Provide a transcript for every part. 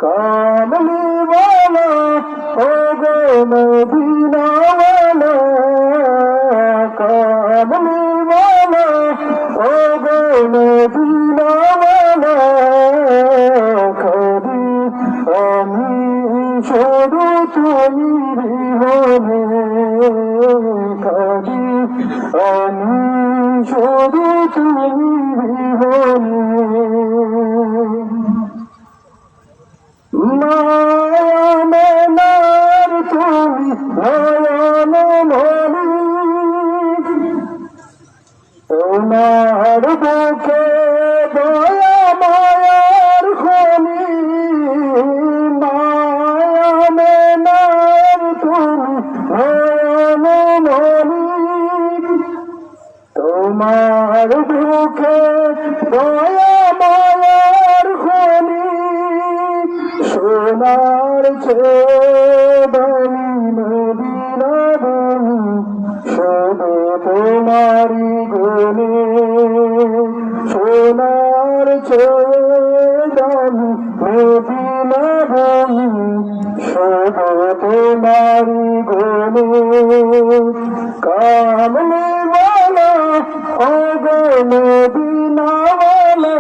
কামলিওয়ালা ও গো মদিনাওয়ালা, কামলিওয়ালা ও গো মদিনাওয়ালা, খালি আমি শুধু তুমি বিহনে, খালি আমি শুধু তুমি বিহনে। নয়নের তুমি নয়ন মনি, তোমার বুকে দয়া মায়ার খনি। নয়নের তুমি নয়ন মনি, তোমার বুকে দয়া মায়ার খনি। সোনার চেদানি মদিনা বনি, শুধু তোমারি গুণে। সোনার চেদানি মদিনা বনি, শুধু তোমারি গুণে। কামলিওয়ালা ও গো মদিনাওয়ালা,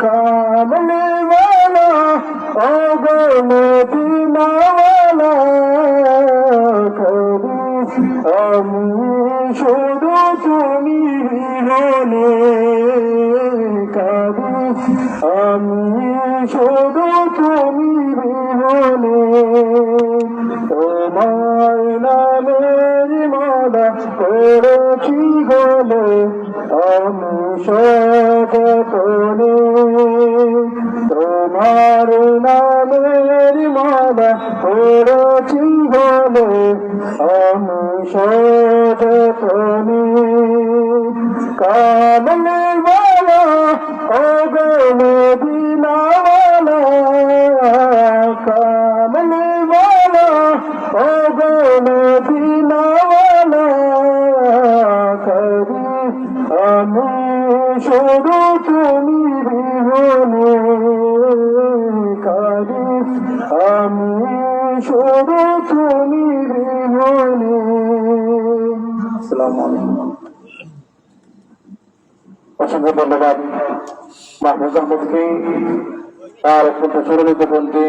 কামলিওয়ালা ও গো মদিনাওয়ালা, কবি আমি শুধু তুমি বিহনে, কবি আমি শুধু তুমি বিহনে। তোমার নামের মালা পড়েছি গলে আমি সযতনে, তোমার নামের মালা পড়েছি গলে আমি সযতনে। কামলিওয়ালা ও গো মদিনাওয়ালা, কামলিওয়ালা ও গো মদিনাওয়ালা, কবি আমি শুধু তুমি বিহনে, কবি আমি শুধু তুমি বিহনে। আসসালামু আলাইকুম। অসংখ্য ধন্যবাদ মাহফুজ আহমদকে তার অত্যন্ত সুরলিত গ্রন্থে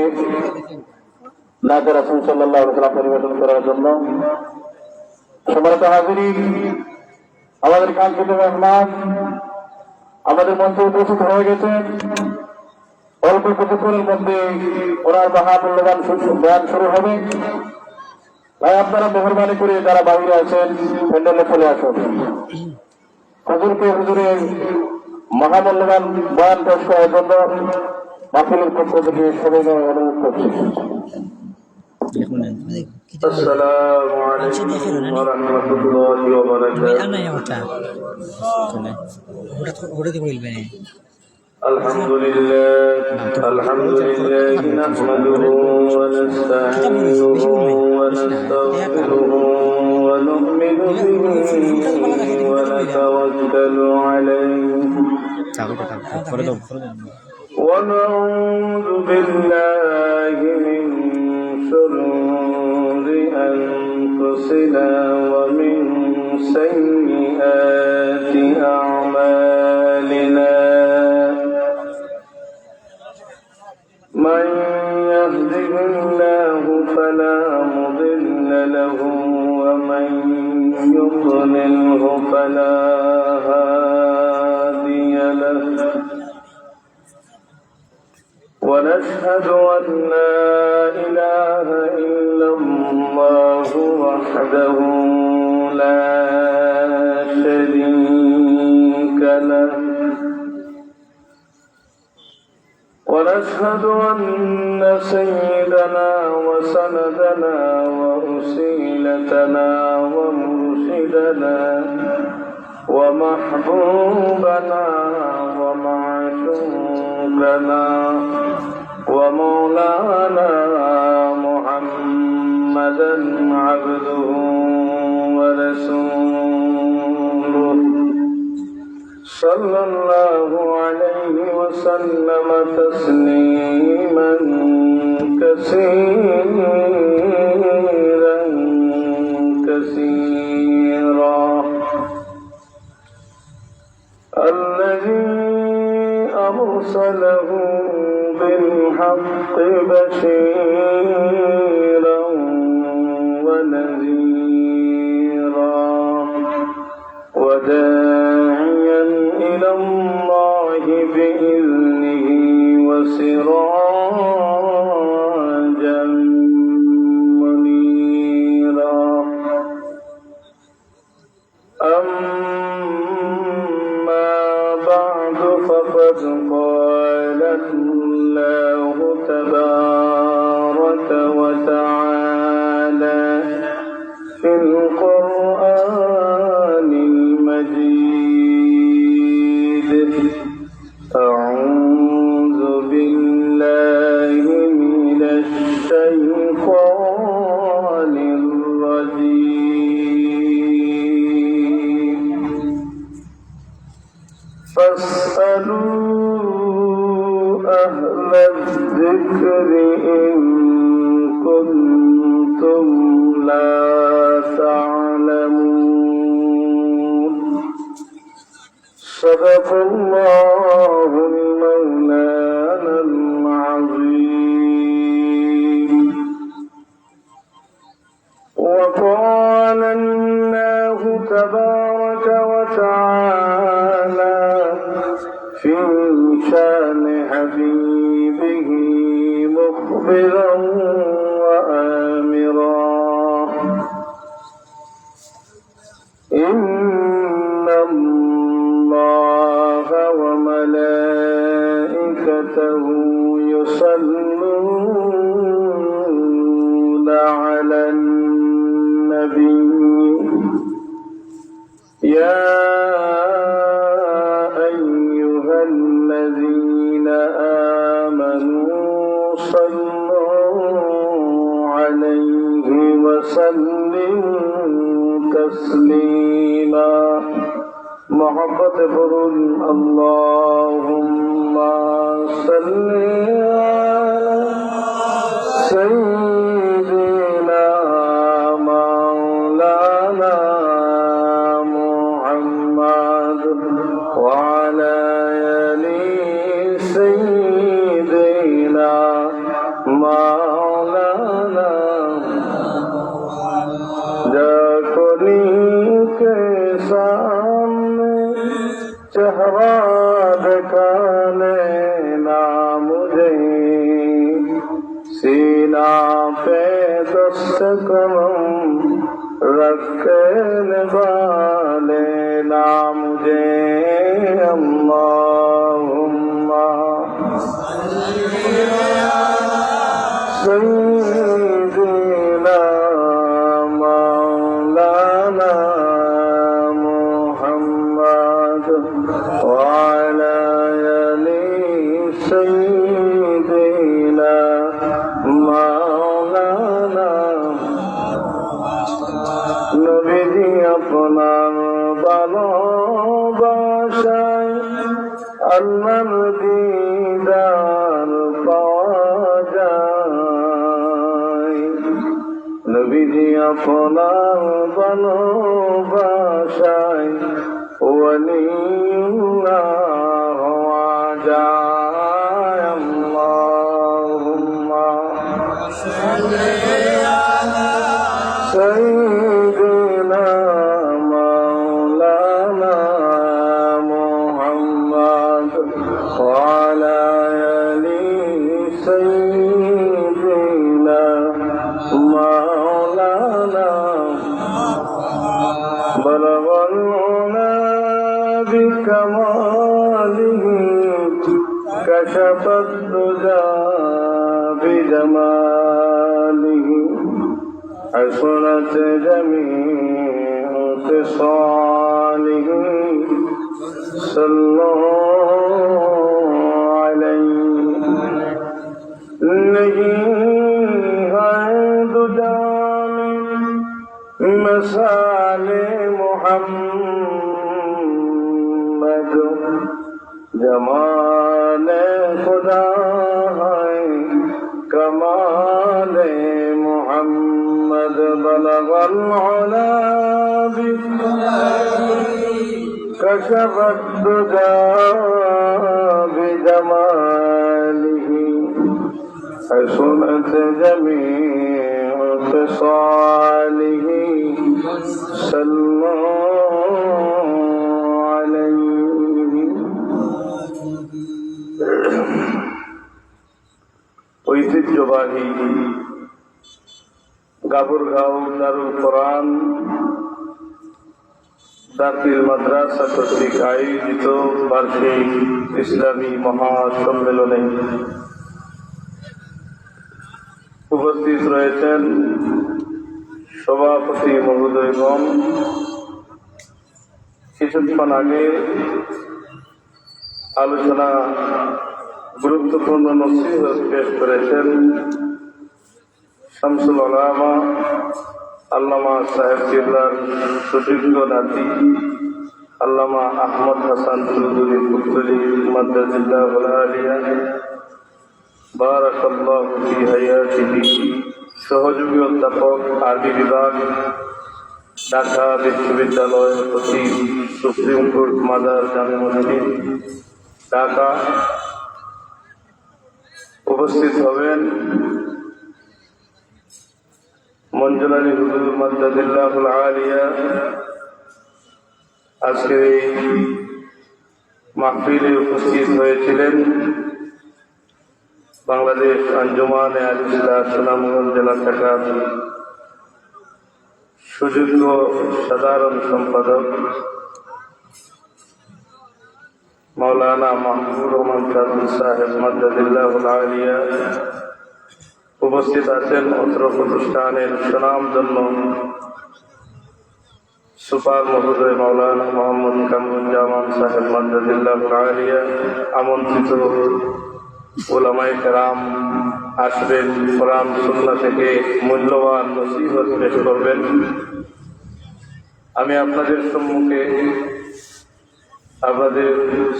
নাতে রাসূল সাল্লাল্লাহু আলাইহি ওয়াসাল্লাম পরিবেশন করার জন্য। সম্মানিত হাজিরিন, আমাদের কাঙ্ক্ষিত মেহমান আমাদের মঞ্চে উপস্থিত হয়ে গেছেন। অল্প কিছুক্ষণের মধ্যে ওনার মহামূল্যবান বয়ান শুরু হবে। ভাই আপনারা মেহরবানি করে যারা বাইরে আছেন প্যান্ডেলে চলে আসুন। হুজুরের মহামূল্যবান বয়ান পেশ করার জন্য মাহফিলের পক্ষ থেকে সবাই অনুরোধ করছি। আসসালামু আলাইকুম ওয়া রাহমাতুল্লাহি ওয়া বারাকাতুহু। আলহামদুলিল্লাহ নাহমাদুহু ওয়া নাস্তাঈনুহু ওয়া নাস্তাগফিরুহু ওয়া নু'মিনু বিহি ওয়া নাতাওয়াক্কালু আলাইহি ওয়া নাউযু বিল্লাহি মিন শুরুরি আনফুসিনা ওয়া মিন সাইয়্যাতি আ'মালিনা। من يهده الله فلا مضل له ومن يضلله فلا هادي له، ونشهد أن لا إله إلا الله وحده لا شريك له، ونشهد أن سيدنا وسندنا ووسيلتنا ومرشدنا ومحبوبنا ومعشوقنا ومولانا محمدا عبده ورسوله صلى الله عليه وسلم تسليما كثيرا كثيرا الذي أرسله بالحق بشيرا ونذيرا وداعيا إلى الله بإذنه وسراجا منيرا أما بعد فقد قال الله تبارك وتعالى في القرآن المجيد أعوذ بالله من الشيطان الرجيم فاسألوا أهل الذكر إن كنتم لا تعلمون صدق الله المولانا العظيم وقال الله تبارك وتعالى في شان حبيبه مخبرا وآمرا إن الله وملائكته يصلون على النبي يا أيها الذين آمنوا صلوا عليه وسلموا تسليما محبت فرن اللهم صل على سيدنا مولانا محمد وعلى آل سيدنا مولانا के सामने चेहरा दिखाने ना मुझे सीना पे दस्तकम रखने वाले ना मुझे अल्लाहुम्मा सय्यिदना मौलाना मुहम्मद वअला आलि सय्यिदना मौलाना नबीजी আপনার ভালোবাসায় আল্লাহর দিদার পাওয়া যায় নবীজি আপনার ভালোবাসায় ওয়ালিউল্লাহ হওয়া যায় আল্লাহুম্মা সাল্লি আলা সাইয়্যিদিনা মাওলানা মুহাম্মদ ওয়া আলা আলি সাইয়্যিদিনা মাওলানা বলবনা বিকামালিহি কশফত দুজা বিজমালিহি حسنت جميع خصاله صلوا عليه नहीं है दुजा में मसाले मोहम्मद जमाल كشف الدجى بجماله حسنت جميع خصاله صلوا عليه ঐতিহ্যবাহী গাবুরগাঁও দারুল কোরআন দাখিল মাদ্রাসা কর্তৃক আয়োজিত বার্ষিক ইসলামী মহাসম্মেলনে উপস্থিত রয়েছেন সভাপতি মহোদয়গণ। কিছুক্ষণ আগে আলোচনা গুরুত্বপূর্ণ নসিহত পেশ করেছেন শামসুল উলামা আল্লামা সাহেব কিবলার সুযোগ্য নাতি আল্লামা আহমদ হাসান চৌধুরী পুত্তলি মাদ্রাসাতুল আলিয়া বারাকাল্লাহু ফি হায়াতিহি, সহযোগী অধ্যাপক আরবি বিভাগ, ঢাকা বিশ্ববিদ্যালয়, খতিব সুপ্রিম কোর্ট মাদার জামে মসজিদ ঢাকা। উপস্থিত হবেন মঞ্জুর আলী হুজুর মাদ্রাসাতুল আলিয়া। আজকের এই মাহফিলে উপস্থিত হয়েছিলেন বাংলাদেশ আঞ্জুমানে আল ইসলাহ সুনামগঞ্জ জেলা শাখার সুযোগ্য সাধারণ সম্পাদক মাওলানা মাহবুবুর রহমান কাজী সাহেব মাদ্রাসাতুল আলিয়া। উপস্থিত আছেন অত্র প্রতিষ্ঠানের সুনামধন্য সুপার মহোদয় মাওলানা মোহাম্মদ কামরুজ্জামান সাহেব মাদ্রাসাতুল আলিয়া। আমন্ত্রিত উলামায়ে কেরাম আসবেন, কোরআন সুন্নাহ থেকে মূল্যবান নসিহত পেশ করবেন। আমি আপনাদের সম্মুখে আপনাদের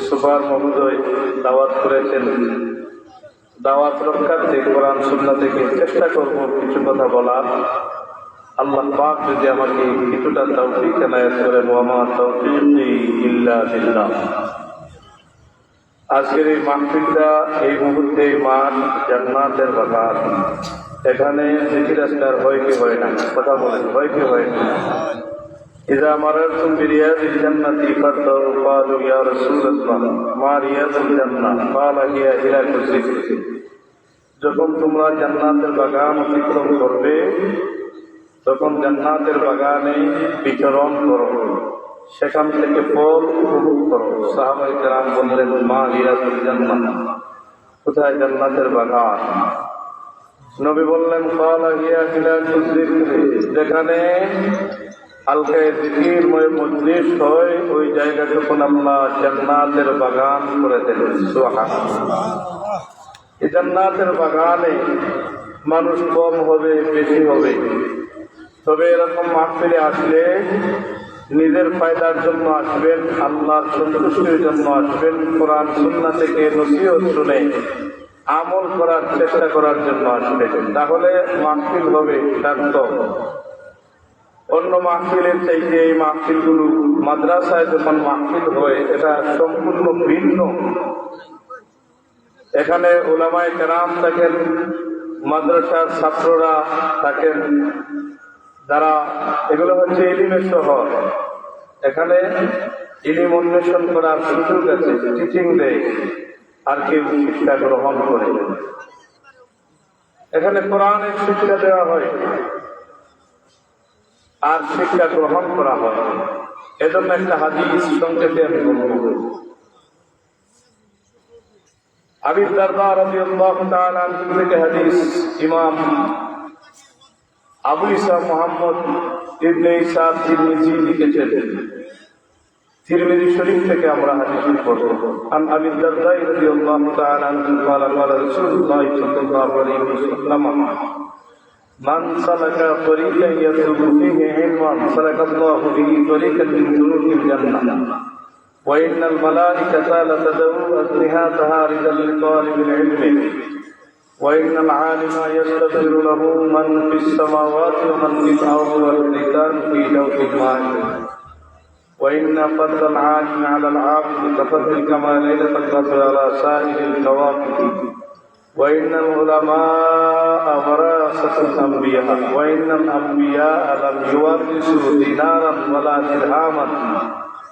সুপার মহোদয় দাওয়াত করেছেন, দাওয়াত রক্ষার্থে কোরআন সুন্নাহ থেকে চেষ্টা করব কিছু কথা বলার। আল্লাহ পাক যদি আমাকে কিছুটা তৌফিক এনায়েত করেন, ওয়া মা তাওফীকি ইল্লা বিল্লাহ। আজকের এই মাহফিলটা এই মুহূর্তে মাঠ জান্নাতের বাগান। এখানে জিকির আজকার হয় কি হয় না? কথা বলেন, হয় কি হয় না? ইযা মারারতুম বিরিয়াদিল জান্নাতি ফাতাউ ক্বালু ইয়া রাসূলুল্লাহ মা রিয়াদুল জান্নাহ ক্বালা হিয়া হিলাকুল যিকর। যখন তোমরা জান্নাতের বাগান অতিক্রম করবে তখন জান্নাতের বাগানে বিচরণ করো, সেখান থেকে ফল উপভোগ করো। সাহাবায়ে কেরাম বললেন, মা রিয়াদুল জান্নাহ, কোথায় জান্নাতের বাগান? নবী বললেন, ক্বালা হিয়া হিলাকুল যিকর, যেখানে হালকায় জিকিরময় মজলিস হয় ওই জায়গাটুকু আল্লাহ জান্নাতের বাগান করে দেন। সুবহানাল্লাহ। এই জান্নাতের বাগানে মানুষ কম হবে বেশি হবে, তবে এরকম মাহফিলে আসলে নিজের ফায়দার জন্য আসবেন, আল্লাহর সন্তুষ্টির জন্য আসবেন, কোরআন সুন্নাহ থেকে নসিহত শুনে আমল করার চেষ্টা করার জন্য আসবেন। তাহলে মাহফিল হবে সার্থক। অন্য মাহফিলের চাইতে এই মাহফিলগুলো মাদ্রাসায় যখন মাহফিল হয় এটা সম্পূর্ণ ভিন্ন। এখানে উলামায়ে কেরাম থাকেন, মাদ্রাসার ছাত্ররা থাকেন, যারা এগুলো হচ্ছে ইলমের শহর। এখানে ইলম অন্বেষণ করার সুযোগ আছে, টিচিং দেয়, আর কেউ শিক্ষা গ্রহণ করে। এখানে কোরআনের শিক্ষা দেওয়া হয় আর শিক্ষা গ্রহণ করা হয়। এজন্য একটা হাদিস সংক্ষেপে আমি বলব। আবু দারদা রাদিয়াল্লাহু তাআলা আনহু থেকে হাদিস ইমাম আবু ইসা মুহাম্মদ ইবনে ইসা তিরমিজি লিখেছেন। তিরমিজি শরীফ থেকে আমরা হাদিস পড়ব। আন আবু দারদা রাদিয়াল্লাহু তাআলা আনহু قال قال رسول الله صلى الله عليه وسلم من سلك طريقا يطلب فيه علما سلك الله به طريقا من طرق الجنة وإن الملائكة لتدعو أجنحتها رجا لطالب العلم وإن العالم يستغفر له من في السماوات ومن في الأرض والحيتان في جوف الماء وإن فضل العالم على العابد كفضل كما ليلة القدر على سائر الكواكب وإن العلماء ورثة الأنبياء وإن الأنبياء لم يورثوا دينارا ولا درهما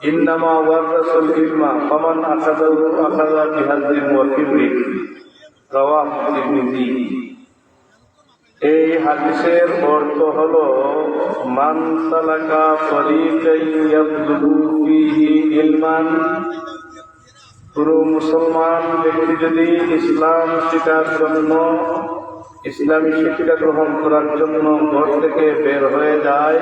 إنما ورثوا العلم فمن أخذه أخذ بحظ وفر رواه الترمذي। এই হাদিসের অর্থ হলো মান সালাকা তরিকান ইয়াতলুবু ফীহি ইলমান, পুরো মুসলমান ব্যক্তি যদি ইসলাম শিক্ষার জন্য ইসলামী শিক্ষা গ্রহণ করার জন্য ঘর থেকে বের হয়ে যায়,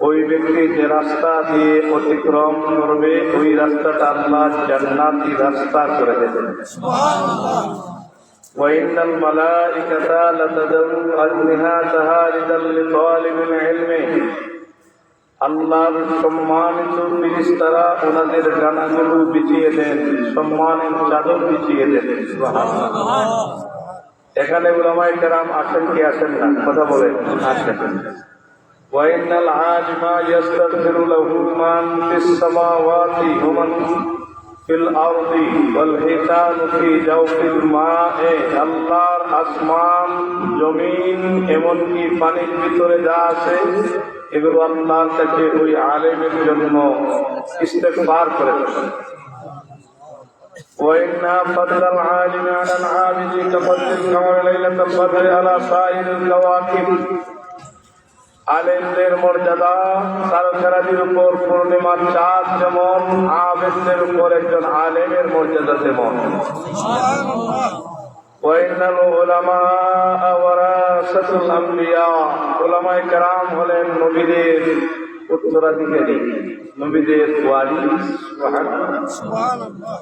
ওই ব্যক্তি যে রাস্তা দিয়ে অতিক্রম করবে ওই রাস্তাটা আল্লাহ জান্নাতি রাস্তা করে দেবেন। সুবহানাল্লাহ। وإن الملائكة لتدعو أجنحتها رضا لطالب العلم, আল্লাহর সম্মানিত ফেরেশতারা ওনাদের ডানাগুলো বিছিয়ে দেন, সম্মানের চাদর বিছিয়ে দেন। সুবহানাল্লাহ। এখানে উলামায়ে কেরাম আসেন কি আসেন না? কথা বলেন, আসেন। وإن العالم يستغفر له من في السماوات ومن في الأرض والحيتان في جوف الماء, আল্লাহর আসমান জমিন এমনকি পানির ভিতরে যা আছে এগুলো আল্লাহর কাছে ওই আলেমের জন্য ইস্তেগফার করে দেন। وإن فضل العالم على العابد كفضل القمر ليلة البدر على سائر الكواكب, আলেমদের মর্যাদা তারকারাজির উপর পূর্ণিমার চাঁদ যেমন, আবেদদের উপর একজন আলেমের মর্যাদা তেমন। ওয়াইনাল উলামা ওয়ারাসাতুল আম্বিয়া, উলামায়ে কেরাম হলেন নবীদের উত্তরাধিকারী, নবীদের ওয়ারিস। সুবহানাল্লাহ।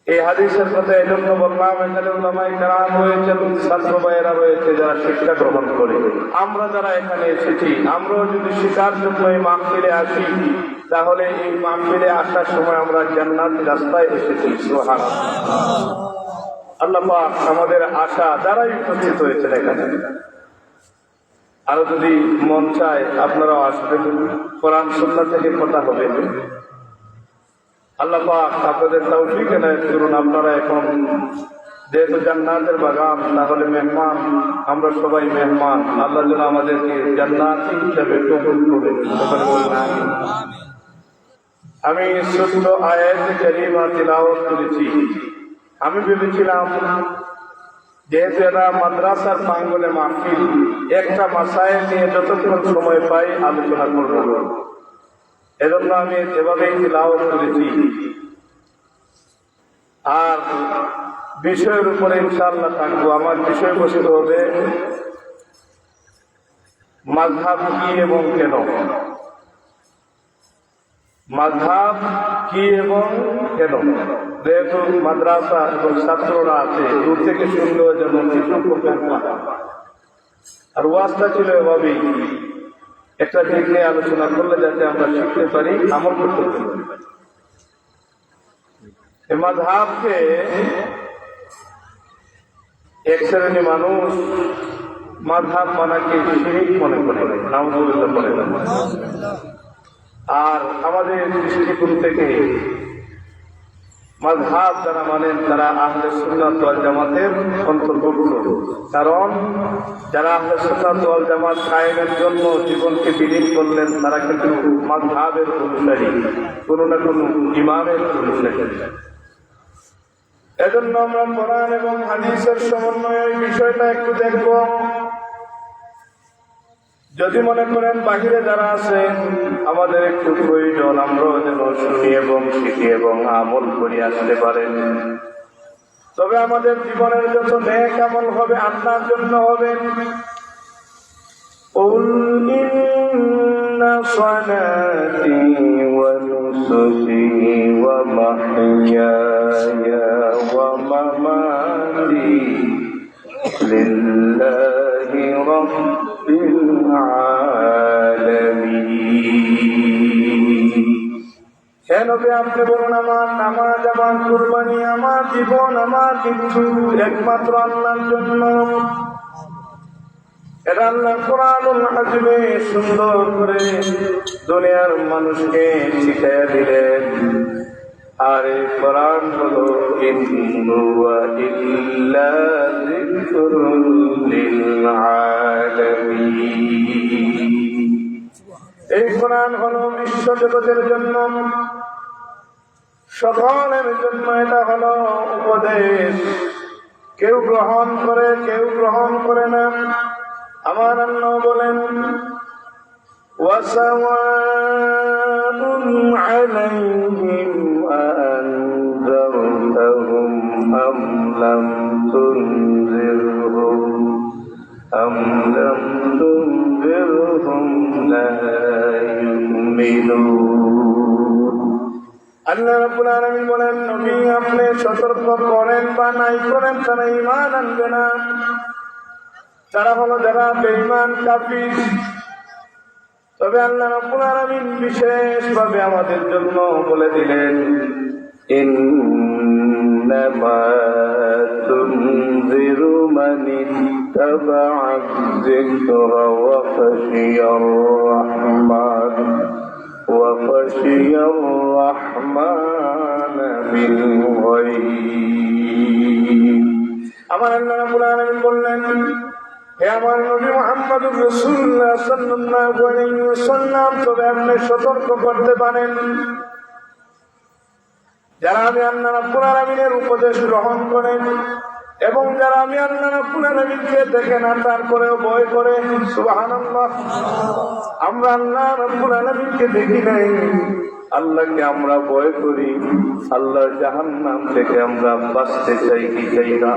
এই হাদিসের কথা এই জন্য বললাম, এখানে উলামায়ে কেরাম রয়েছেন, ছাত্র ভাইয়েরা রয়েছে যারা শিক্ষা গ্রহণ করে। আমরা যারা এখানে এসেছি, আমরাও যদি শিক্ষার জন্য এই মাহফিলে আসি তাহলে এই মাহফিলে আসার সময় আমরা জান্নাতি রাস্তায় এসেছি। সুবহানাল্লাহ। আল্লাহ পাক আমাদের আশা যারাই উপস্থিত হয়েছেন এখানে, আরো যদি মন চায় আপনারাও আসবেন, কোরআন সুন্নাহ থেকে কথা হবে। আল্লাহ পাক আপনাদের তৌফিক এনায়েত করুন। আপনারা এখন যেহেতু জান্নাতের বাগান, তাহলে মেহমান, আমরা সবাই মেহমান। আল্লাহ যেন আমাদেরকে জান্নাতি হিসেবে কবুল করেন। আমি ছোট্ট আয়াতে কারিমা তিলাওয়াত করেছি। আমি ভেবেছিলাম যেহেতু এটা মাদ্রাসার প্রাঙ্গণে মাহফিল, একটা মাসায়েল নিয়ে যতক্ষণ সময় পাই আলোচনা করব, এজন্য আমি এভাবেই তিলাওয়াত করেছি। আর বিষয়ের উপরে ইনশাআল্লাহ থাকবো। আমার বিষয়বস্তু হবে মাযহাব কি এবং কেন। মাযহাব কি এবং কেন, যেহেতু মাদ্রাসা এবং ছাত্ররা আছে, দূর থেকে শুনলেও যেন কিছু প্রকার পায়। আর ওয়াজটা ছিল এভাবেই, একটা দিক নিয়ে আলোচনা করলে যাতে আমরা শিখতে পারি, আমল করতে পারি। এই মাযহাবকে এক শ্রেণী মানুষ মাযহাব মানাকে শিরক মনে করে, নাউযুবিল্লাহ বলে। আর আমাদের দৃষ্টিকোণ থেকে মাযহাব যারা মানেন তারা আহলে সুন্নাত ওয়াল জামাতের অন্তর্ভুক্ত। কারণ যারা আহলে সুন্নাত ওয়াল জামাত কায়েমের জন্য জীবনকে বিলীন করলেন তারা কিন্তু মাযহাবের অনুসারী, কোনো না কোনো ইমামের অনুসারী। এজন্য আমরা কোরআন এবং হাদিসের সমন্বয়ে এই বিষয়টা একটু দেখব। যদি মনে করেন বাহিরে যারা আছেন আমাদের একটু প্রয়োজন, আমরাও যেন শুনি এবং শিখি এবং আমল করি আসতে পারেন, তবে আমাদের জীবনের যত নেক আমল হবে আল্লাহর জন্য হবে। قُلْ إِنَّ صَلَاتِي وَنُسُكِي وَمَحْيَايَ وَمَمَاتِي لِلَّهِ رَبِّ الْعَالَمِينَ। হে নবী, আপনি বলুন আমার নামাজ, আমার কুরবানি, আমার জীবন, আমার মৃত্যু একমাত্র আল্লাহর জন্য। এটা আল্লাহ কোরআনুল আযীমে সুন্দর করে দুনিয়ার মানুষকে শিখিয়ে দিলেন। আর এই কোরআন হলো ইন হুয়া ইল্লা যিকরুল লিল আলামিন। এই কোরআন হলো বিশ্ব জগতের জন্য, সকলের জন্য। এটা হলো উপদেশ, কেউ গ্রহণ করে কেউ গ্রহণ করে না। আমার আল্লাহ বলেন ওয়াসাওয়াউন আলাইহিম আনজারতাহুম আম লাম তুনজিরহুম লা ইউমিনুন। আল্লাহ রাব্বুল আলামিন বলেন, নবী আপনি সতর্ক করেন বা নাই করেন, তারা ঈমান আনবে না। তারা হলো যারা বেঈমান কাফির। তবে আল্লাহ রাব্বুল আলামিন বিশেষভাবে আমাদের জন্য বলে দিলেন ইন্নামা তুনজিরু মান ইত্তাবা'a যিকরা ওয়া খাশিয়ার রাহমান বিল গায়ব। আমার আল্লাহ রাব্বুল আলামিন বললেন, হে আমার নবী মুহাম্মদুর রাসূলুল্লাহ সাল্লাল্লাহু আলাইহি ওয়াসাল্লাম, তবে আপনি সতর্ক করতে পারেন যারা আমি আল্লাহ রাব্বুল আলামিনের উপদেশ গ্রহণ করে এবং যারা আমি আল্লাহ রাব্বুল আলামিনকে দেখে না তারপরেও ভয় করে। সুবহানাল্লাহ। আমরা আল্লাহ রাব্বুল আলামিনকে দেখি নাই, আল্লাহকে আমরা ভয় করি। আল্লাহর জাহান্নাম থেকে আমরা বাঁচতে চাই কি চাই না?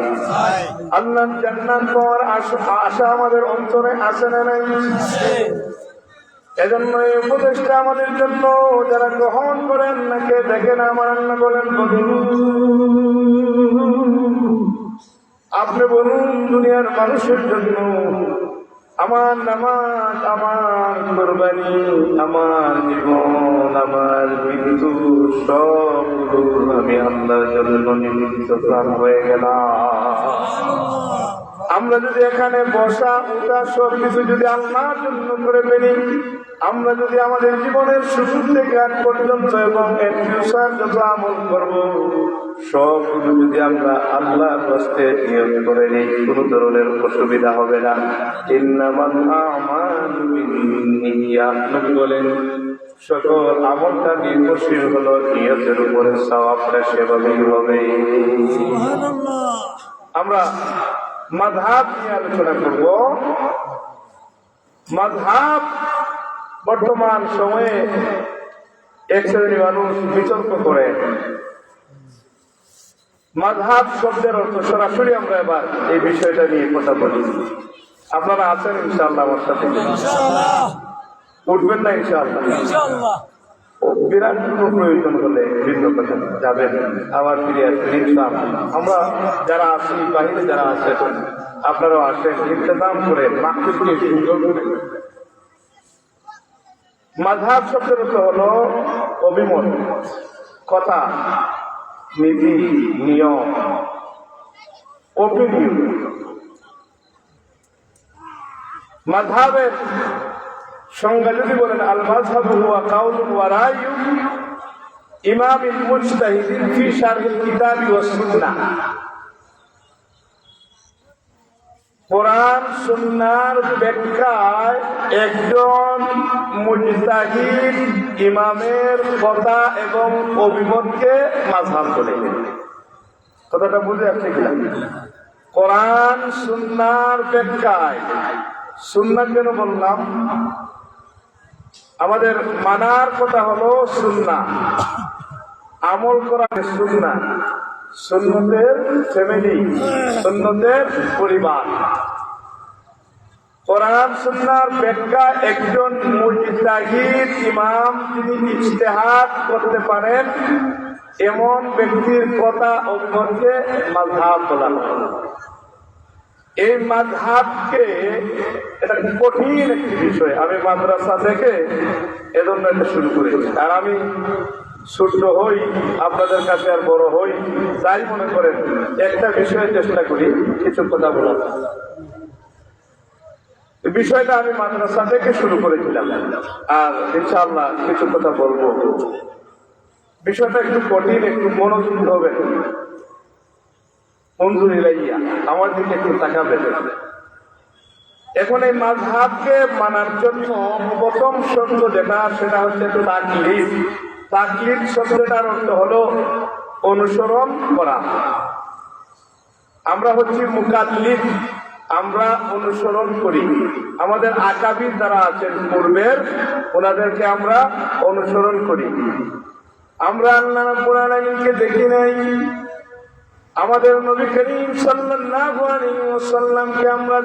আল্লাহর জান্নাত পাওয়ার আশা আমাদের অন্তরে আছে না নাই? এজন্য এই উপদেশটা আমাদের জন্য, যারা গ্রহণ করেন নাকে দেখেন। আমার আল্লাহ বলেন, আপনি বলুন দুনিয়ার মানুষের জন্য আমার নামাজ, আমার কুরবানি, আমার জীবন, আমার মৃত্যু সবগুলো আমি আল্লাহর জন্য নিমিত্ত প্রাণ হয়ে গেলাম। আমরা যদি এখানে বসা উঠা সবকিছু যদি আল্লাহর জন্য করে ফেলি, আমরা যদি আমাদের জীবনের শুরু থেকে আজ পর্যন্ত এবং এর ফিউচার যত আমল করব সবগুলো যদি আমরা আল্লাহর রাস্তে নিয়োগ করে নিই, কোনো ধরনের অসুবিধা হবে না। ইন্নামাল আমালু বিন্নিয়াত। নবী বলেন, সকল আমলটা নির্ভরশীল হলো নিয়তের উপরে, সওয়াবটা সেভাবেই হবে। সুবহানাল্লাহ। আমরা মাযহাব নিয়ে আলোচনা করব। মাযহাব বর্তমান সময়ে এক শ্রেণীর মানুষ বিতর্ক করে। মাযহাব শব্দের অর্থ সরাসরি আমরা এবার এই বিষয়টা নিয়ে কথা বলি। আপনারা আছেন ইনশাআল্লাহ আমার সাথে? উঠবেন না ইনশাআল্লাহ? বিরাট কোনো প্রয়োজন হলে ভিন্ন কথা যাবেন, আবার ফিরে আসবেন ইনশাআল্লাহ। আমরা যারা আছি, বাহিরে যারা আছেন, আপনারাও আসেন, ইন্তজাম করে মাহফিলকে সুন্দর করে। মাযহাব শব্দের অর্থ হলো অভিমত, কথা, নীতি, নিয়ম, ওপিনিয়ন। মাযহাবের সংজ্ঞা যদি বলেন, আল মাযহাবু হুয়া কাউলুন ওয়া রায়ুন ইমামিল মুজতাহিদিন ফি শারহিল কিতাবি ওয়াস সুন্নাহ। কোরআন সুন্নাহর ব্যাখ্যায় একজন মুজতাহিদ ইমামের কথা এবং অভিমতকে মাযহাব বলে। কথাটা বুঝে আসছে কিনা? কোরআন সুন্নাহর ব্যাখ্যায়, সুন্নাহ কেন বললাম? আমাদের মানার কথা হলো সুন্নাহ, আমল করা সুন্নাহ, সুন্নতের ফ্যামিলি, সুন্নতের পরিবার। কোরআন সুন্নাহর ব্যাখ্যা একজন মুজতাহিদ ইমাম যিনি ইজতিহাদ করতে পারেন এমন ব্যক্তির কথা অভিমতকে মাযহাব বলা হয়। এই মাযহাবকে, এটা কঠিন একটি বিষয়। আমি মাদ্রাসা থেকে এজন্য এটা শুরু করেছি। আর আমি ছোট হই, আপনাদের কাছে আর বড় হই, যাই মনে করেন একটা বিষয়ে চেষ্টা করি কিছু কথা বলার। বিষয়টা আমি মাদ্রাসা থেকে শুরু করেছিলাম, আর ইনশাআল্লাহ কিছু কথা বলবো। বিষয়টা একটু কঠিন, একটু মনোযোগী হবে। মঞ্জুরি লাইয়া আমার দিকে একটু তাকাবেন। এখন এই মাযহাবকে মানার জন্য প্রথম শর্ত যেটা, সেটা হচ্ছে তাকলিদ। তাকলিদ শব্দটার অর্থ হলো অনুসরণ করা। আমরা হচ্ছি মুকাল্লিদ, আমরা অনুসরণ করি। আমাদের আকাবির যারা আছেন পূর্বের, ওনাদেরকে আমরা অনুসরণ করি। আমরা আল্লাহ রাব্বুল আলামিনকে দেখি নাই, আমাদের নবী করিম সাল্লাল্লাহু আলাইহি ওয়াসাল্লামকে আমরা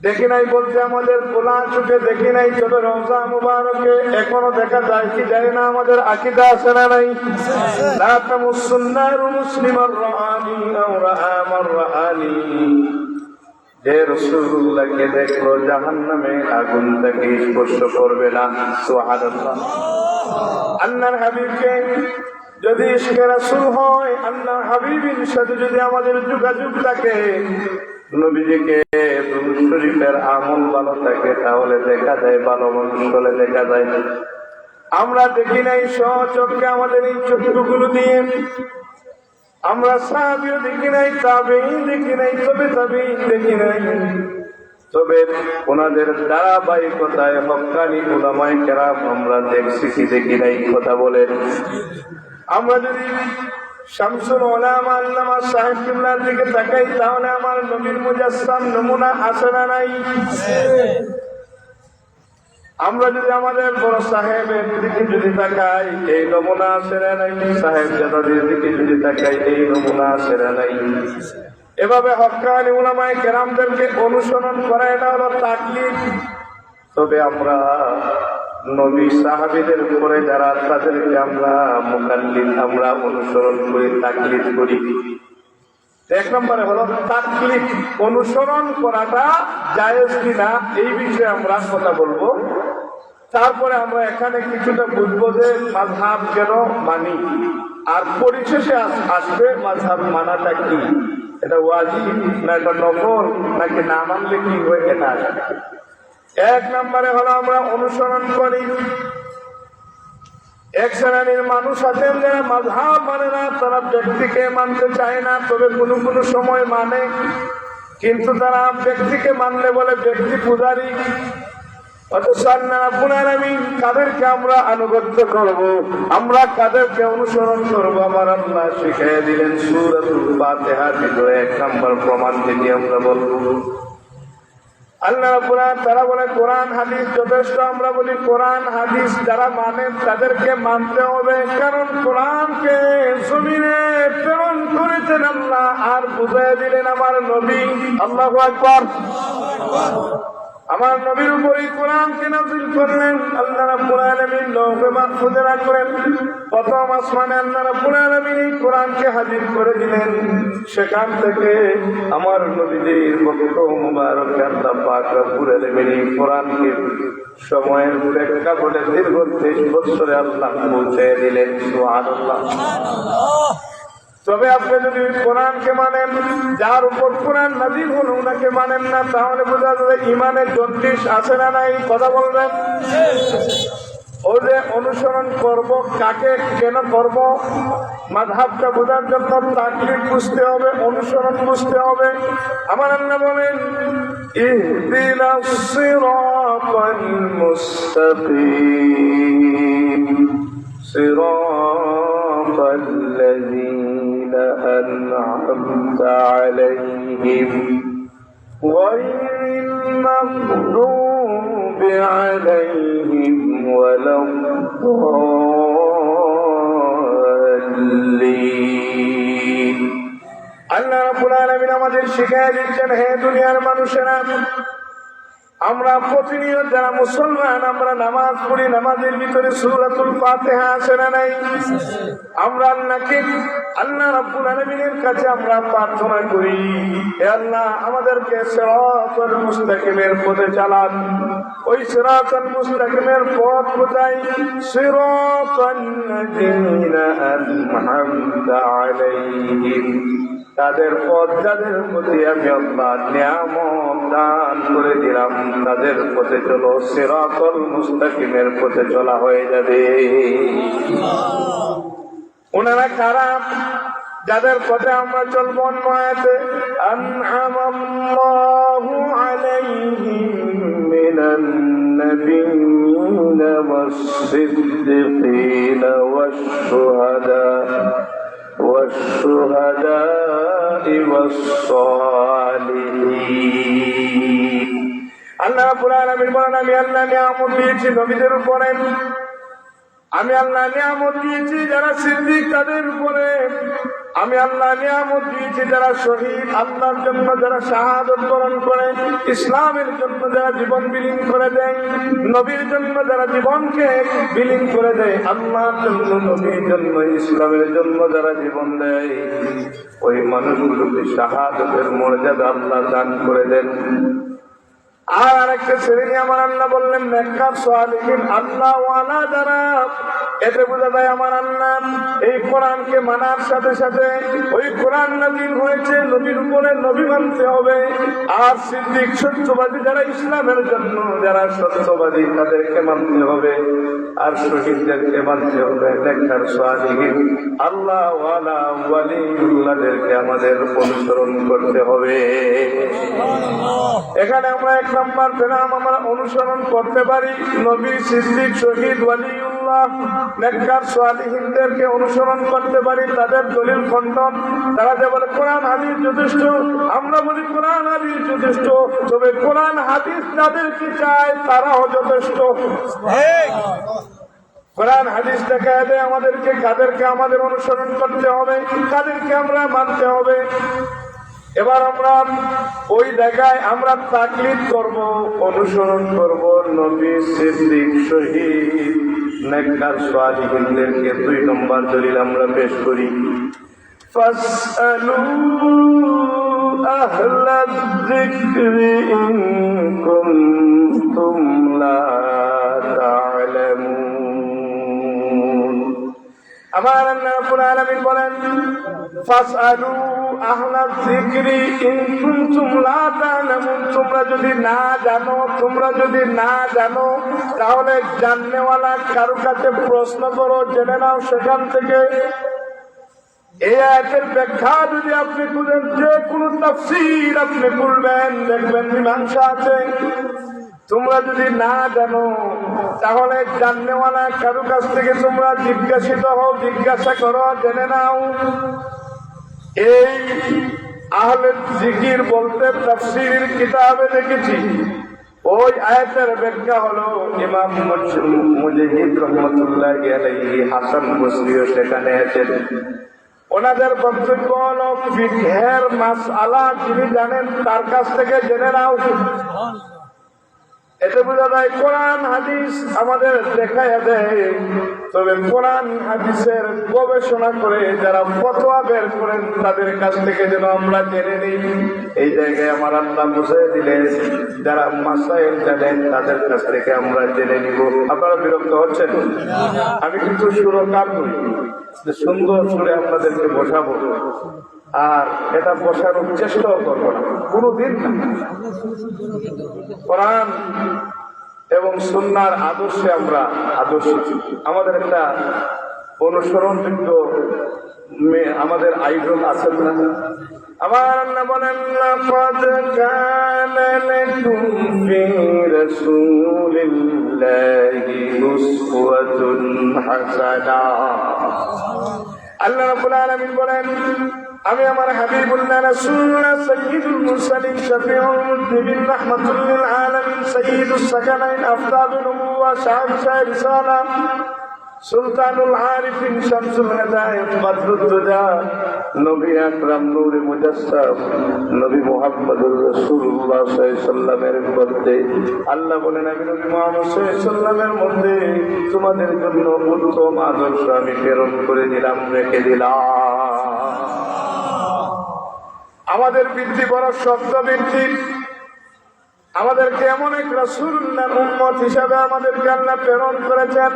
দেখি নাই বলতে আমাদের খোলা চোখে দেখি নাই, তবে রওজা মুবারকে এখনো দেখা যায় কি যায় না? আমাদের আকীদা আছে না নাই? লা তামুসুন্নার মুসলিমান রাআনি আও রাআ মান রাআনি, যে রাসূলুল্লাহকে দেখলো জাহান্নামে আগুন থেকে স্পর্শ করবে না। সুবহানাল্লাহ। আল্লাহর হাবিবকে যদি ইশকে রাসূল হয়, আল্লাহর হাবিবের সাথে যদি আমাদের যোগাযোগ থাকে, নবীজিকে দুরূদ শরীফের আমল ভালো থাকে, তাহলে দেখা যায় ভালো মানুষ হলে দেখা যায়। আমরা দেখি নাই স্বচক্ষে, আমাদের এই চক্ষুগুলো দিয়ে আমরা সাহাবীও দেখি নাই, তাবেঈন দেখি নাই, তবে তাবেঈন দেখি নাই, তবে ওনাদের ধারাবাহিকতায় হক্কানি উলামায়ে কেরাম আমরা দেখছি কি দেখি নাই? কথা বলেন। আমরা যদি শামসুল উলামা আল্লামা সাহেব কিবলার দিকে তাকাই, তাহলে আমার নবীর মুজাসসাম নমুনা আছে না নাই? আমরা যদি আমাদের বড় সাহেবের দিকে যদি তাকাই, এই নমুনা আছে না নাই? সাহেব জাদাদের দিকে যদি তাকাই, এই নমুনা আছে না নাই? এভাবে হক্কানি উলামায়ে কেরামদেরকে অনুসরণ করা, এটা হলো তাকলিদ। তবে আমরা নবী সাহাবীদের উপরে যারা, তাদেরকে আমরা মুকাল্লিদ, আমরা অনুসরণ করি, তাকলিদ করি। এক নম্বরে হলো তাকলিদ, অনুসরণ করাটা জায়েজ কিনা এই বিষয়ে আমরা কথা বলবো। তারপরে আমরা এখানে কিছুটা বুঝবো যে মাযহাব কেন মানি, আর পরিশেষে আসবে মাযহাব মানাটা কি, এটা ওয়াজিব না এটা নফল, নাকি না মানলে কি হয়, এটা আসবে। এক নম্বরে হলো আমরা অনুসরণ করি। এক শ্রেণীর মানুষ আছেন যারা মাযহাব মানে না, তারা ব্যক্তিকে মানতে চায় না, তবে কোনো সময় মানে, কিন্তু তারা ব্যক্তিকে মানলে বলে ব্যক্তি পূজারী। অথচ আল্লাহ রাব্বুল আলামিন কাদেরকে আমরা আনুগত্য করব, আমরা কাদেরকে অনুসরণ করব, আমার আল্লাহ শিখিয়ে দিলেন সূরাতুল ফাতিহার ভিতরে। এক নম্বর প্রমাণ থেকে আমরা বলবো আল্লাহ রাব্বুল আলামিন, তারা বলে কোরআন হাদিস যথেষ্ট। আমরা বলি কোরআন হাদিস যারা মানে তাদেরকে মানতে হবে, কারণ কোরআনকে জমিনে প্রেরণ করেছেন আল্লাহ, আর বুঝিয়ে দিলেন আমার নবী। আল্লাহু আকবার। আমার নবীর উপরই কোরআনকে নাযিল করলেন। আল্লাহ রাব্বুল আলামিন লৌহে মাহফুজে রাখলেন, প্রথম আসমানে আল্লাহ রাব্বুল আলামিন এই কোরআনকে হাজির করে দিলেন। সেখান থেকে আমার নবীদের বক্তব্য মুবারক আল্লাহ পাক রব্বুল আলামিন এই কোরআনকে সময়ের প্রেক্ষাপটে দীর্ঘ 23 বছরে আল্লাহ পৌঁছে দিলেন। সুবহানাল্লাহ। তবে আপনি যদি কোরআনকে মানেন, যার উপর কোরআন নাযিল হলো ওনাকে মানেন না, তাহলে বোঝা যাবে ইমানের 34 আছে না নাই? কথা বলবেন। ও যে অনুসরণ করব, কাকে কেন করব, মাযহাবটা বোঝার জন্য তাকলিদ বুঝতে হবে, অনুসরণ বুঝতে হবে। আমার আল্লাহ বলেন ইহদিনাস সিরাতাল মুস্তাকিম সিরাতাল লাযীনা আন'আমতা আলাইহিম গায়রিল মাগদুবি আলাইহিম ওয়ালাদ-দাল্লিন। আল্লাহ রাব্বুল আলামিন আমাদের শিখিয়ে দিচ্ছেন, হে দুনিয়ার মানুষেরা, আমরা প্রতিনিয়ত যারা মুসলমান আমরা নামাজ পড়ি, নামাজের ভিতরে সূরাতুল ফাতিহা আছে না নাই? আমরা আল্লাহ রাব্বুল আলামিনের কাছে আমরা প্রার্থনা করি, হে আল্লাহ আমাদেরকে সিরাতাল মুস্তাকিমের পথে চালান। ওই সিরাতাল মুস্তাকিমের পথ কোথায়? সিরাতাল লাযীনা আন'আমতা আলাইহিম, তাদের পথ যাদের প্রতি আমি আল্লাহ নিয়ামত দান করে দিলাম, তাদের পথে চলো, সিরাতাল মুস্তাকিমের পথে চলা হয়ে যাবে। ওনারা কারা? যাদের পথে আমরা চলবো। অন্যায়তে আনআমাল্লাহু আলাইহিম মিনান নাবিয়্যিনা ওয়াস-সিদ্দীকিনা ওয়াশ-শুহাদা'i ওয়াস-সালিহিন। আল্লাহ রাব্বুল আলামিন বলেন, আমি আল্লাহ নিয়ামত দিয়েছি নবীদের উপরে, আমি আল্লাহ নিয়ামত দিয়েছি যারা সিদ্দিক তাদের উপরে, আমি আল্লাহ নিয়ামত দিয়েছি যারা শহীদ, আল্লাহর জন্য যারা শাহাদত বরণ করে, ইসলামের জন্য যারা জীবন বিলীন করে দেয়, নবীর জন্য যারা জীবনকে বিলীন করে দেয়, আল্লাহর জন্য, নবীর জন্য, ইসলামের জন্য যারা জীবন দেয়, ওই মানুষগুলোকে শাহাদতের মর্যাদা আল্লাহ দান করে দেন। আর একটা শ্রেণী আমার আল্লাহ বললেন নেককার সালিহিন, আল্লাহ ওয়ালা যারা। এতে বোঝা যায় আমার আল্লাহ এই কোরআনকে মানার সাথে সাথে ওই কোরআন নাযিল হয়েছে নবীর উপরে, নবী মানতে হবে। আর সিদ্দিক সত্যবাদী যারা, ইসলামের জন্য যারা সত্যবাদী, তাদেরকে মানতে হবে। আর শহীদদেরকে মানতে হবে। নেককার সালিহিন আল্লাহ ওয়ালা ওয়ালিউল্লাহদেরকে আমাদের অনুসরণ করতে হবে। এখানে আমরা এক নাম্বার পেলাম, আমরা অনুসরণ করতে পারি নবী, সিদ্দিক, শহীদ, ওয়ালিউল্লাহ, নেককার সালিহিনদেরকে অনুসরণ করতে পারি। তাদের দলিল খণ্ডন, তারা যে বলে কোরআন হাদিস যথেষ্ট, আমরা বলি কোরআন হাদিস যথেষ্ট, তবে কোরআন হাদিস যাদেরকে চায় তারাও যথেষ্ট। কোরআন হাদিস দেখা দেয় আমাদেরকে কাদেরকে আমাদের অনুসরণ করতে হবে, কাদেরকে আমরা মানতে হবে। এবার আমরা ওই জায়গায় আমরা তাকলিদ করব, অনুসরণ করব নবী, সিদ্দিক, শহীদ, নেককার সালিহিনদেরকে। 2 নম্বর দলিল আমরা পেশ করি, ফাসআলু আহলায যিকরি ইন কুনতুম লা তা'লামুন। আমার আল্লাহ রাব্বুল আলামিন বলেন, ফাসআলু আহলায যিকরি ইন কুনতুম লা তা'লামুন। তোমরা যদি না জানো, তোমরা যদি না জানো, তাহলে জাননেওয়ালা কারো কাছে প্রশ্ন করো, জেনে নাও সেখান থেকে। এই আয়াতের ব্যাখ্যা যদি আপনি খুঁজেন, যে কোনো তাফসীর আপনি খুলবেন, দেখবেন মীমাংসা আছে। তোমরা যদি না জানো, তাহলে জাননেওয়ালা কারো কাছ থেকে তোমরা জিজ্ঞাসিত হও, জিজ্ঞাসা করো, জেনে নাও। এই আহলে জিকির বলতে তাফসীরের কিতাবে দেখেছি, ওই আয়াতের ব্যাখ্যা হলো ইমাম মুজাহিদ রাহমাতুল্লাহি আলাইহি, হাসান বসরিও সেখানে আছেন। ওনাদের বক্তব্য হলো ফিকহের মাসআলা যিনি জানেন তার কাছ থেকে জেনে নাও। এতে বোঝা যায় কোরআন হাদিস আমাদের দেখায় দেয়, তবে কোরআন হাদিসের গবেষণা করে যারা ফতোয়া বের করেন তাদের কাছ থেকে যেন আমরা জেনে নিই। এই জায়গায় আমার আল্লাহ বুঝিয়ে দিলেন, যারা মাসাইল জানেন তাদের কাছ থেকে আমরা জেনে নিব। আপনারা বিরক্ত হচ্ছেন? আমি কিন্তু সুরকার নই, সুন্দর সুরে আপনাদেরকে বসাবো, আর এটা বসানোর চেষ্টাও করবো না কোনদিন না। কোরআন এবং সুন্নাহর আদর্শে আমরা আদর্শিত। আমাদের একটা অনুসরণযোগ্য আমাদের আইডল আছে না? আমার আল্লাহ বলেন, লাকাদ কানা লাকুম ফি রাসূলিল্লাহি উসওয়াতুন হাসানাহ। আল্লাহ রাব্বুল আলামিন বলেন, আমি আমার হাবিবুল্লাহ রাসূলুল্লাহ সাইয়্যিদুল মুরসালিন শফিউল মুযনিবিন রাহমাতুল লিল আলামিন সাইয়্যিদুস সাকালাইন আফদালুন নবুওয়া শাহিদ রিসালাহ সুলতানুল আরিফিন শামসুল হিদায়াত বদরুদ্দুজা নবী আকরাম নূরে মুজাসসাম নবী মুহাম্মদুর রাসূলুল্লাহ সাল্লাল্লাহু আলাইহি ওয়াসাল্লামের মধ্যে আল্লাহ বলেন, আমি নবী মুহাম্মদ সাল্লাল্লাহু আলাইহি ওয়াসাল্লামের মধ্যে তোমাদের জন্য উত্তম আদর্শ আমি প্রেরণ করে দিলাম, রেখে দিলাম। আমাদের বৃদ্ধি বড় শব্দ বৃদ্ধি, আমাদেরকে এমন এক রাসূলুল্লাহর উম্মত হিসাবে আমাদেরকে আল্লাহ প্রেরণ করেছেন।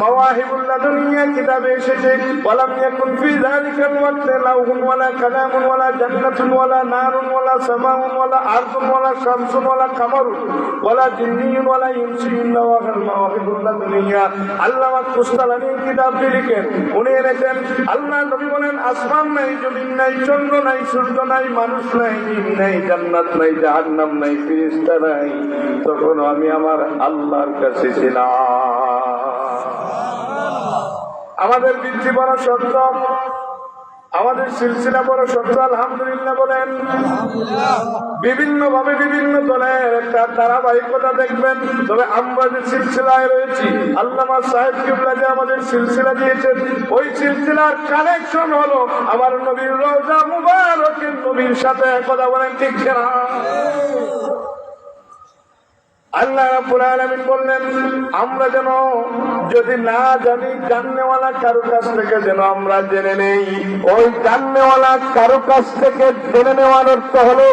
মাওয়াহিবুল্লাহ দুনিয়া কিতাবে এসেছে, ওয়ালাম ইয়াকুন ফি যালিকাল ওয়াক্তি লাউহুন ওয়ালা কালামুন ওয়ালা জান্নাতুন ওয়ালা নারুন ওয়ালা সামাউন ওয়ালা আরদুন ওয়ালা শামসুন ওয়ালা কামারুন ওয়ালা জিন্নিয়ুন ওয়ালা ইনসুন ইল্লা ওয়াল মাওয়াহিবুল্লাহ দুনিয়া। আল্লামা কুস্তালানী কিতাব লিখেন, উনি এনেছেন আল্লাহ নবী বলেন, আসমান নাই, জমিন নাই, চন্দ্র নাই, সূর্য নাই, মানুষ নাই, জিন নাই, জান্নাত নাই, জাহান্নাম নাই, ফেরেশতা নাই, তখন আমি আমার আল্লাহর কাছে ছিলাম। আমাদের বৃত্তি বড় সত্য, আমাদের সিলসিলা বড় সত্য, আলহামদুলিল্লাহ বলেন। বিভিন্ন ভাবে বিভিন্ন দলের একটা ধারাবাহিকতা দেখবেন, তবে আমরা যে সিলসিলায় রয়েছি, আল্লামা সাহেব কিবলা যে আমাদের সিলসিলা দিয়েছেন, ওই সিলসিলার কানেকশন হলো আমার নবীর রওজা মুবারকের নবীর সাথে। কথা বলেন ঠিক না? আল্লাহ রাব্বুল আলামিন বললেন, আমরা যেন যদি না জানি, জাননেওয়ালা কারো কাছ থেকে যেন আমরা জেনে নেই। ওই জাননেওয়ালা কারো কাছ থেকে জেনে নেওয়ার অর্থ হলো,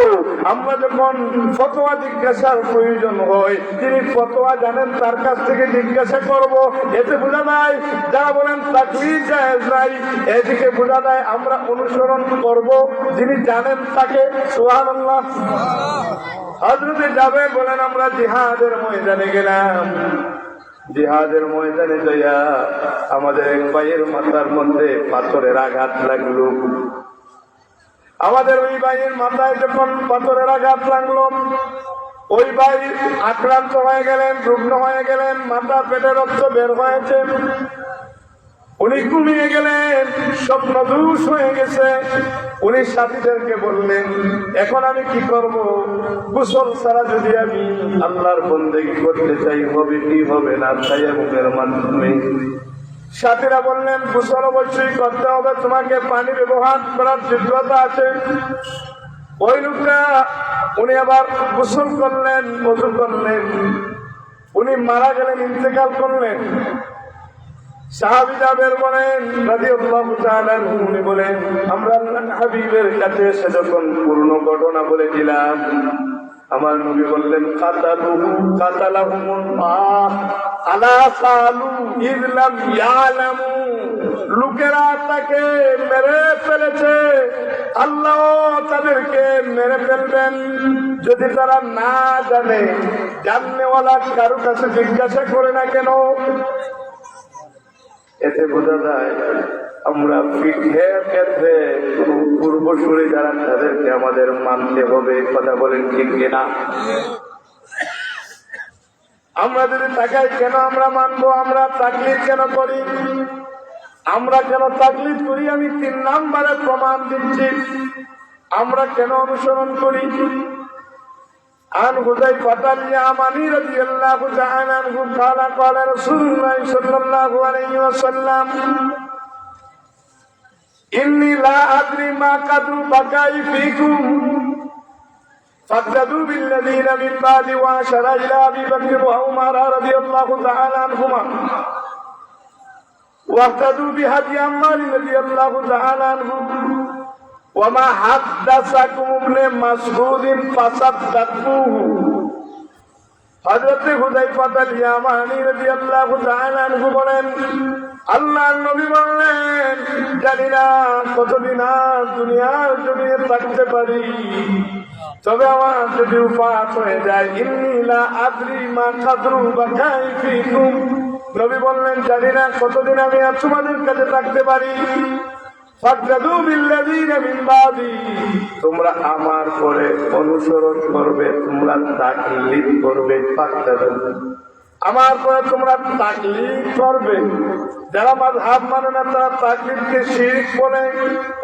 আমরা যখন ফতোয়া জিজ্ঞাসার প্রয়োজন হয়, যিনি ফতোয়া জানেন তার কাছ থেকে জিজ্ঞাসা করব। এতে বোঝা যায়, যারা বলেন তাকলিদ জায়েজ নাই, এদিকে বোঝা যায় আমরা অনুসরণ করব যিনি জানেন তাকে। সুবহানাল্লাহ। হযরতে জাবের বলেন, আমরা জিহাদের ময়দানে গেলাম, জিহাদের ময়দানে যাইয়া আমাদের এক ভাইয়ের মাথার মধ্যে পাথরের আঘাত লাগলো। আমাদের ওই ভাইয়ের মাথায় যখন পাথরের আঘাত লাগলো, ওই ভাই আক্রান্ত হয়ে গেলেন, রুগ্ন হয়ে গেলেন, মাথা পেটে রক্ত বের হয়েছে, উনি ঘুমিয়ে গেলেন, স্বপ্ন দোষ হয়ে গেছে। উনি সাথীদেরকে বললেন, এখন আমি কি করব? গোসল ছাড়া যদি আমি আল্লাহর বন্দেগী করতে চাই, হবে কি হবে না? তায়াম্মুমের মাধ্যমে। সাথীরা বললেন, গোসল অবশ্যই করতে হবে, তোমাকে পানি ব্যবহার করার যোগ্যতা আছে। ওই লোকটা উনি আবার গোসল করলেন, ওযু করলেন, উনি মারা গেলেন, ইন্তেকাল করলেন। সাহাবী জাবের বলেন রাদিয়াল্লাহু তাআলা আনহু, উনি বলেন, আমরা আল্লাহর হাবিবের কাছে এসে যখন পূর্ণ ঘটনা বলে দিলাম, আমার নবী বললেন, কাতালাহুমুল্লাহ আলা সালু ইযলাম ইয়ালামু, লোকেরা তাকে মেরে ফেলেছে, আল্লাহ তাদেরকে মেরে ফেলবেন যদি তারা না জানে। জাননেওয়ালা কারো কাছে জিজ্ঞাসা করে না কেন? এতে বোঝা যায় আমরা ফিকহের ক্ষেত্রে পূর্বসূরি যারা, তাদেরকে আমাদের মানতে হবে। কথা বলেন ঠিক কিনা? আমরা যদি তাকাই, কেন আমরা মানবো? আমরা তাকলিদ কেন করি? আমরা কেন তাকলিদ করি? আমি 3 নম্বরে প্রমাণ দিচ্ছি আমরা কেন অনুসরণ করি। عن حذيفة اليماني رضي الله تعالى عنه قال قال رسول الله صلى الله عليه وسلم إني لا أدري ما قدر بقائي فيكم فاقتدوا بالذين من بعد. وأشار إلى أبي بكر وعمر رضي الله تعالى عنهما واقتدوا بهدي عمار رضي الله تعالى عنه. وما حدثكم ابن مسعود فصدقوه. হযরত হুযায়ফা আল-ইয়ামানী রাদিয়াল্লাহু তাআলা আনহু বলেন, আল্লাহর নবী বললেন, জানি না কতদিন আর দুনিয়ার জমিনে থাকতে পারি, তবে আমার যদি উফাত হয়ে যায়, ইন্নী লা আদরি মা কাদরু বাকাই ফিকুম। নবী বললেন, জানি না কতদিন আমি আর তোমাদের কাছে থাকতে পারি। তোমরা আমার পরে অনুসরণ করবে, তোমরা তাকলিদ করবে। আমার পরে তোমরা তাকলিদ করবে। যারা মাযহাব মানে না, তারা তাকলিদকে শিরক বলে,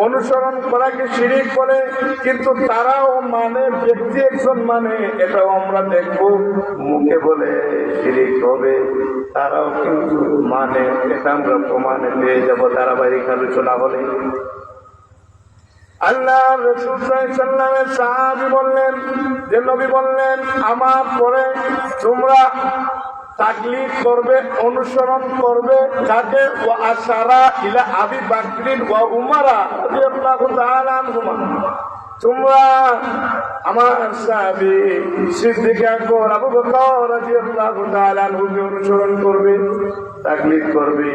অনুসরণ করাকে শিরক বলে, কিন্তু তারাও মানে, ব্যক্তি একজন মানে, এটাও আমরা দেখবো। মুখে বলে শিরক হবে, তারাও কিন্তু মানে, এটা আমরা প্রমাণে পেয়ে যাবো ধারাবাহিক আলোচনা হলে। আল্লাহ রাসূল সাল্লাল্লাহু আলাইহি ওয়াসাল্লামের সাহাবী বললেন, যে নবী বললেন, আমার পরে তোমরা তাকলিদ করবে, অনুসরণ করবে কাকে? ওয়া আশারা ইলা আবি বকর ওয়া উমর রাদিয়াল্লাহু তাআলা আনহুমা। তোমরা আমার সাহাবী সিদ্দিক আকবর আবু বকর রাদিয়াল্লাহু তাআলা আনহুকে অনুসরণ করবে, তাকলিদ করবে।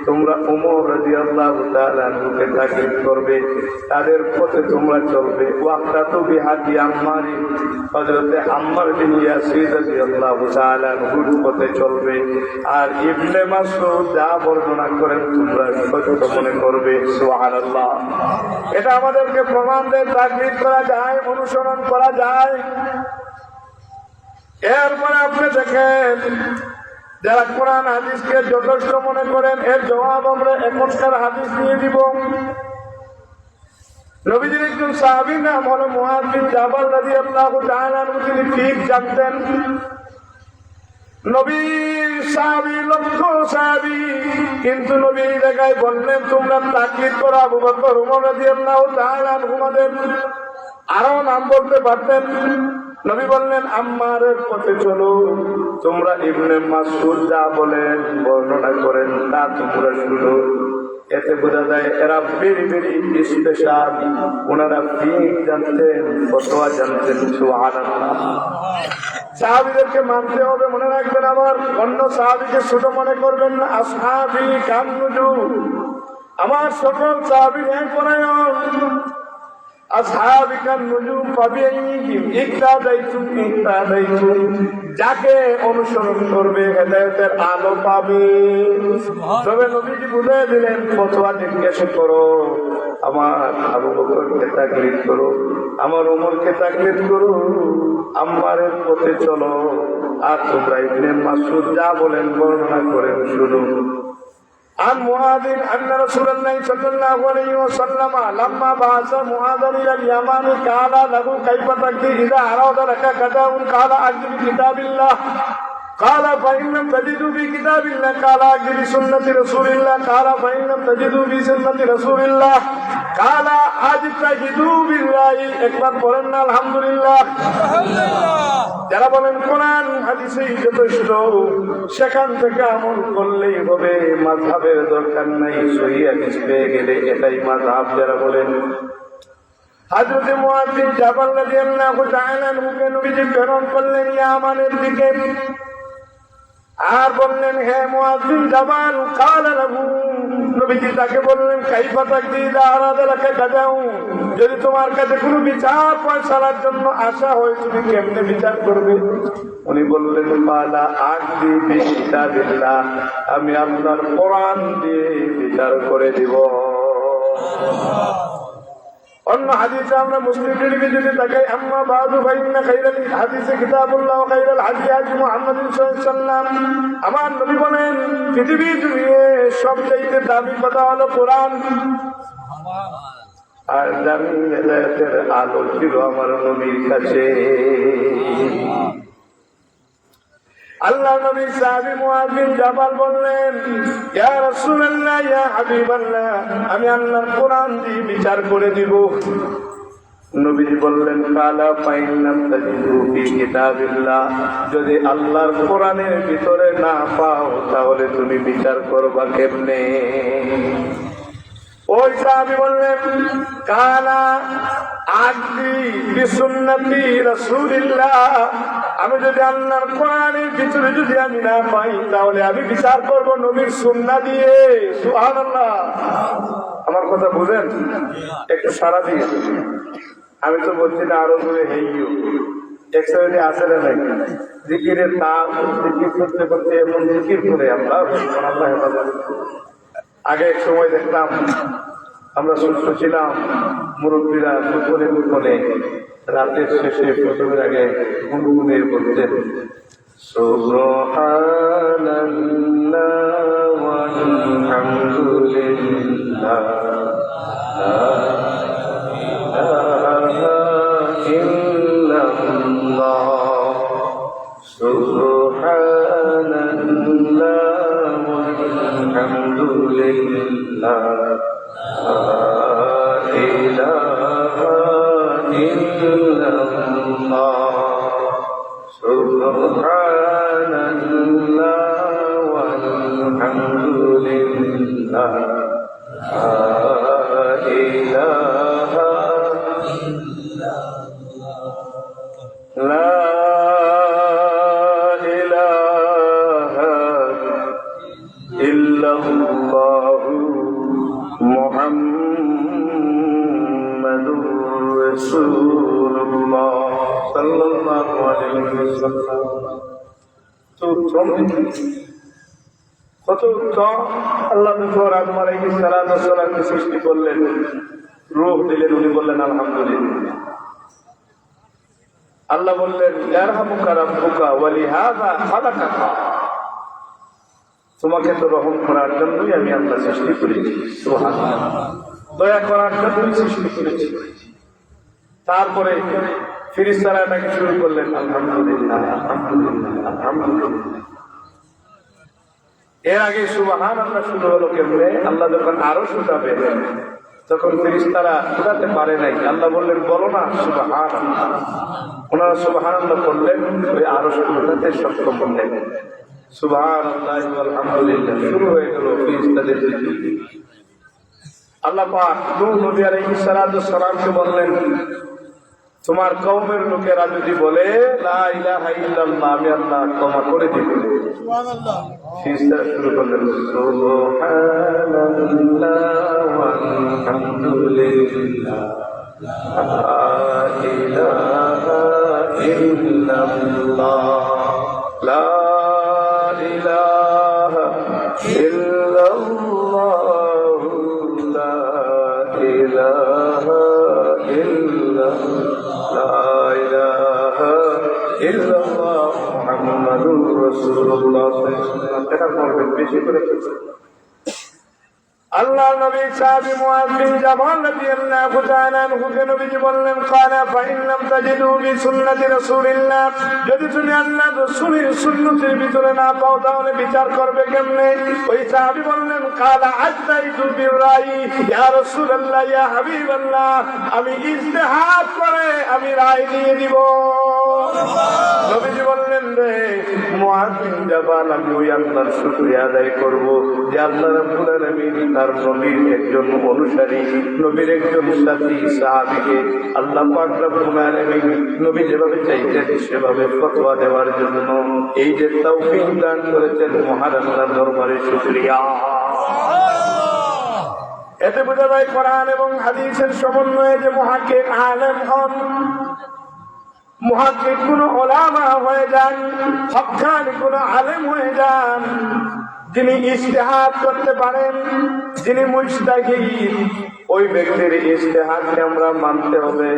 তোমরা ওমর রাদিয়াল্লাহু তাআলা আনহুকে তাকলিদ করবে, তাদের পথে তোমরা চলবে। ওয়াক্তাতু বিহাদি আম্মারি, হযরত আম্মার বিন ইয়াসির রাদিয়াল্লাহু তাআলা আনহুর পথে চলবে। আর ইবনে মাসউদ যা বর্ণনা করেন তোমরা সত্য মনে করবে। সুবহানাল্লাহ। এটা আমাদেরকে প্রমাণ দেয় তাকলিদ করা যায়, অনুসরণ করা যায়। এরপরে আপনি দেখেন যারা কোরআন হাদিসকে যথেষ্ট মনে করেন, এর জবাব আমরা এখনকার হাদিস নিয়ে দিব। নবীজির একজন সাহাবীর নাম হলো মুআয বিন জাবাল রাদিয়াল্লাহু তাআলা আনহু। তিনি ফিকহ জানতেন। নবী সাহাবী, লক্ষ সাহাবী, কিন্তু নবী এই জায়গায় বললেন তোমরা তাকলিদ করো আবু বকর ওমর রাদিয়াল্লাহু তাআলা আনহুমাদের। আরো নাম বলতে পারতেন। নবী বললেন আম্মারের পথে চলো, তোমরা ইবনে মাসউদ যা বলেন বর্ণনা করেন তা তোমরা শুনো। এতে বোঝা যায় এরা ভেরি ভেরি স্পেশাল। ওনারা ফিকহ জানতেন, ফতোয়া জানতেন। সুবহানাল্লাহ। সাহাবীদেরকে মানতে হবে, মনে রাখবেন। আবার অন্য সাহাবীকে ছোট মনে করবেন না। আসহাবী কান্নুজুম, আমার সকল সাহাবীর এক পরায়ণ। আসহাবী কান্নুজুম ফাবিআইহিম ইকতাদাইতুম ইকতাদাইতুম, যাকে অনুসরণ করবে হেদায়েতের আলো পাবে। তবে নবীজি বুঝিয়ে দিলেন ফতোয়া জিজ্ঞেস করো, আমার আবু বকরকে তাকলিদ করো, আমার ওমরকে তাকলিদ করো, আম্মারের পথে চলো। আর তোমরা ইবনে মাসউদ যা বলেন বর্ণনা করেন শুনো। عن معاذ أن رسول الله صلى الله عليه وسلم لما بعث معاذا إلى اليمن قال له كيف تقضي إذا أراد لك قضاء؟ قال أقضي بكتاب الله. قال فإن لم تجدوا في كتاب الله قال أقضي بسنة رسول الله. قال فإن لم تجدوا في سنة رسول الله قال أجتهدوا بالله. একবার বলেন না আলহামদুলিল্লাহ। যারা বলেন কোরআন হাদিসেই যথেষ্ট, সেখান থেকে আমল করলেই হবে, মাযহাবের দরকার নাই, সহিহ হাদিস পেয়ে গেলে এটাই মাযহাব যারা বলেন। হযরত মুআয বিন জাবাল রাদিয়াল্লাহু তাআলা আনহুকে নবীজি প্রেরণ করলেন ইয়ামানের দিকে। আর বললেন হে মুআয বিন জাবাল, কালা লাহু, নবীজি তাকে বললেন কাইফা তাকদি ইযা আরাদা লাকা কাযাউ, যদি তোমার কাছে কোনো বিচার ফয়সালার জন্য আসা হয় তুমি কেমনে বিচার করবে? উনি বললেন পালা আকদি বিকিতাবিল্লাহ, আমি আল্লাহর কোরআন দিয়ে বিচার করে দিব। অন্য হাদিসে আমরা মুসলিম শরীফে যদি তাকাই, আম্মা বাদু ফাইন্না খায়রাল হাদিসে কিতাবুল্লাহ ওয়া খায়রাল হাদি হাদি মুহাম্মাদিন সাল্লাল্লাহু আলাইহি ওয়াসাল্লাম। আমার নবী বলেন পৃথিবী জুড়ে সবচেয়ে দামি কথা হলো কোরআন। আর দামি হেদায়েতের আলো ছিল আমার নবীর কাছে। আল্লাহ নবী সাহাবী মুআয বিন জাবাল বললেন ইয়া রাসূলুল্লাহ ইয়া হাবিবাল্লাহ, আমি আল্লাহর কোরআন দিয়ে বিচার করে দিব। নবীজি বললেন কালা ফাইন্নাম তাজিদু ফি কিতাবিল্লাহ, যদি আল্লাহর কোরআনের ভিতরে না পাও তাহলে তুমি বিচার করবা কেমনে? ওই সাহাবী বললেন কালা আকদি বিসুন্নতি রাসূলিল্লাহ, আমি যদি আল্লাহর কোরআনের ভিতরে যদি আমি না পাই তাহলে আমি বিচার করব নবীর সুন্নাহ দিয়ে। সুবহানাল্লাহ। আমার কথা বুঝেন? একটু সারা দিয়ে আমি তো বলছি না আরো করে হেইও একসাথে আসলে নাই জিকিরের তাল, জিকির করতে করতে এমন জিকির করে আমরা আল্লাহ হেফাজত। আগে এক সময় দেখতাম আমরা সুস্থ ছিলাম, মুরব্বীরা গোপনে গোপনে রাতের শেষে প্রথমের আগে গুনগুনের বলতেন সুবহানাল্লাহ ওয়ালহামদুলিল্লাহ লা ইলাহা ইল্লাল্লাহ সুবহানাল্লাহ ওয়ালহামদুলিল্লাহ লা ইলাহা ইল্লাল্লাহ সুবহানাল্লাহ ওয়ালহামদুলিল্লাহ লা ইলাহা ইল্লাল্লাহ। রাসূলুল্লাহ সাল্লাল্লাহু আলাইহি ওয়াসাল্লাম। তো কত উত্তম। আল্লাহ যখন আদম আলাইহিস সালামকে সৃষ্টি করলেন, রূহ দিলেন, উনি বললেন আলহামদুলিল্লাহ। আল্লাহ বললেন ইয়ারহামুকা রাব্বুকা ওয়া লিহাযা খালাকাকা, তোমাকে তো রহম করার জন্যই আমি আল্লাহ সৃষ্টি করেছি, সুবহানাল্লাহ, দয়া করার জন্যই সৃষ্টি করেছি। তারপরে ফেরেশতারা এটাকে শুরু করলেন আলহামদুলিল্লাহ আলহামদুলিল্লাহ আলহামদুলিল্লাহ। এর আগে সুবহানাল্লাহ শুরু হলো কেমনে? আল্লাহ যখন আরশ উঠাবে তখন ফেরেশতারা উঠাতে পারে নাই, আল্লাহ বললেন বলো না সুবহানাল্লাহ। ওনারা সুবহানাল্লাহ বললেন, ওই আরশ উঠাতে সক্ষম হলেন। সুবহানাল্লাহ আলহামদুলিল্লাহ শুরু হয়ে গেল ফেরেশতাদের জিকির। আল্লাহ পাক নূহ নবী আলাইহিস সালামকে বললেন, তোমার কওমের লোকেরা যদি বলে লা ইলাহা ইল্লাল্লাহ, আমি আল্লাহ ক্ষমা করে দিব। সুবহানাল্লাহ। ফেরেশতারা শুরু করলেন সুবহানাল্লাহ ওয়ালহামদুলিল্লাহ লা ইলাহা ইল্লাল্লাহ লা ইলাহা ইল্লাল্লাহ লা ইলাহা ইল্লাল্লাহ মুহাম্মাদুর রাসূলুল্লাহ। এটা বলবেন বেশি করে। আল্লাহ নবী সাহাবী মুআয বিন জাবাল রাদিয়াল্লাহু তাআলা আনহুকে নবীজি বললেন কানা ফাইন লাম তাজিদু বিসুন্নতি রাসূলিল্লাহ, যদি তুমি আল্লাহর রাসূলের সুন্নতের ভিতরে না পাও তাহলে বিচার করবে কেমনে? ওই সাহাবী বললেন কালা আজতাইতু বিরাই ইয়া রাসূলুল্লাহ ইয়া হাবিবাল্লাহ, আমি ইজতিহাদ করে আমি রায় দিয়ে দিব। নবীজি বললেন রে মুআয বিন জাবাল, আমি ওই আল্লাহর শুকরিয়া আদায় করব যে আল্লাহ রাব্বুল আলামিন তার নবীর একজন অনুসারী, নবীর একজন সাথী সাহাবীকে আল্লাহ পাক রব্বুল আলামিন নবী যেভাবে চাইতেন সেভাবে ফতোয়া দেওয়ার জন্য এই যে তৌফিক দান করেছেন, মহান আল্লাহর দরবারে শুকরিয়া। এতে বোঝা যায় কোরআন এবং হাদিসের সমন্বয়ে যে মুহাক্কিক আলেম হন, মুহাক্কিক কোন উলামা হয়ে যান, হক্কানি কোন আলেম হয়ে যান, যিনি ইজতিহাদ করতে পারেন, যিনি মুজতাহিদ, ওই ব্যক্তির ইজতিহাদকে আমরা মানতে হবে,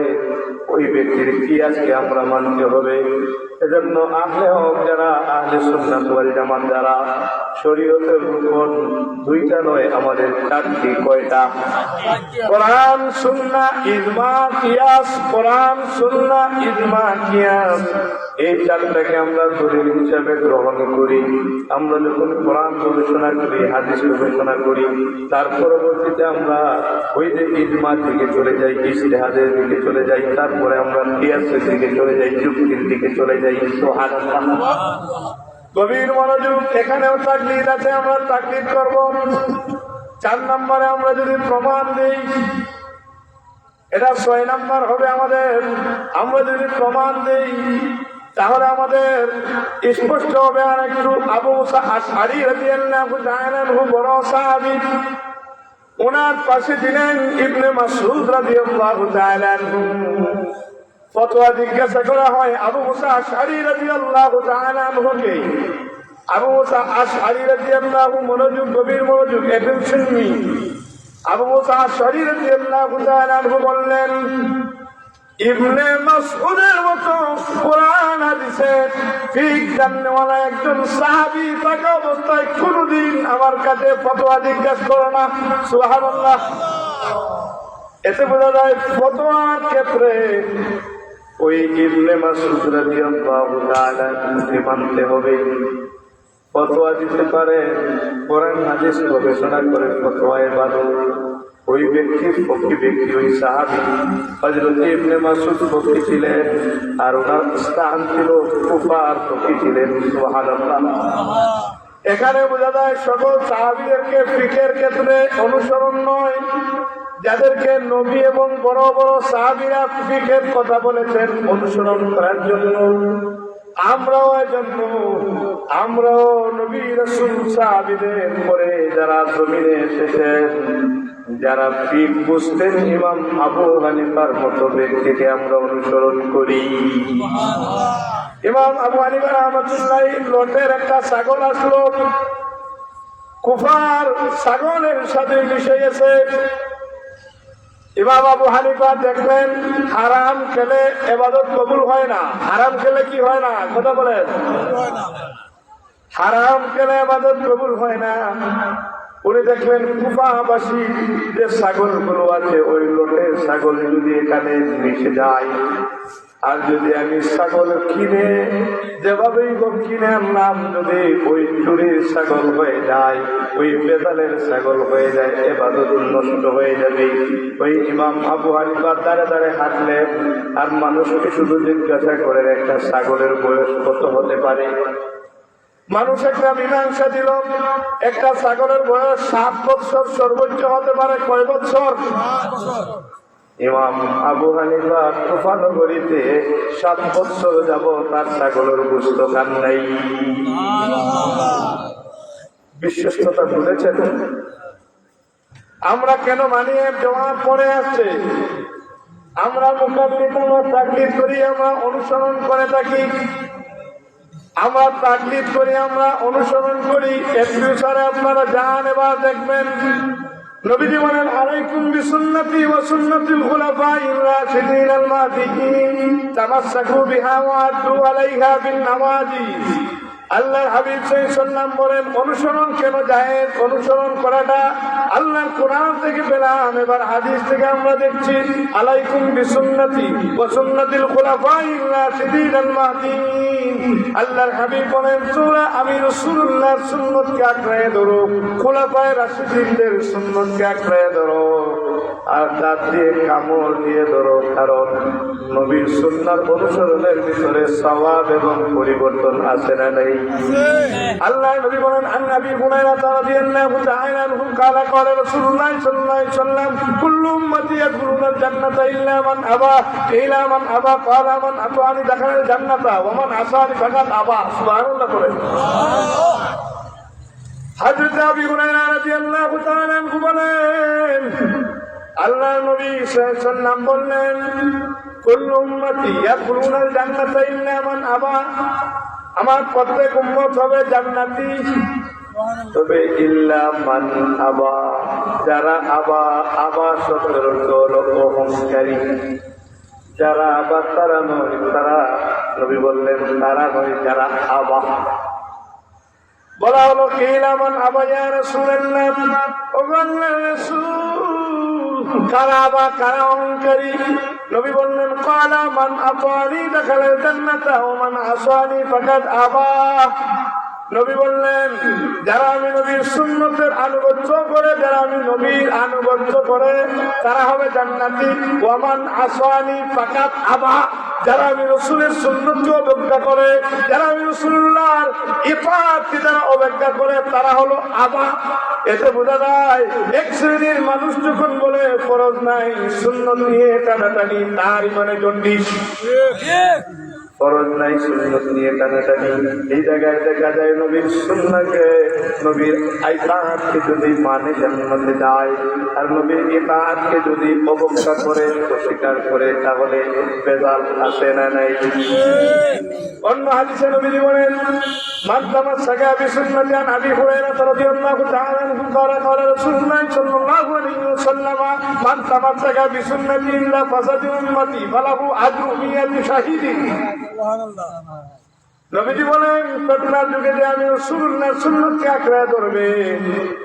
ওই ব্যক্তির কিয়াসকে আমরা মানতে হবে। এজন্য আহলে হক যারা, আহলে সুন্নাত ওয়াল জামাত যারা, শরীয়তের রুকন দুইটা নয়, আমাদের চারটি। কয়টা? কোরআন সুন্নাহ ইজমা কিয়াস। কোরআন সুন্নাহ ইজমা কিয়াস, এই চারটাকে আমরা দলিল হিসাবে গ্রহণ করি। আমরা যখন কোরআন গবেষণা করি, হাদিস গবেষণা করি, তার পরবর্তীতে আমরা ওই যে ইজমা থেকে চলে যাই, ইজতিহাদের দিকে চলে যাই, তারপরে আমরা কিয়াসের দিকে চলে যাই, যুক্তির দিকে চলে যাই। সুবহানাল্লাহ। গভীর মনোযোগ। এখানেও তাকলিদ আছে, আমরা তাকলিদ করব। 4 নম্বরে আমরা যদি প্রমাণ দেই, এটা 6 নম্বর হবে আমাদের। আমরা যদি প্রমাণ দেই তাহলে আমাদের স্পষ্ট হবে। আর একটু আবু মুসা আশআরী রাদিয়াল্লাহু তাআলা আনহু বড় সাহাবী, ওনার পাশে ছিলেন ইবনে মাসউদ রাদিয়াল্লাহু তাআলা আনহু। ফতোয়া জিজ্ঞাসা করা হয় আবু মুসা আশআরী রাদিয়াল্লাহু তাআলা আনহুকে। আবু মুসা আশআরী রাদিয়াল্লাহু, মনোযোগ, গভীর মনোযোগ, অ্যাটেনশন মি। আবু মুসা আশআরী রাদিয়াল্লাহু তাআলা আনহু বললেন, ইবনে মাসউদের মতো কোরআন হাদিসের ফিক জাননেওয়ালা একজন সাহাবী থাকা অবস্থায় কোনদিন আমার কাছে ফতোয়া জিজ্ঞাসা করো না। সুবহানাল্লাহ। এতে বোঝা যায় ফতোয়ার ক্ষেত্রে ওই ইবনে মাসউদ রাদিয়াল্লাহু তাআলা মানতে হবে। ফতোয়া দিতে পারে, কোরআন হাদিস গবেষণা করে ফতোয়া ইবাদত। ওই ব্যক্তির ফকি ব্যক্তি, ওই সাহাবী হযরত ইবনে মাসউদ ফকি ছিলেন, আর ওনার স্থান ছিল কুফার ফকি ছিলেন। সুবহানাল্লাহ। এখানে বোঝা যায় সকল সাহাবীদেরকে ফিকের ক্ষেত্রে অনুসরণ নয়, যাদেরকে নবী এবং বড় বড় সাহাবীরা ফিকের কথা বলেছেন অনুসরণ করার জন্য। আমরাও এজন্য, আমরাও নবী রাসূল সাহাবীদের পরে যারা জমিনে এসেছেন, যারা ফিক বুঝতেন ইমাম আবু হানিফার মতো ব্যক্তিকে আমরা অনুসরণ করি। ইমাম আবু হানিফা রাহমাতুল্লাহ লটের একটা ছাগল আসলো, কুফার ছাগলের সাথে মিশে গেছে। ইমাম আবু হানিফা দেখলেন হারাম খেলে ইবাদত কবুল হয় না। হারাম খেলে কি হয় না? কথা বলেন। হারাম খেলে ইবাদত কবুল হয় না। উনি দেখলেন কুফাবাসী যে ছাগলগুলো আছে ওই লোটের ছাগল যদি এখানে মিশে যায়, আর যদি আমি ছাগল কিনে যেভাবেই কিনে আনলাম যদি ওই চুরির ছাগল হয়ে যায়, ওই বেদালের ছাগল হয়ে যায়, ইবাদত নষ্ট হয়ে যাবে। ওই ইমাম আবু হানিফা দাঁড়ে দাঁড়ে হাঁটলেন আর মানুষকে শুধু জিজ্ঞাসা করেন একটা ছাগলের বয়স কত হতে পারে। মানুষ একটা মীমাংসা দিল, একটা ছাগলের বয়স 7 বছর সর্বোচ্চ হতে পারে। কয় বছর? ইমাম আবু হানিফা কুফা নগরীতে 7 বছর যাব তার ছাগলের গোশত খান নাই। বিশ্বস্ততা বুঝেছেন? আমরা কেন মানি? জমা পড়ে আসছে, আমরা মোকাবিলা তাকলিদ করি, আমরা অনুসরণ করে থাকি, আমরা তাকলিদ করি, আমরা অনুসরণ করি। এর ফিউচারে আপনারা যান, এবার দেখবেন নবীজি বলেন আলাইকুম বিসুন্নতি ওয়া সুন্নাতিল খুলাফাইর রাশিদিন আল মাহদিয়িন তামাসসাকু বিহা ওয়া আদু আলাইহা বিন নাওয়াজিজ। আল্লাহর হাবিব সাল্লাল্লাহু আলাইহি ওয়াসাল্লাম বলেন অনুসরণ কেন জায়েজ? অনুসরণ করাটা আল্লাহর কোরআন থেকে পেলাম, এবার হাদিস থেকে আমরা দেখছি আলাইকুম বিসুন্নতি ওয়া সুন্নাতিল খুলাফাইর রাশিদিন আল মাহদিয়িন। আল্লাহর হাবিব বলেন তোমরা আমি রাসূলুল্লাহর সুন্নতকে আঁকড়ে ধরো, খুলাফায়ে রাশিদিনদের সুন্নতকে আঁকড়ে ধরো, আর দাঁত দিয়ে কামড় দিয়ে ধরো, কারণ নবীর সুন্নাত অনুসরণের ভিতরে সওয়াব এবং পরিবর্তন আছে না নাই? আল্লাহ নবী বলেন আন নবী হুরায়রা রাদিয়াল্লাহু তাআলা আনহু قال قال رسول الله صلى الله عليه وسلم كل امتي يدخلون الجنه الا من ابى الا من ابى قال من اطاعني دخل الجنه ومن عصاني فقد ابى سبحان الله বলেন। হযরত আবু হুরায়রা রাদিয়াল্লাহু তাআলা আনহু বলেন আল্লাহ নবী সাল্লাল্লাহু আলাইহি ওয়াসাল্লাম বললেন কুল্লু উম্মতি ইয়াদখুলুনাল জান্নাতা ইল্লা মান আবা, আমার প্রত্যেক উম্মত হবে জান্নাতি, তবে ইল্লা মান আবা, যারা আবা, আবা শব্দের অর্থ হলো অহংকারী। যারা আবা তারা নয়, তারা নবী বললেন তারা নয় যারা আবা। বলা হলো কিলা মান আবা ইয়া রাসূলুল্লাহ, ও আল্লাহর রাসূল কারা আবা, কারা অহংকারী? নবী বললেন ক্বালা মান আতানি দাখালাল জান্নাতা ওয়া মান আসানি ফাকাদ আবা। নবী বললেন যারা আমি নবীর সুন্নতের আনুগত্য করে, যারা আমি নবীর আনুগত্য করে তারা হবে জান্নাতি। ওয়া মান আসানি ফাকাদ আবা, যারা আমি রাসূলের সুন্নতকে অবজ্ঞা করে, যারা আমি রাসূলুল্লাহর ইতাআতকে যারা অবজ্ঞা করে তারা হলো আবা। এতে বোঝা যায় এক শ্রেণীর মানুষ যখন বলে ফরজ নাই, সুন্নত নিয়ে টানাটানি, তার ইমানে জন্ডিস। ফরজ নাই, সুন্নত নিয়ে টানাটানি। এই জায়গায় দেখা যায় নবীর সুন্নাহকে, নবীর ইতাআতকে যদি মানে জান্নাতে যায়, আর নবীর ইতাআতকে যদি অবজ্ঞা করে, অস্বীকার করে, তাহলে বেজাল আসে না নাই? অন্য হাদিসে নবীজি বলেন মান তামাসসাকা বিসুন্নতি আন আবি হুরায়রা রাদিয়াল্লাহু তাআলা আনহু قال قال رسول الله صلى الله عليه وسلم من تمسك بسنتي الا فسد امتي فله اجر 100 شهيد। সুবহানাল্লাহ। নবীজি বলেন ফিতনার যুগে যে আমি রাসূলুল্লাহর সুন্নতকে আঁকড়ে ধরবে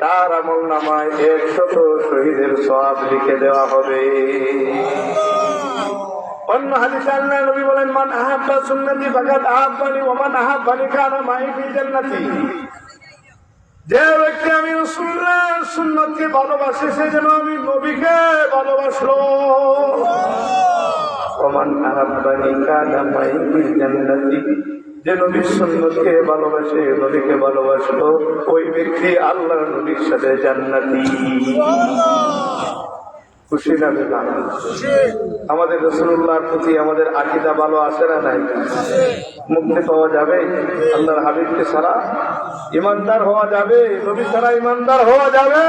তার আমলনামায় 100 শহীদের সওয়াব লিখে দেওয়া হবে। অন্য হাদিসে আল্লাহ নবী বলেন মান আহাব্বা সুন্নতি ফাকাদ আহাব্বানি ওয়া মান আহাব্বানি কানা মাই ফি জান্নাতি। যে ব্যক্তি আমি রাসূলুল্লাহর সুন্নতকে ভালোবাসে সে যেন আমি নবীকে ভালোবাসলো। ওয়া মান আহাব্বানি কানা মাই ফি জান্নাতি, যে নবীর সুন্নতকে ভালোবাসে, নবীকে ভালোবাসলো, ওই ব্যক্তি আল্লাহর নবীর সাথে জান্নাতি। খুশি না বেদা? আমাদের রাসূলুল্লাহর প্রতি আমাদের আকীদা ভালো আছে না নাই? মুক্তি পাওয়া যাবে আল্লাহর হাবিবকে ছাড়া? ইমানদার হওয়া যাবে নবী ছাড়া? ইমানদার হওয়া যাবে?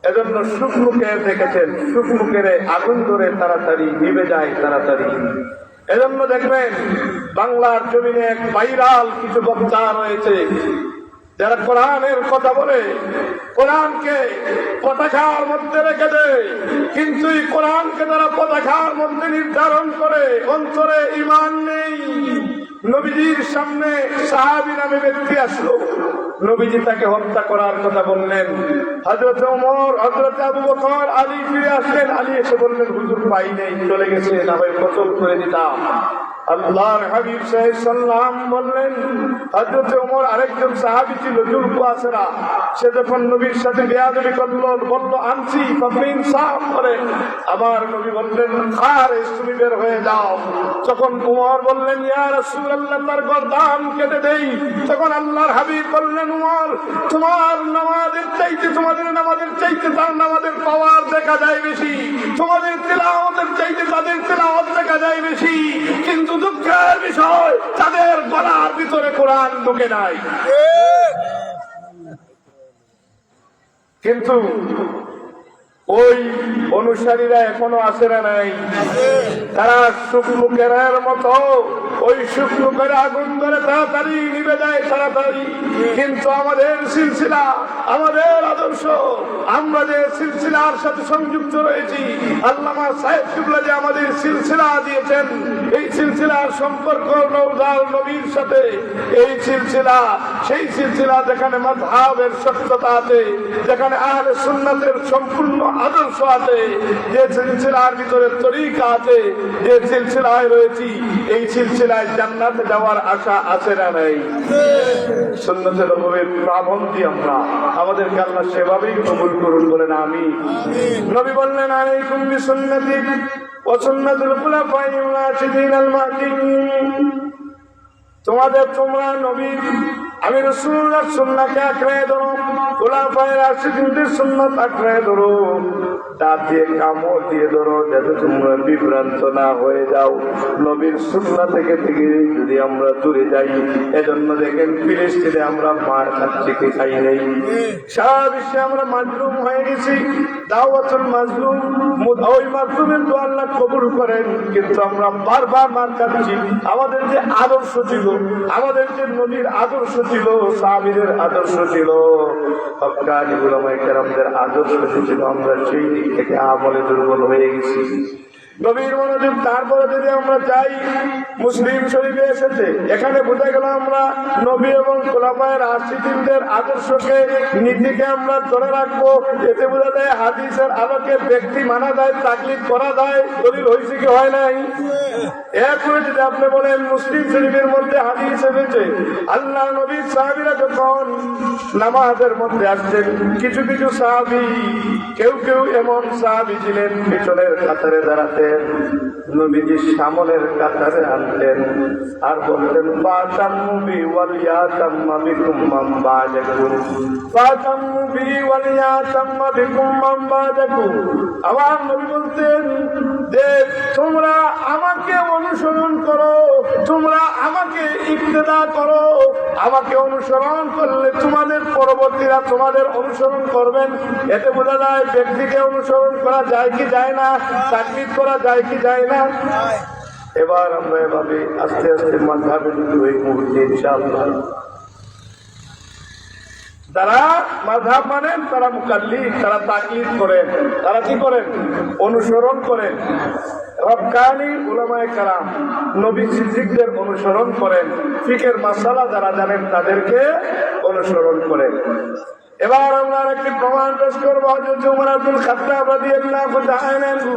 এজন্য শুকনুকে দেখেছেন, শুকনুকের আগুন ধরে তাড়াতাড়ি নিভে যায় তাড়াতাড়ি। এজন্য দেখবেন বাংলার জমিনে এক ভাইরাল কিছু বক্তা রয়েছে যারা কোরআনের কথা বলে, কোরআনকে পতাকার মধ্যে রেখে দেয়, কিন্তু এই কোরআনকে তারা পতাকার মধ্যে নির্ধারণ করে অন্তরে ঈমান নেই। নবীজির সামনে সাহাবী নামে ব্যক্তি আসলো, নবীজি তাকে হত্যা করার কথা বললেন। হযরত ওমর, হযরত আবু বকর, আলী ফিরে আসলেন। আলী এসে বললেন, হুজুর পাই নেই, চলে গেছে, না হয় কতল করে দিতাম। আল্লাহর হাবিব সাল্লাম বললেন, হযরত ওমর আরেকজন সাহাবী ছিল জুলকুয়াসরা, সে যখন নবীর সাথে বেয়াদবি করলো, বলল আনছি, আপনি ইনসাফ করেন। আমার নবী বললেন, খারেজ, তুমি বের হয়ে যাও। তখন ওমর বললেন, ইয়া রাসূলুল্লাহ, তার গর্দান কেটে দেই। তখন আল্লাহর হাবিব বললেন, ওমর, তোমার নামাজের চাইতে, তোমাদের নামাজের চাইতে তার নামাজের পাওয়ার দেখা যায় বেশি, তোমাদের তিলাওয়াতের চাইতে তাদের তিলাওয়াত দেখা যায় বেশি, কিন্তু দুঃখের বিষয় তাদের গলার ভিতরে কোরআন ঢোকে নাই। কিন্তু ওই অনুসারীরা এখনো আসে না নাই? তারা শুকনুকের মতো ওই শুকনুকের আগুন ধরে তাড়াতাড়ি নিভে যায় তাড়াতাড়ি। কিন্তু আমাদের সিলসিলা, আমাদের আদর্শ, আমরা যে সিলসিলার সাথে সংযুক্ত রয়েছি, আল্লামা সাহেব কিবলা যে আমাদের সিলসিলা দিয়েছেন, এই সিলসিলার সম্পর্ক রওজার নবীর সাথে। এই সিলসিলা সেই সিলসিলা যেখানে মাযহাবের সত্যতা আছে, যেখানে আহলে সুন্নাতের সম্পূর্ণ আদর্শ আছে, যে সিলসিলার ভিতরে তরিকা আছে, যে সিলসিলায় রয়েছি, এই সিলসিলায় জান্নাতে যাওয়ার আশা আছে না নাই? সুন্নতে নববীর পাবন্দি আমরা, আমাদেরকে আল্লাহ সেভাবেই কবুল করুন, বলেন আমিন। নবী বললেন, আলাইকুম বিসুন্নতি ওয়া সুন্নাতুল খুলাফায়ে রাশিদিন আল মাহদিয়্যিন। তোমরা নবী, আমি রাসূলুল্লাহর সুন্নাহকে আঁকড়ে ধরো, খুলাফায়ে রাশিদিনদের সুন্নাত আঁকড়ে ধরো, দাঁত দিয়ে কামড় দিয়ে ধরো, যাতে তোমরা বিভ্রান্ত না হয়ে যাও। নবীর সুন্নাহ থেকে যদি আমরা দূরে যাই, এজন্য দেখেন ফিলিস্তিনে আমরা মার খাচ্ছি, কি খাই নেই। সারা বিশ্বে আমরা মাজলুম হয়ে গেছি, দাওয়াতুল মাজলুম, ওই মাজলুমের দোয়া আল্লাহ কবুল করেন, কিন্তু আমরা বারবার মার খাচ্ছি। আমাদের যে আদর্শ ছিল, আমাদের যে নবীর আদর্শ ছিল, সাহাবীদের আদর্শ ছিল, হক্কানি উলামায়ে কেরামদের আদর্শ ছিল, আমরা সেই দিক থেকে আমলে দুর্বল হয়ে গেছি। নবীর মনোযোগ। তারপরে যদি আমরা যাই, মুসলিম শরীফে এসেছে, এখানে বোঝা গেল আমরা নবী এবং খুলাফায়ে রাশিদিনদের আদর্শকে, নীতিকে আমরা ধরে রাখবো। এতে বোঝা যায় হাদিসের আলোকে ব্যক্তি মানা যায়, তাকলিদ করা যায়। দলিল হয়েছে কি হয় নাই? এরপরে যদি আপনি বলেন মুসলিম শরীফের মধ্যে হাদিস এসেছে, আল্লাহ নবীর সাহাবীরা যখন নামাজের মধ্যে আসছেন, কিছু কিছু সাহাবী, কেউ কেউ এমন সাহাবী ছিলেন পিছনের কাতারে দাঁড়াতেন, নবীজির সামনের কাতারে আনতেন আর বলতেন, ফাতাম্মু বি ওয়ালিয়াতাম্মা বিকুম মান বা'দাকুম, ফাতাম্মু বি ওয়ালিয়াতাম্মা বিকুম মান বা'দাকুম। আমার নবী বলতেন যে তোমরা আমাকে অনুসরণ করো, তোমরা আমাকে ইক্তেদা করো, আমাকে অনুসরণ করলে তোমাদের পরবর্তীরা তোমাদের অনুসরণ করবেন। এতে বোঝা যায় ব্যক্তিকে অনুসরণ করা যায় কি যায় না, তাকলিদ করা যায় কি যায় না। এবার আমরা এভাবে আস্তে আস্তে মাযহাবে ওই মুহূর্তে ইনশাআল্লাহ যারা মাযহাব মানেন, তারা মুকাল্লিদ, তারা তাকলিদ করেন, তারা কি করেন? অনুসরণ করেন। হক্কানি উলামায়ে কেরাম, নবী সিদ্দিকদের অনুসরণ করেন। ফিকহের মাসালা যারা জানেন তাদেরকে অনুসরণ করেন। এবার আমরা আরেকটি প্রমাণ পেশ করবো। হযরত ওমর ইবনুল খাত্তাব রাদিয়াল্লাহু তাআলা আনহু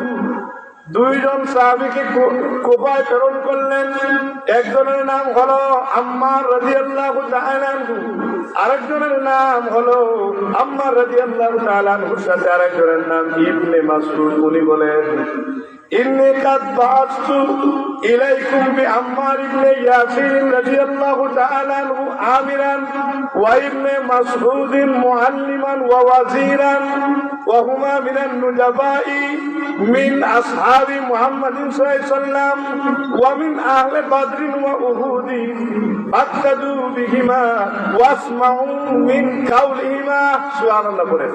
দুইজন সাহাবীকে কুফায় প্রেরণ করলেন। একজনের নাম হলো আম্মার রাদিয়াল্লাহু তাআলা আনহু, আরেকজনের নাম হলো আম্মার রাদিয়াল্লাহু তাআলা আনহুর সাথে আরেকজনের নাম ইবনে মাসউদ। উনি বলেন, ইন্নী কাদ বা'আসতু ইলাইকুম বিআম্মার ইবনে ইয়াসির রাদিয়াল্লাহু তাআলা আনহু আমিরান ওয়া ইবনে মাসউদিন মুআল্লিমান ওয়া ওয়াজিরান ওয়া হুমা মিনান নুজাবাই মিন আসহাবি মুহাম্মাদিন সাল্লাল্লাহু আলাইহি ওয়াসাল্লাম ওয়া মিন আহলি বাদরিন ওয়া উহুদিন ফাক্তাদু বিহিমা ওয়াসমাউ মিন কাউলিহিমা। সুবহানাল্লাহ বলেন।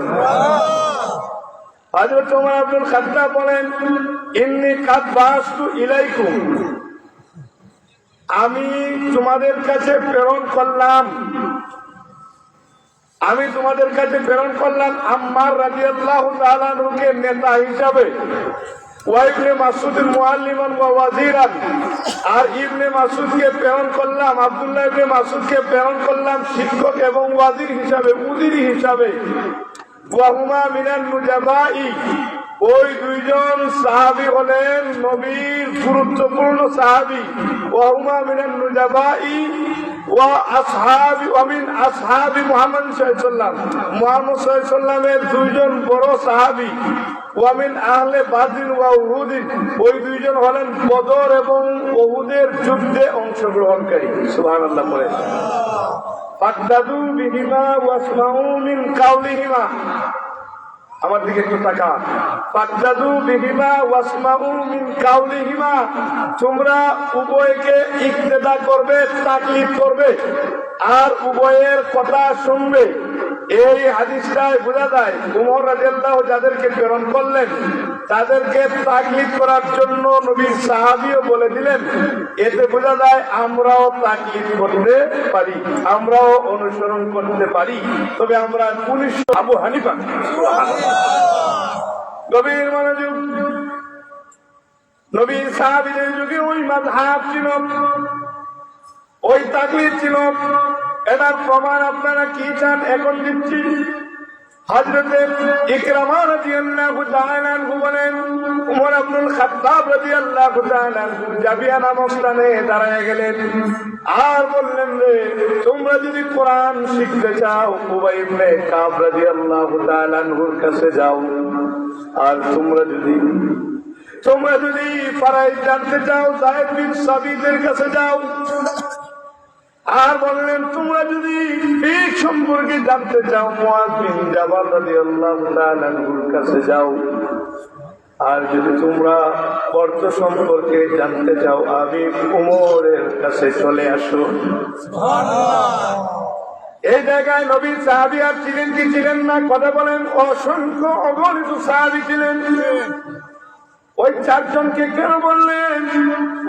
হযরত ওমর আব্দুল খাত্তাব বলেন, ইন্নী কাদ বাসতু ইলাইকুম, আমি তোমাদের কাছে প্রেরণ করলাম, আমি তোমাদের কাছে প্রেরণ করলাম আম্মার রাদিয়াল্লাহু তাআলা আনহুকে নেতা হিসাবে, ওয়া ইবনে মাসউদের মুআল্লিমান ওয়া ওয়াজিরান, আর ইবনে মাসউদকে প্রেরণ করলাম, আব্দুল্লাহ ইবনে মাসউদকে প্রেরণ করলাম শিক্ষক এবং ওয়াজির হিসাবে, উজিরি হিসাবে। ওয়া হুমা মিনান নুজাবাই, ওই দুইজন সাহাবী হলেন নবীর গুরুত্বপূর্ণ সাহাবী। ওয়া হুমা মিনান নুজাবাই ওয়া আসহাবি ওয়া মিন আসহাবি মুহাম্মদ সাল্লাল্লাহু আলাইহি ওয়াসাল্লাম, মুহাম্মদ সাল্লাল্লাহু আলাইহি ওয়াসাল্লামের দুইজন বড় সাহাবী। ওয়া মিন আহলে বাদর ওয়া উহুদ, ওই দুইজন হলেন বদর এবং উহুদের যুদ্ধে অংশগ্রহণকারী। সুবহানাল্লাহ বলেন। ফাকদাদু বিহিমা ওয়াসমাউ মিন কাউলিহিমা, আমার দিকে একটু তাকা। ফাকদাদু বিহিমা ওয়াসমাউ মিন কাউলিহিমা, তোমরা উভয়কে ইক্তেদা করবে, তাকলিদ করবে, আর উভয়ের কথা শুনবে। এই হাদিসটায় বোঝা যায় উমর রাদিয়াল্লাহু যাদেরকে প্রেরণ করলেন তাদেরকে তাকলিদ করার জন্য নবীর সাহাবীও বলে দিলেন। এতে বোঝা যায় আমরাও তাকলিদ করতে পারি, আমরাও অনুসরণ করতে পারি। তবে আমরা 1900 আবু হানিফা, গভীর মনোযোগ, নবীর সাহাবীদের যুগে ওই মাযহাব ছিল, ওই তাকলিদ ছিল। এটার প্রমাণ আপনারা কি চান এখন দিচ্ছি। হযরতে ইকরামা রাদিয়াল্লাহু তাআলা আনহু বলেন, ওমর আব্দুল খাত্তাব রাদিয়াল্লাহু তাআলা আনহু জাবিয়া নামক স্থানে দাঁড়ায় গেলেন আর বললেন, রে তোমরা যদি কোরআন শিখতে চাও উবাই ইবনে কাব রাদিয়াল্লাহু তাআলা আনহুর কাছে যাও, আর তোমরা যদি ফরাইজ জানতে চাও যায়েদ বিন সাবিতের কাছে যাও, আর বললেন তোমরা যদি ফিকহ সম্পর্কে জানতে চাও মুআয বিন জাবাল রাদিয়াল্লাহু তাআলা আনহুর কাছে যাও, আর যদি তোমরা অর্থ সম্পর্কে জানতে চাও আমি উমরের কাছে চলে আসো। সুবহানাল্লাহ। এই জায়গায় নবীর সাহাবী আর ছিলেন কি ছিলেন না? কথা বলেন। অসংখ্য অগণিত সাহাবী ছিলেন। ওই চারজনকে কেন বললেন?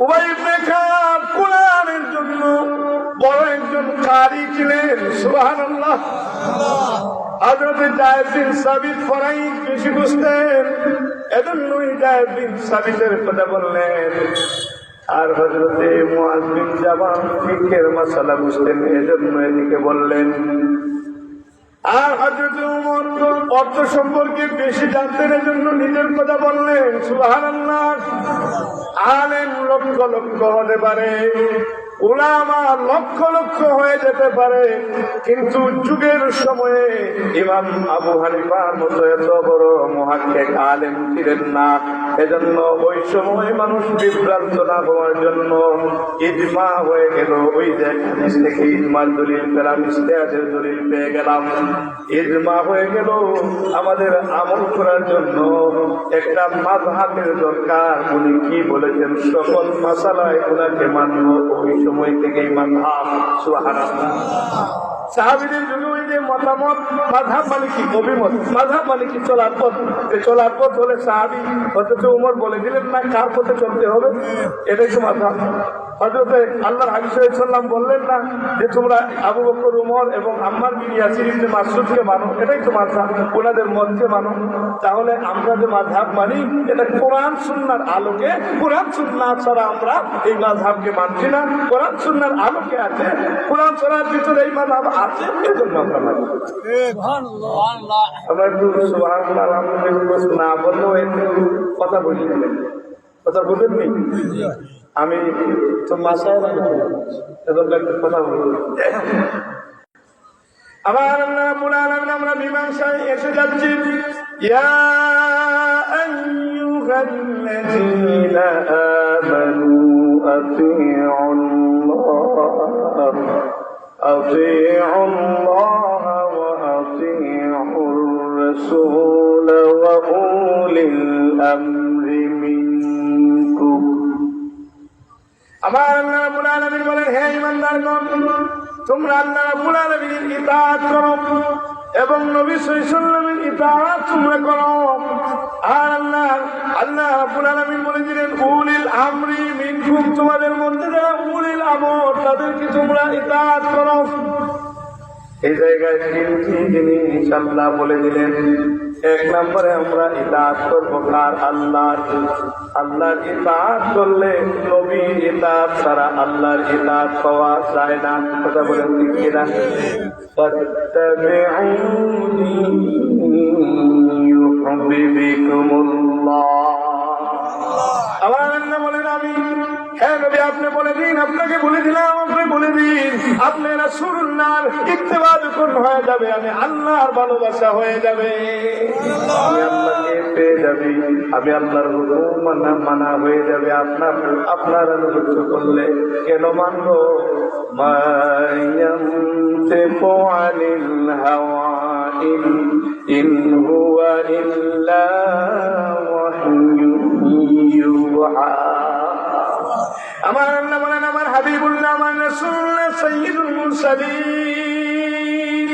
উবাই ইবনে কাব কোরআনের জন্য বড় একজন কারি ছিলেন। সুবহানাল্লাহ। হযরত যায়েদ বিন সাবিত ফরাইজ বেশি বুঝতেন, এজন্যই যায়েদ বিন সাবিতের কথা বললেন। আর হযরতে মুআয বিন জাবাল ফিকহের মাসালা বুঝতেন, এজন্য এদিকে বললেন। আর হযরতে ওমর অর্থ সম্পর্কে বেশি জানতেন, এজন্য নিজের কথা বললেন। সুবহানাল্লাহ। আলেম লক্ষ লক্ষ হতে পারে, উলামা লক্ষ লক্ষ হয়ে যেতে পারে, কিন্তু যুগের সময়ে ইমাম আবু হানিফার মতো এত বড় মুহাক্কিক আলেম ছিলেন না। এজন্য ওই সময় মানুষ বিভ্রান্ত না হওয়ার জন্য ইজমা হয়ে গেল। ওই যে হাদিস থেকে ইজমার দলিল পেলাম, ইজতিহাদের দলিল পেয়ে গেলাম, ইজমা হয়ে গেল। আমাদের আমল করার জন্য একটা মাযহাবের দরকার। উনি কি বলেছেন? সকল মাসালায় ওনাকে মানব। ওই সময় থেকেই মাযহাব। সুবহানাল্লাহ। সাহাবীদের যুগে ওই যে মতামত, মাযহাব মানে কি? অভিমত। মাযহাব মানে কি? চলার পথ। চলার পথ হলে সাহাবী হযরত ওমর বলে দিলেন না কার পথে চলতে হবে, এটাই তো মাযহাব। হযরত আল্লাহর হাবিব সাল্লাল্লাহু আলাইহি ওয়াসাল্লাম বললেন না যে তোমরা আবু বকর, উমর এবং আম্মার বিন ইয়াসির ইবনে মাসউদকে মানো, এটাই তো মাযহাব, ওনাদের মতকে মানো। তাহলে আমরা যে মাযহাব মানি এটা কোরআন সুন্নাহর আলোকে, কোরআন সুন্নাহ ছাড়া আমরা এই মাযহাবকে মানছি না। কোরআন সুন্নাহর আলোকে আছে, কোরআন সুন্নাহর ভিতরে এই মাযহাব আছে, এজন্য আমরা মানি। সুবহানাল্লাহ। আমরা একটু সুবহানাল্লাহ আলহামদুলিল্লাহ না বললেও একটু কথা বলি, কথা বুঝেননি? আমি তো মাসায় এজন্য একটা কথা বলবো। আবার আমরা মীমাংসায় এসে যাচ্ছি। ইয়া আইয়ুহাল্লাযীনা আমানু আতিউল্লাহ ওয়া আতিউর রাসূল ওয়া উলিল আমরি মিনকুম। আমার আল্লাহ রাব্বুল আলামিন বলেন, হে ঈমানদারগণ, তোমরা আল্লাহ রাব্বুল আলামিনের ইতাআত করো এবং নবী সাল্লাল্লাহু আলামিন ইতাআত তোমরা করো। আর আল্লাহ রাব্বুল আলামিন বলে দিলেন উলিল আমরি মিনকুম, তোমাদের মধ্যে যারা উলিল আমর তাদেরকে তোমরা ইতাআত করো। এই জায়গায় তিনটি জিনিস আল্লাহ বলে দিলেন। এক নম্বরে আমরা ইতাআত করবো কার? আল্লাহর ইতাআত করলে নবীর ইতাআত ছাড়া আল্লাহর ইতাআত পাওয়া যায় না। কথা বলেন ঠিক কিনা? ফাত্তাবিউনি ইউহিব্বুকুমুল্লাহ। আল্লাহ বলেন আমি, হ্যাঁ নবী আপনি বলে দিন, আপনাকে বলে দিলাম, আপনি বলে দিন, আপনি রাসূলুল্লাহর ইত্তেবা যখন হয়ে যাবে আমি আল্লাহর ভালোবাসা হয়ে যাবে, আমি আল্লাহকে পেয়ে যাবি, আমি আল্লাহর হুকুম মানা হয়ে যাবে আপনার অনুগত করলে। কেন মানবো? মা ইয়ানতিকু আনিল হাওয়া ইন হুয়া ইল্লা ওয়াহয়ুন ইউহা। আমার আল্লাহ বলেন আমার হাবিবুল্লাহ আমার রাসূলুল্লাহ সাইয়্যিদুল মুরসালিন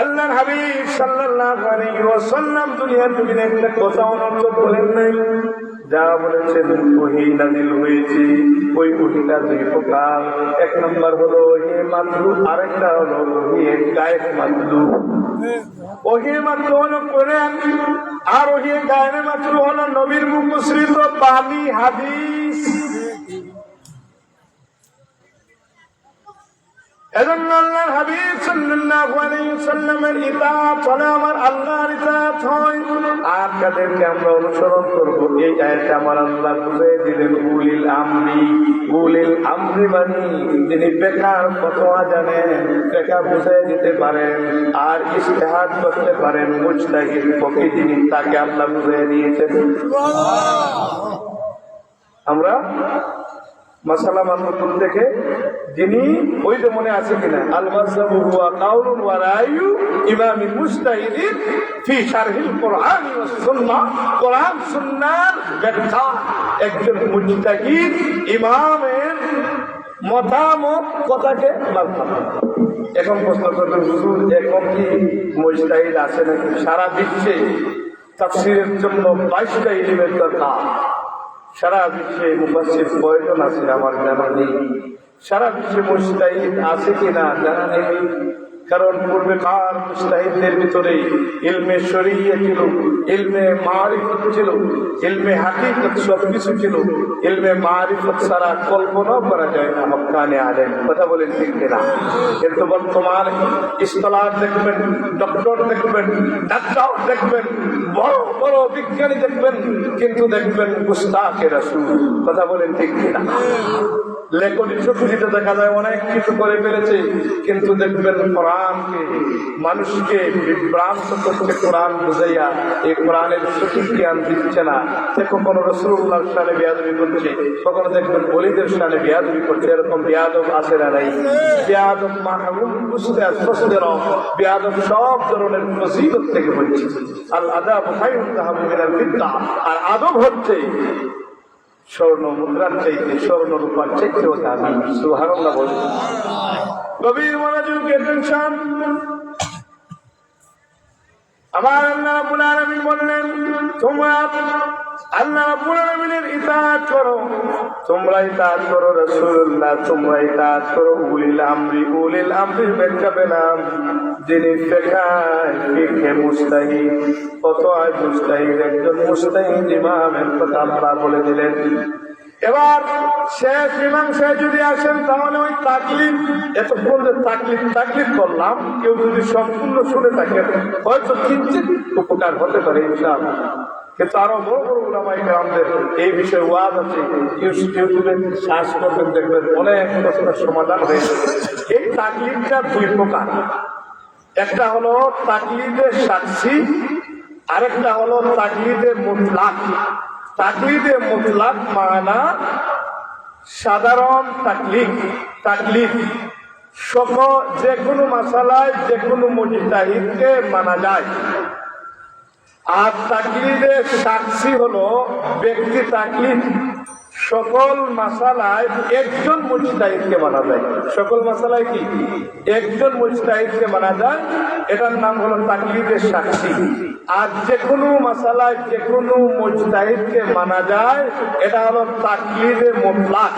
আল্লাহর হাবিব সাল্লাল্লাহু আলাইহি ওয়াসাল্লাম দুনিয়ার জমিনে একটা কথা অনর্থ বলেন নাই। যা বলেছেন ওহী নাযিল হয়েছে, ওই ওহীটা দুই প্রকার। এক নম্বর হলো ওহী মাতলু, আরেকটা হলো ওহী গায়েব মাতলু। ওহী মাতলু হলো কোরআন, আর ওহী গায়েব মাতলু হলো নবীর মুখশ্রিত বাণী হাদিস। এজন্য আল্লাহর হাবিব সাল্লাল্লাহু আলাইহি ওয়াসাল্লামের ইতাআত হলে আমার আল্লাহর ইতাআত হয়। আর কাদেরকে আমরা অনুসরণ করব? এই আয়াতে আমার আল্লাহ বুঝিয়ে দিলেন উলিল আমরি মানে যিনি বেকার ফতোয়া জানেন, বেকার বুঝিয়ে দিতে পারেন আর ইজতিহাদ করতে পারেন, মুজতাহিদ ফকিহ যিনি, তাকে আল্লাহ বুঝিয়ে দিয়েছেন। আমরা মাসালা মানবুল থেকে যিনি, ওই যে মনে আছে কিনা, আল মাযহাবু হুয়া কাউলুন ওয়া রায়ু ইমামিল মুজতাহিদিন ফি শারহিল কুরআন ওয়াস সুন্নাহ। কোরআন সুন্নাহর ব্যাখ্যা একজন মুজতাহিদ ইমামের মতামত কথাকে মানতে। এখন প্রশ্ন করবেন হুজুর এখন কি মুজতাহিদ আছে নাকি? সারা বিশ্বে তাফসীরের জন্য 22টা ইলমের দরকার। সারা বিশ্বে মুফাসসির প্রয়োজন আছে আমার জানা নেই। সারা বিশ্বে মুজতাহিদ আছে কিনা জানা নেই। কারণ পূর্বেকার মুজতাহিদদের ভিতরে ইলমে শরীয়ত ছিল, ইলমে মারিফত ছিল, ইলমে হাকিকত সবকিছু ছিল। ইলমে মারিফত ছাড়া কল্পনা করা যায় না হক্কানে আলেম। কথা বলেন ঠিক কিনা? কিন্তু বর্তমানে ইসলাম দেখবেন, ডক্টর দেখবেন, ডাক্তার দেখবেন, বড় বড় বিজ্ঞানী দেখবেন, কিন্তু দেখবেন গুস্তাখে রাসূল। কথা বলেন ঠিক কিনা? লেখনী চুক্তিতে দেখা যায় অনেক কিছু করে ফেলেছে, কিন্তু দেখবেন কোরআনকে মানুষকে বিভ্রান্ত করতে কোরআন বুঝাইয়া এই কোরআনের সঠিক জ্ঞান দিচ্ছে না। সে কখনো রাসূলুল্লাহর শানে বেয়াদবি করছে, কখনো দেখবেন ওলিদের শানে বেয়াদবি করছে। এরকম বেয়াদব আছে না নাই? বেয়াদব মাহরুম বুঝতে বেয়াদব সব ধরনের ফজিলত থেকে বলছে। আল আদাব খায়রুন যাহাবু মিনাল ফিদ্দা। আর আদব হচ্ছে স্বর্ণ মুদ্রার চাইতে, স্বর্ণ রূপার চাইতেও দামি। সুবহানাল্লাহ বলুন। গভীর মনোযোগ টেনশন। আমার আল্লাহ রাব্বুল আলামিন বললেন তোমরা আল্লাহ রাব্বুল আলামিনের ইতাআত করো, তোমরা ইতাআত করো রাসূলুল্লাহ, তোমরা ইতাআত করো উলিল আমরি। উলিল আমরির ব্যাখ্যা পেলাম যিনি ফিকহে মুজতাহিদ, ফতোয়ায় মুজতাহিদ, একজন মুজতাহিদ ইমামের কথা আল্লাহ বলে দিলেন। এবার শেষ মীমাংসায় যদি আসেন তাহলে ওই তাকলিদ, এতক্ষণ যে তাকলিদ করলাম, কেউ যদি সম্পূর্ণ শুনে থাকেন হয়তো কিঞ্চিৎ উপকার হতে পারে ইনশাআল্লাহ। কিন্তু আরো বড় বড় উলামায়ে কেরামদের এই বিষয়ে ওয়াজ আছে, ইউটিউবে সার্চ করবেন দেখবেন অনেক প্রশ্নের সমাধান হয়েছে। এই তাকলিদটা দুই প্রকার। একটা হলো তাকলিদে শাখসি, আরেকটা হলো তাকলিদে মুতলাক। তাকলিদে মুতলাক মানা সাধারণ তাকলিদ যে কোনো মাসালায় যে কোনো মুজতাহিদকে মানা যায়। আর তাকলিদে শাখসি হলো ব্যক্তি তাকলিদ, সকল মাসালায় একজন মুজতাহিদকে মানা যায়। সকল মাসালায় কি একজন মুজতাহিদকে মানা যায়, এটার নাম হলো তাকলিদের সাক্ষী। আর যে কোনো মাসালায় যে কোনো মুজতাহিদকে মানা যায়, এটা হলো তাকলিদে মুতলাক।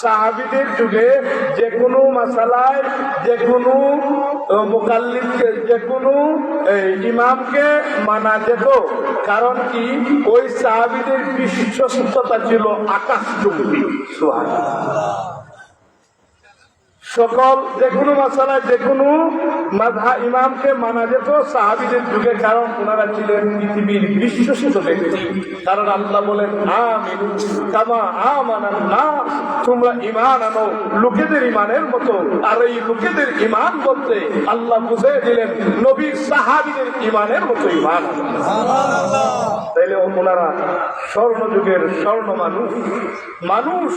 সাহাবীদের যুগে যে কোনো মাসালায় যে কোনো মুকাল্লিদকে যে কোনো ইমামকে মানা যেত, কারণ কি ওই সাহাবীদের বিশ্বস্ততা ছিল আকাশচুম্বী। সুবহানাল্লাহ। সকল যে কোনো মাসালায় যে কোনো ইমামকে মানা যেত সাহাবীদের যুগে, কারণ ওনারা ছিলেন পৃথিবীর বিশ্বস্ত ব্যক্তি। কারণ আল্লাহ বলেন আমিনু কামা আমানান নাস, তোমরা ঈমান আনো লোকেদের ঈমানের মতো। আর এই লোকেদের ঈমান বলতে আল্লাহ বুঝিয়ে দিলেন নবীর সাহাবীদের ঈমানের মতো ঈমান। সুবহানাল্লাহ। তাইলে ওনারা স্বর্ণ যুগের স্বর্ণ মানুষ,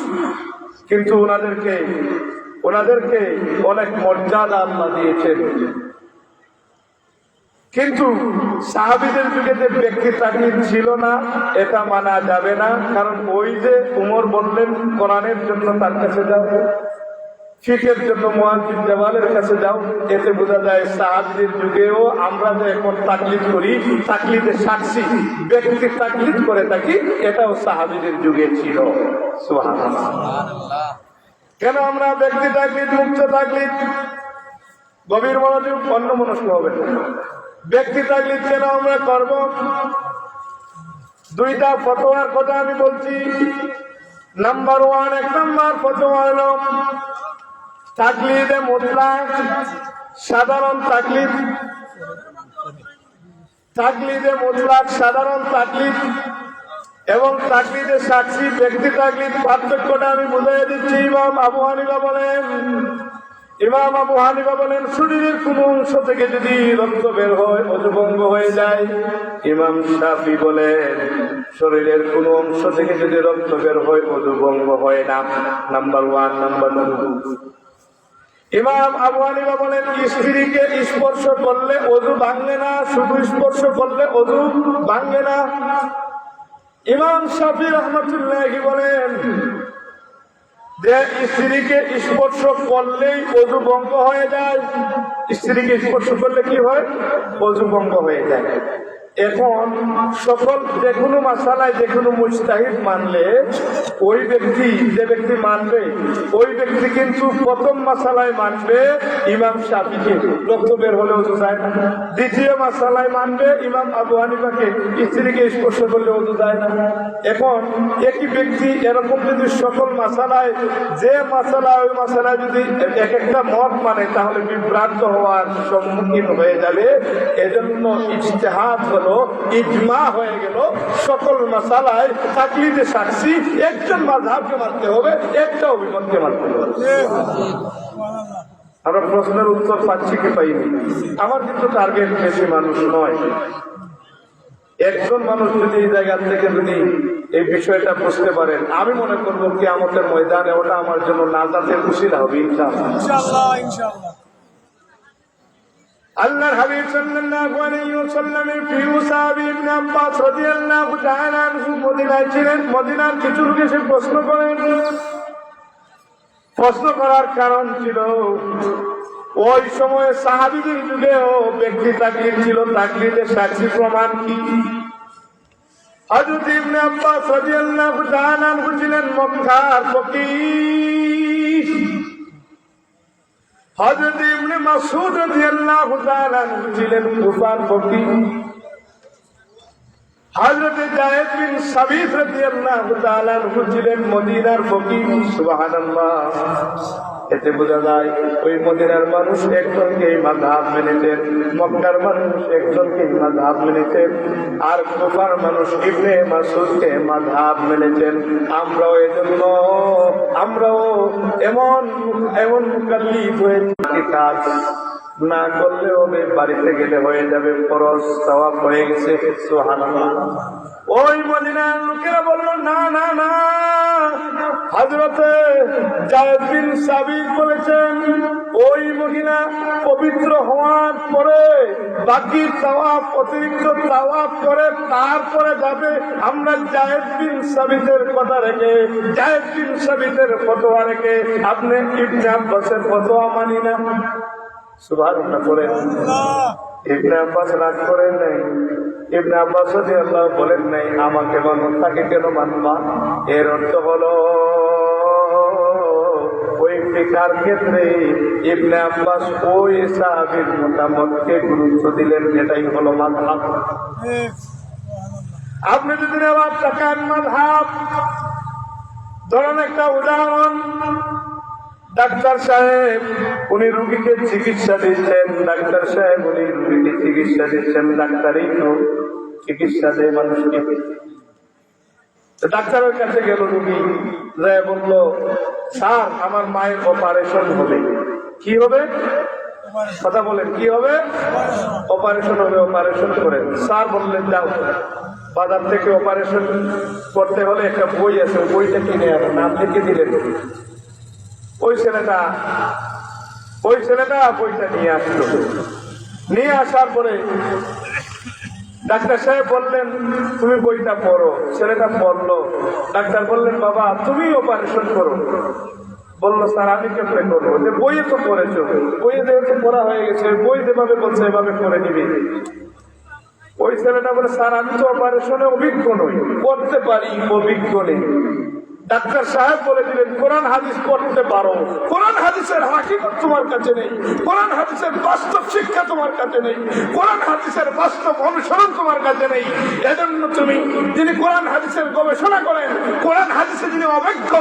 কিন্তু ওনাদেরকে অনেক মর্যাদা আল্লাহ দিয়েছেন। কিন্তু সাহাবীদের যুগে যে ব্যক্তি তাকলিদ ছিল না, এটা মানা যাবে না। কারণ ওই যে উমর বললেন কোরআনের জন্য তার কাছে যাও, ফিকের জন্য মুআয বিন জাবালের কাছে যাও, এতে বোঝা যায় সাহাবীদের যুগেও আমরা যে এখন তাকলিদ করি, তাকলিদের সাক্ষী ব্যক্তি তাকলিদ করে থাকি, এটাও সাহাবীদের যুগে ছিল। সুবহানাল্লাহ। কেন আমরা ব্যক্তি তাকলিদ মুক্ত তাকলিদ, গভীর মনোযোগ, অন্য মনস্ক হবে না। ব্যক্তি তাকলিদ কেন আমরা করব? দুইটা ফতোয়ার কথা আমি বলছি। নাম্বার 1, 1 নম্বর ফতোয়া হলো তাকলিদে মুতলাক, সাধারণ তাকলিদ। তাকলিদে মুতলাক সাধারণ তাকলিদ এবং তাকলিদের সাক্ষী ব্যক্তি তাকলিদ, পার্থক্যটা আমি বুঝিয়ে দিচ্ছি। ইমাম আবু হানিফা বলেন শরীরের কোন অংশ থেকে যদি রক্ত বের হয় ওযু ভঙ্গ হয়ে যায়। ইমাম শাফি বলেন শরীরের কোন অংশ থেকে যদি রক্ত বের হয় ওযু ভঙ্গ হয় না। নাম্বার 1। নাম্বার 2, ইমাম আবু হানিফা বলেন স্ত্রীকে স্পর্শ করলে ওযু ভাঙে না, শুধু স্পর্শ করলে ওযু ভাঙে না। ইমাম শাফি রহমাতুল্লাহি বলেন যে স্ত্রীকে স্পর্শ করলেই ওযু ভঙ্গ হয়ে যায়। স্ত্রীকে স্পর্শ করলে কি হয়? ওযু ভঙ্গ হয়ে যায়। এখন সকল যে কোনো মাসালায় যে কোনো মুজতাহিদ মানলে ওই ব্যক্তি যে ব্যক্তি মানবে ওই ব্যক্তি কিন্তু প্রথম মাসালায় মানবে ইমাম শাফিকে, রক্ত বের হলে ওযু যায় না। দ্বিতীয় মাসালায় মানবে ইমাম আবু হানিফাকে, স্ত্রীকে স্পর্শ করলে ওযু যায় না। এখন একই ব্যক্তি এরকম যদি সকল মাসালায় যে মাসালায় ওই মাসালায় যদি এক একটা মত মানে, তাহলে বিভ্রান্ত হওয়ার সম্মুখীন হয়ে যাবে। এজন্য ইজতিহাদ হলো ইজমা হয়ে গেল। সকল মাসালায় তাকলিদে সাক্ষী একজন মাযহাবকে মানতে হবে, একটা অভিমতকে মানতে হবে। আমরা প্রশ্নের উত্তর পাচ্ছি কি পাইনি? আমার কিন্তু টার্গেট বেশি মানুষ নয়। একজন মানুষ যদি এই জায়গা থেকে যদি এই বিষয়টা বুঝতে পারেন, আমি মনে করবো কিয়ামতের ময়দানে ওটা আমার জন্য নাজাতের উসিলা হবে ইনশাআল্লাহ। আল্লাহর হাবিব সাল্লাল্লাহু আলাইহি ওয়াসাল্লামের প্রিয় সাহাবী ইবনে আব্বাস রাদিয়াল্লাহু তাআলা আনহু মদিনায় ছিলেন। মদিনার কিছু লোক এসে প্রশ্ন করেন। প্রশ্ন করার কারণ ছিল ওই সময়ে সাহাবীদের যুগেও ব্যক্তি তাকলিদ ছিল, তাকলিদের সাক্ষী প্রমাণ কি? হযরত ইবনে আব্বাস রাদিয়াল্লাহু তাআলা আনহু ছিলেন মক্কার ফকিহ। হযরত ইবনে মাসউদ রাদিয়াল্লাহু তাআলা আনহু ছিলেন কুফার ফকিহ। হযরত যায়েদ বিন সাবিত রাদিয়াল্লাহু তাআলা আনহু ছিলেন মদিনার ফকিহ। সুবহানাল্লাহ। এতে বোঝা যায় ওই মদিনার মানুষ একজনকে মাযহাব মেনেছেন, মক্কার মানুষ একজনকে মাযহাব মেনেছেন, আর কুফার মানুষ ইবনে মাসউদকে মাযহাব মেনেছেন। আমরাও এমন মুকাল্লিফ হয়েছি, কাজ না করলে হবে, বাড়িতে গেলে হয়ে যাবে, ফরজ সওয়াব হয়ে গেছে। সুবহানাল্লাহ। ওই মদিনার লোকেরা বলল না না না, হযরতে যায়েদ বিন সাবিত বলেছেন, ওই মহিলা পবিত্র হওয়ার পরে বাকি তাওয়াফ, অতিরিক্ত তাওয়াফ করে তারপরে যাবে। আমরা যায়েদ বিন সাবিতের কথা রেখে, যায়েদ বিন সাবিতের ফতোয়া রেখে আপনি ইবনে আব্বাসের ফতোয়া মানি না। সুবহানাল্লাহ বলেন। ইবনে আব্বাস রাগ করেন নাই, ইবনে আব্বাস রাদিয়াল্লাহু বলেন নাই আমাকে মানো, তাকে কেন মানবা? এর অর্থ হলো ওই ফিকার ক্ষেত্রে ইবনে আব্বাস ওই সাহাবীর মতামতকে গুরুত্ব দিলেন, এটাই হলো মাযহাব। আপনি যদি আবার তাকান মাযহাব, ধরেন একটা উদাহরণ, ডাক্তার সাহেব উনি রুগীকে চিকিৎসা দিচ্ছেন, ডাক্তার সাহেব উনি রুগীকে চিকিৎসা দিচ্ছেন, ডাক্তারই তো চিকিৎসা দেয় মানুষকে। ডাক্তারের কাছে গেল রুগী, যায় বলল, স্যার আমার মায়ের অপারেশন হবে। কি হবে? কথা বলেন, কি হবে? অপারেশন হবে, অপারেশন করেন। স্যার বললেন, যাও বাজার থেকে অপারেশন করতে হলে একটা বই আছে, বইটা কিনে আনো। নাম লিখে দিলেন। ওই ছেলেটা বইটা নিয়ে আসলো। নিয়ে আসার পরে ডাক্তার সাহেব বললেন, তুমি বইটা পড়ো। ছেলেটা পড়লো। ডাক্তার বললেন, বাবা তুমি অপারেশন করো। বললো, স্যার আমি কেমনে করবো? যে বইয়ে তো পড়েছো, বইয়ে যেহেতু পড়া হয়ে গেছে, বই যেভাবে বলছে এভাবে করে নিবি। ওই ছেলেটা বলে, স্যার আমি তো অপারেশনে অভিজ্ঞ নই, করতে পারি, অভিজ্ঞ নেই। ডাক্তার সাহেব বলে দিলেন, কোরআন হাদিস পড়তে পারো, কোরআন হাদিসের হাকিকত তোমার কাছে নেই, কোরআন হাদিসের বাস্তব শিক্ষা তোমার কাছে নেই, কোরআন হাদিসের বাস্তব অনুসরণ তোমার কাছে নেই। এজন্য তুমি যিনি কোরআন হাদিসের গবেষণা করেন, কোরআন হাদিসে যিনি অভিজ্ঞ,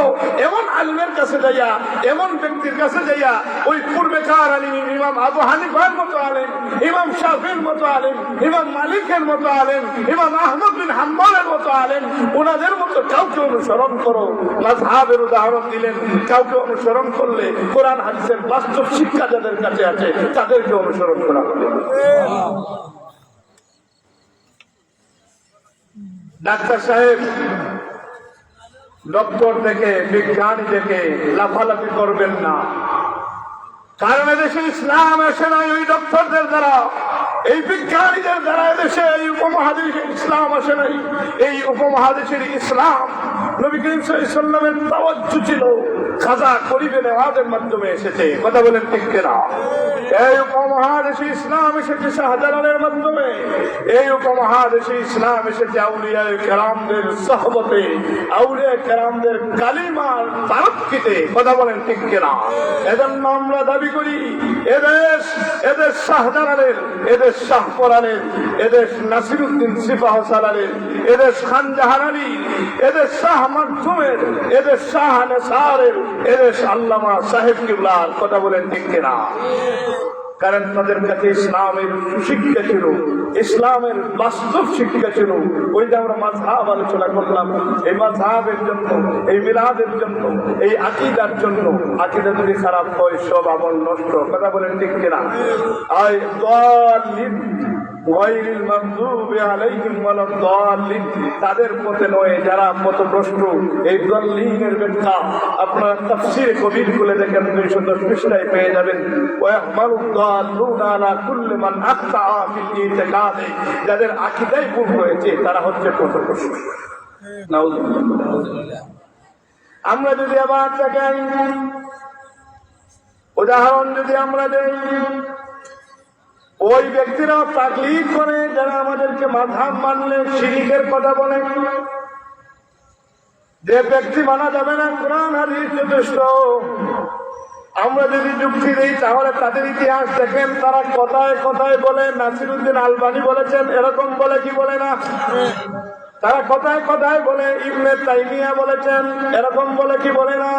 এমন আলিমের কাছে যাইয়া, এমন ব্যক্তির কাছে যাইয়া, ওই পূর্বেকার আলিম ইমাম আবু হানিফার মতো আলেম, ইমাম শাফির মতো আলেম, ইমাম মালিকের মতো আলেম, ইমাম আহমদ বিন হাম্বলের মতো আলেম, ওনাদের মতো কাউকে অনুসরণ করো। মাযহাবের উদাহরণ দিলেন, কাউকে অনুসরণ করলে কোরআন হাদিসের বাস্তব শিক্ষা যাদের কাছে আছে তাদেরকে অনুসরণ করা হবে। ডাক্তার সাহেব ডক্টর থেকে, বিজ্ঞানী থেকে লাফালাফি করবেন না, কারণ এদেশে ইসলাম আসে নাই ওই ডক্টরদের দ্বারা, এই বিজ্ঞানীদের দ্বারা। এদেশে এই উপমহাদেশের ইসলাম আসে নাই। এই উপমহাদেশের ইসলাম নবী করিম সাল্লাল্লাহু আলাইহি ওয়াসাল্লামের তাওয়াজ্জুহ ছিল, কাজা করিবে নেওয়াজের মাধ্যমে এসেছে। কথা বলেন ঠিক কিনা? এই উপমহাদেশে ইসলাম এসেছে শাহজালালের মাধ্যমে, এই উপমহাদেশে ইসলাম এসেছে আউলিয়ায়ে কেরামদের সোহবতে, আউলিয়ায়ে কেরামদের কালিমার তারাক্কিতে। কথা বলেন ঠিক কিনা? এজন্য আমরা দাবি করি, এদেশ শাহজালালের, এদেশ শাহপরানের, এদেশ নাসিরউদ্দিন সিপাহ সালারের, এদেশ খান জাহান আলীর, এদেশ শাহ মাকদুমের, এদেশ শাহ নেসারের, এদেশ আল্লামা সাহেব কিবলার। কথা বলেন ঠিক কিনা? কারণ তাদের কাছে ইসলামের শিক্ষা ছিল, ইসলামের বাস্তব শিক্ষা ছিল। ওই যে আমরা মাযহাব আলোচনা করলাম, এই মাযহাবের জন্য, এই মিলাদের জন্য, এই আকীদার জন্য, আকীদা যদি খারাপ হয় সব আমল নষ্ট। কথা বলেন ঠিক কিনা? আয় দাল্লিন গায়রিল মাগদুবি আলাইহিম ওয়ালাদ দাল্লিন, তাদের পথে নয় যারা পথভ্রষ্ট। এই দাল্লিনের ব্যাখ্যা আপনারা তাফসীরে কবির খুলে দেখেন, 210 পৃষ্ঠায় পেয়ে যাবেন। ওয়া ইয়াহমালু দাল্লুনা আলা কুল্লি মান আখতা ফিল ইতিকাদ, যাদের আকীদায় ভুল হয়েছে তারা হচ্ছে পথভ্রষ্ট। নাউযুবিল্লাহ। আমরা যদি আবার দেখেন উদাহরণ যদি আমরা দেই, ওই ব্যক্তিরাও তাকলীদ করে যারা আমাদেরকে মাযহাব মানলে শিরকের কথা বলে। যে ব্যক্তি মানা যাবে না, কোরআন হাদিস যথেষ্ট। আমরা যদি যুক্তি দিই তাহলে তাদের ইতিহাস দেখেন, তারা কথায় কথায় বলে নাসিরউদ্দিন আলবানী বলেছেন, এরকম বলে কি বলে না? তারা কথায় কথায় বলে ইবনে তাইমিয়া বলেছেন, এরকম বলে কি বলে না?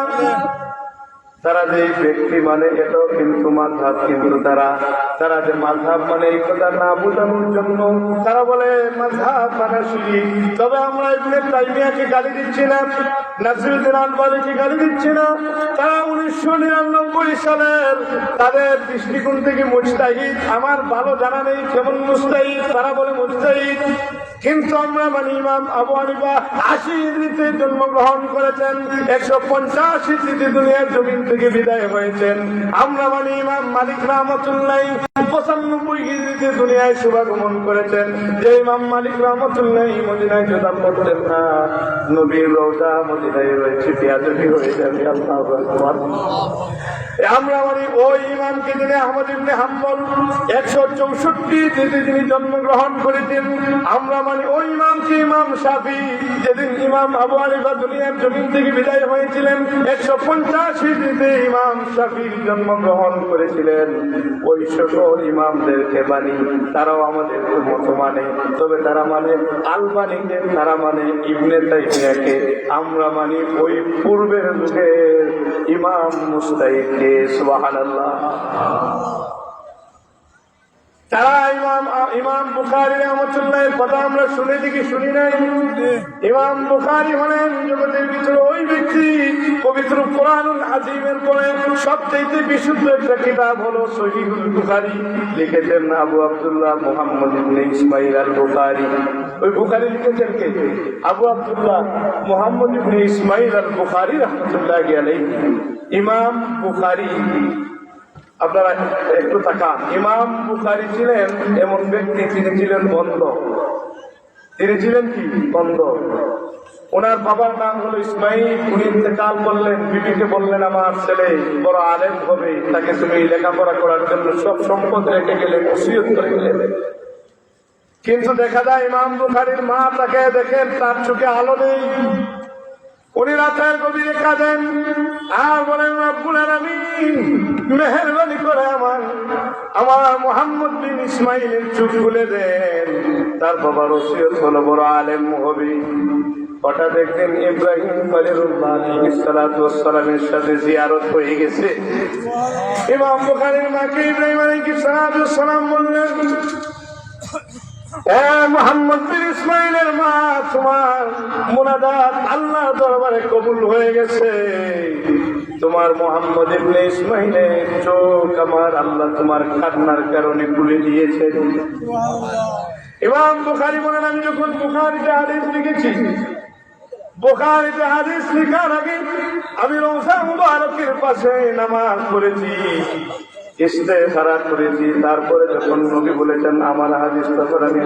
তারা যে ব্যক্তি মানে এটাও কিন্তু মাযহাব, কিন্তু তারা যে মাযহাব মানে এই কথা না বোঝানোর জন্য তারা বলে মাযহাব মানে শিরক। তবে আমরা ইবনে তাইমিয়াকে গালি দিচ্ছি না, নাসিরুদ্দিন আলবানীকে গালি দিচ্ছি না। তারা 1999 সালের তাদের দৃষ্টিকোণ থেকে মুজতাহিদ, আমার ভালো জানা নেই কেমন মুজতাহিদ, তারা বলে মুজতাহিদ। কিন্তু আমরা মানি ইমাম আবু হানিফা 80 হিজরিতে জন্মগ্রহণ করেছেন, 150 হিজরিতে দুনিয়ার জমিন থেকে বিদায় হয়েছেন। আমরা মানি ইমাম মালিক রহমতুল্লাহ 95 হিজরিতে দুনিয়ায় শুভাগমন করেছেন। যে ইমাম মালিক রহমতুল্লাহ মদিনায় জোতাম করতেন না, নবীর রওজা মদিনায় রয়েছে, বিয়াদবি হয়ে যাবে। আল্লাহু আকবার। আমরা মানি ওই ইমামকে যিনি আহমদ ইবনে হাম্বল 164 যিনি জন্মগ্রহণ করেছেন। আমরা মানি ওই ইমামকে ইমাম শাফি, যেদিন ইমাম আবু হানিফা দুনিয়ার জমিন থেকে বিদায় হয়েছিলেন 150 হিজরিতে ইমাম শাফি জন্মগ্রহণ করেছিলেন। ওই সকল ইমামদেরকে মানি, তারাও আমাদের মতো মানে। তবে তারা মানে আলবানীকে, তারা মানে ইবনে তাইমিয়াকে। আমরা মানি ওই পূর্বের যুগের ইমাম মুজতাহিদকে। সুবহানাল্লাহ। তারা ইমাম বুখারী রাহমাতুল্লাহের কথা আমরা শুনেছি কি শুনি নাই? ইমাম বুখারী হলেন জগতের ভিতরে ওই ব্যক্তি, পবিত্র কোরআনুল আযীমের পরে সবচেয়ে বিশুদ্ধ একটা কিতাব হলো সহিহুল বুখারী। লিখেছেন আবু আব্দুল্লাহ মুহাম্মদ ইবনে ইসমাঈল আল বুখারী। ওই বুখারী লিখেছেন কে? আবু আব্দুল্লাহ মুহাম্মদ ইবনে ইসমাঈল আল বুখারী রাহমাতুল্লাহি আলাইহি। ইমাম বুখারী, আপনারা একটু তাকান, ইমাম বুখারী ছিলেন এমন ব্যক্তি, তিনি ছিলেন বন্ধ। তিনি ছিলেন কি? বন্ধ। ওনার বাবার নাম হলো ইসমাঈল। উনি ইন্তেকাল করলেন, বিবিকে বললেন আমার ছেলে বড় আলেম হবে, তাকে তুমি লেখাপড়া করার জন্য সব সম্পদ রেখে গেলেন, ওসিয়ত করে গেলেন। কিন্তু দেখা যায় ইমাম বুখারীর মা তাকে দেখেন তার চোখে আলো নেই। উনি রাতের গভীরে কাঁদেন আর বলেন রব্বুল আলামিন মেহেরবানি করে আমার মুহাম্মদ বিন ইসমাঈলের চোখ খুলে দেন, তার বাবার ওসিয়ত হলো বড় আলেম হবে। হঠাৎ একদিন ইব্রাহিম খলিলুল্লাহ আলাইহিস সালাতু ওয়াস সালামের সাথে জিয়ারত হয়ে গেছে। ইমাম বুখারীর মাকে ইব্রাহিম আলাইহিস সালাতু ওয়াস সালাম বললেন, মুহাম্মদ বিন ইসমাঈলের মা, তোমার মুনাজাত আল্লাহর দরবারে কবুল হয়ে গেছে। তোমার মুহাম্মদ ইবনে ইসমাঈলের চোখ আমার আল্লাহ তোমার কান্নার কারণে খুলে দিয়েছেন। ইমাম বুখারী বলেন, আমি যখন বুখারীতে হাদিস লিখেছি, বুখারীতে হাদিস লেখার আগে আমি রওজা মুবারকের পাশে নামাজ পড়েছি, ইস্তেখারা করেছি। তারপরে যখন নবী বলেছেন আমার হাদিস, তখন আমি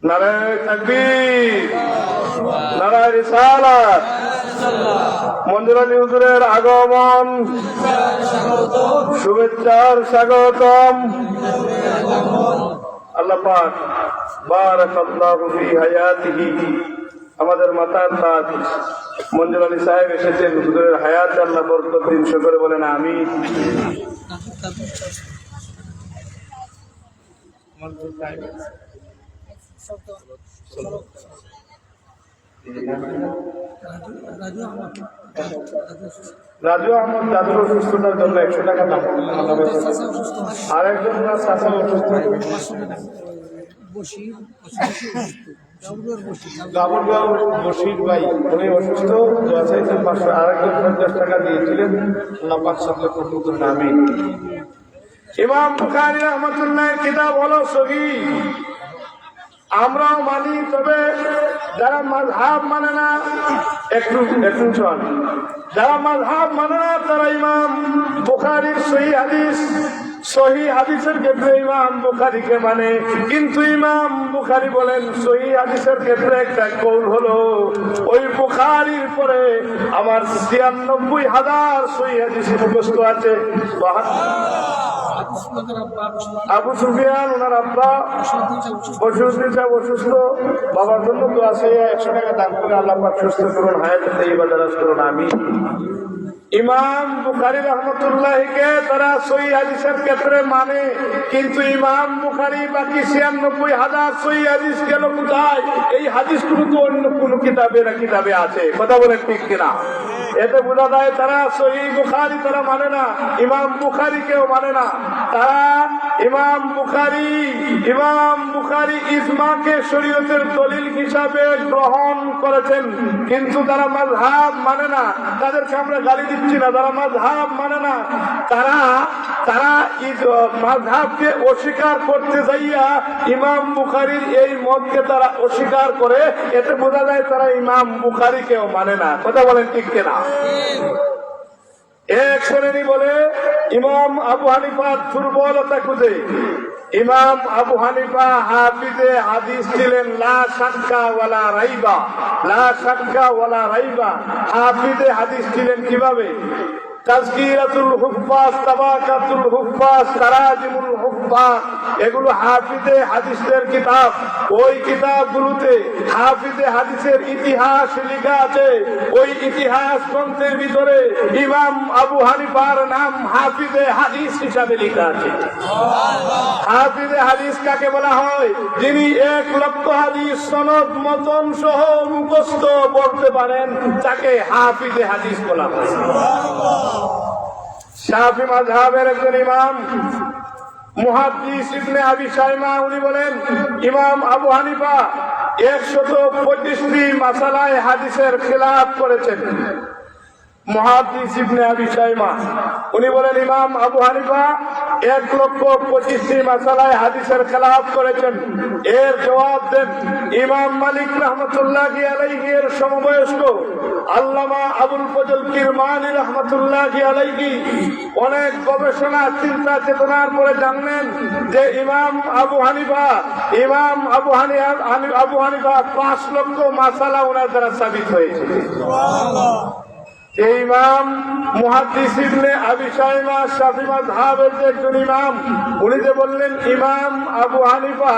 নারায়ে তাকবীর, নারায়ে রিসালাত, মঞ্জুর আলী হুজুরের আগমন, শুভেচ্ছার স্বাগতম। আল্লাহ পাক বারাকাল্লাহু ফি হায়াতিহি, আমাদের মাতার তাজ মঞ্জুর আলী সাহেব এসেছেন, হুজুরের হায়াত আল্লাহ বরকত দিন, শুকর বলেন আমিন। রাজু আহমদ দাদুর অসুস্থতার জন্য 100 টাকা দাম, আরেকজন চাচা অসুস্থ, বশির ভাই উনি অসুস্থ, আরেকজন 50 টাকা দিয়েছিলেন। ইমাম বুখারী রাহমাতুল্লাহের কিতাব হলো সহিহ। আমরাও মানি, তবে যারা মাযহাব মানে না, একটু শোন, যারা মাযহাব মানে না তারা ইমাম বুখারীর সহিহ হাদিসের ক্ষেত্রে ইমাম বুখারীকে মানে। কিন্তু ইমাম বুখারী বলেন সহিহ হাদিসের ক্ষেত্রে একটা কৌল হলো, ওই বুখারীর পরে আমার ৯৬,০০০ সহিহ হাদিস মুখস্থ আছে। আবু সুফিয়ান ওনার আব্বা অসুস্থ, বাবার জন্য দোয়া চাই, 100 টাকা দান করে আল্লাহ পাক সুস্থ করুন, হায়াতে তাইয়্যিবা দারাজ করুন, আমিন। ইমাম বুখারী রহমতুল্লাহকে তারা সহিহ হাদিসের ক্ষেত্রে মানে, কিন্তু ইমাম বুখারী বাকি 96,000 সহিহ হাদিস গেল কোথায়? এই হাদিসগুলো তো অন্য কোন কিতাবে আছে। কথা বলেন ঠিক কিনা? এতে বোঝা যায় তারা সহিহ বুখারী তারা মানে না, ইমাম বুখারীকেও মানে না। তারা ইমাম বুখারী ইজমাকে শরীয়তের দলিল হিসাবে গ্রহণ করেছেন, কিন্তু তারা মাযহাব মানে না। তাদেরকে আমরা গালি দিচ্ছি না, তারা মাযহাব মানে না। তারা মাযহাবকে অস্বীকার করতে যাইয়া ইমাম বুখারীর এই মতকে তারা অস্বীকার করে। এতে বোঝা যায় তারা ইমাম বুখারীকেও মানে না। কথা বলেন ঠিক কিনা? এক শ্রেণী বলে ইমাম আবু হানিফার দুর্বলতা খুঁজে। ইমাম আবু হানিফা হাফিজে হাদিস ছিলেন, লা শাক্কা ওয়ালা রাইবা, লা শাক্কা ওয়ালা রাইবা। হাফিজে হাদিস ছিলেন কিভাবে? তাজকিরাতুল হুফাজ, তাবাকাতুল হুফাজ, তারাজিমুল হুফাজ, এগুলো হাফিজে হাদিসের কিতাব। ওই কিতাবগুলোতে হাফিজে হাদিসের ইতিহাস লেখা আছে। ওই ইতিহাস গ্রন্থের ভিতরে ইমাম আবু হানিফার নাম হাফিজে হাদিস হিসাবে লেখা আছে। হাফিজে হাদিস কাকে বলা হয়? যিনি 1 লক্ষ হাদিস সনদ মতন সহ মুখস্থ বলতে পারেন, তাকে হাফিজে হাদিস বলা হয়। শাফি মাযহাবের একজন ইমাম মুহাদ্দিস ইবনে আবি শাইমা, উনি বলেন ইমাম আবু হানিফা 125টি মাসালায় হাদিসের খিলাফ করেছেন। মুহাদ্দিস ইবনে আবি শাইমা উনি বলেন ইমাম আবু হানিফা 1,25,টি মাসালায় হাদিসের খেলাফ করেছেন। এর জবাব দেন ইমাম মালিক রহমতুল্লাহি আলাইহি এর সমবয়স্ক আল্লামা আবুল ফজল কিরমানি রহমতুল্লাহি আলাইহি অনেক গবেষণা চিন্তা চেতনার পরে জানলেন যে ইমাম আবু হানিফা 5 লক্ষ মাসালা ওনার দ্বারা সাবিত হয়েছে। এই ইমাম মুহাদ্দিস ইবনে আবি শাইমা শাফি মাযহাবের যে একজন ইমাম, উনি যে বললেন ইমাম আবু হানিফা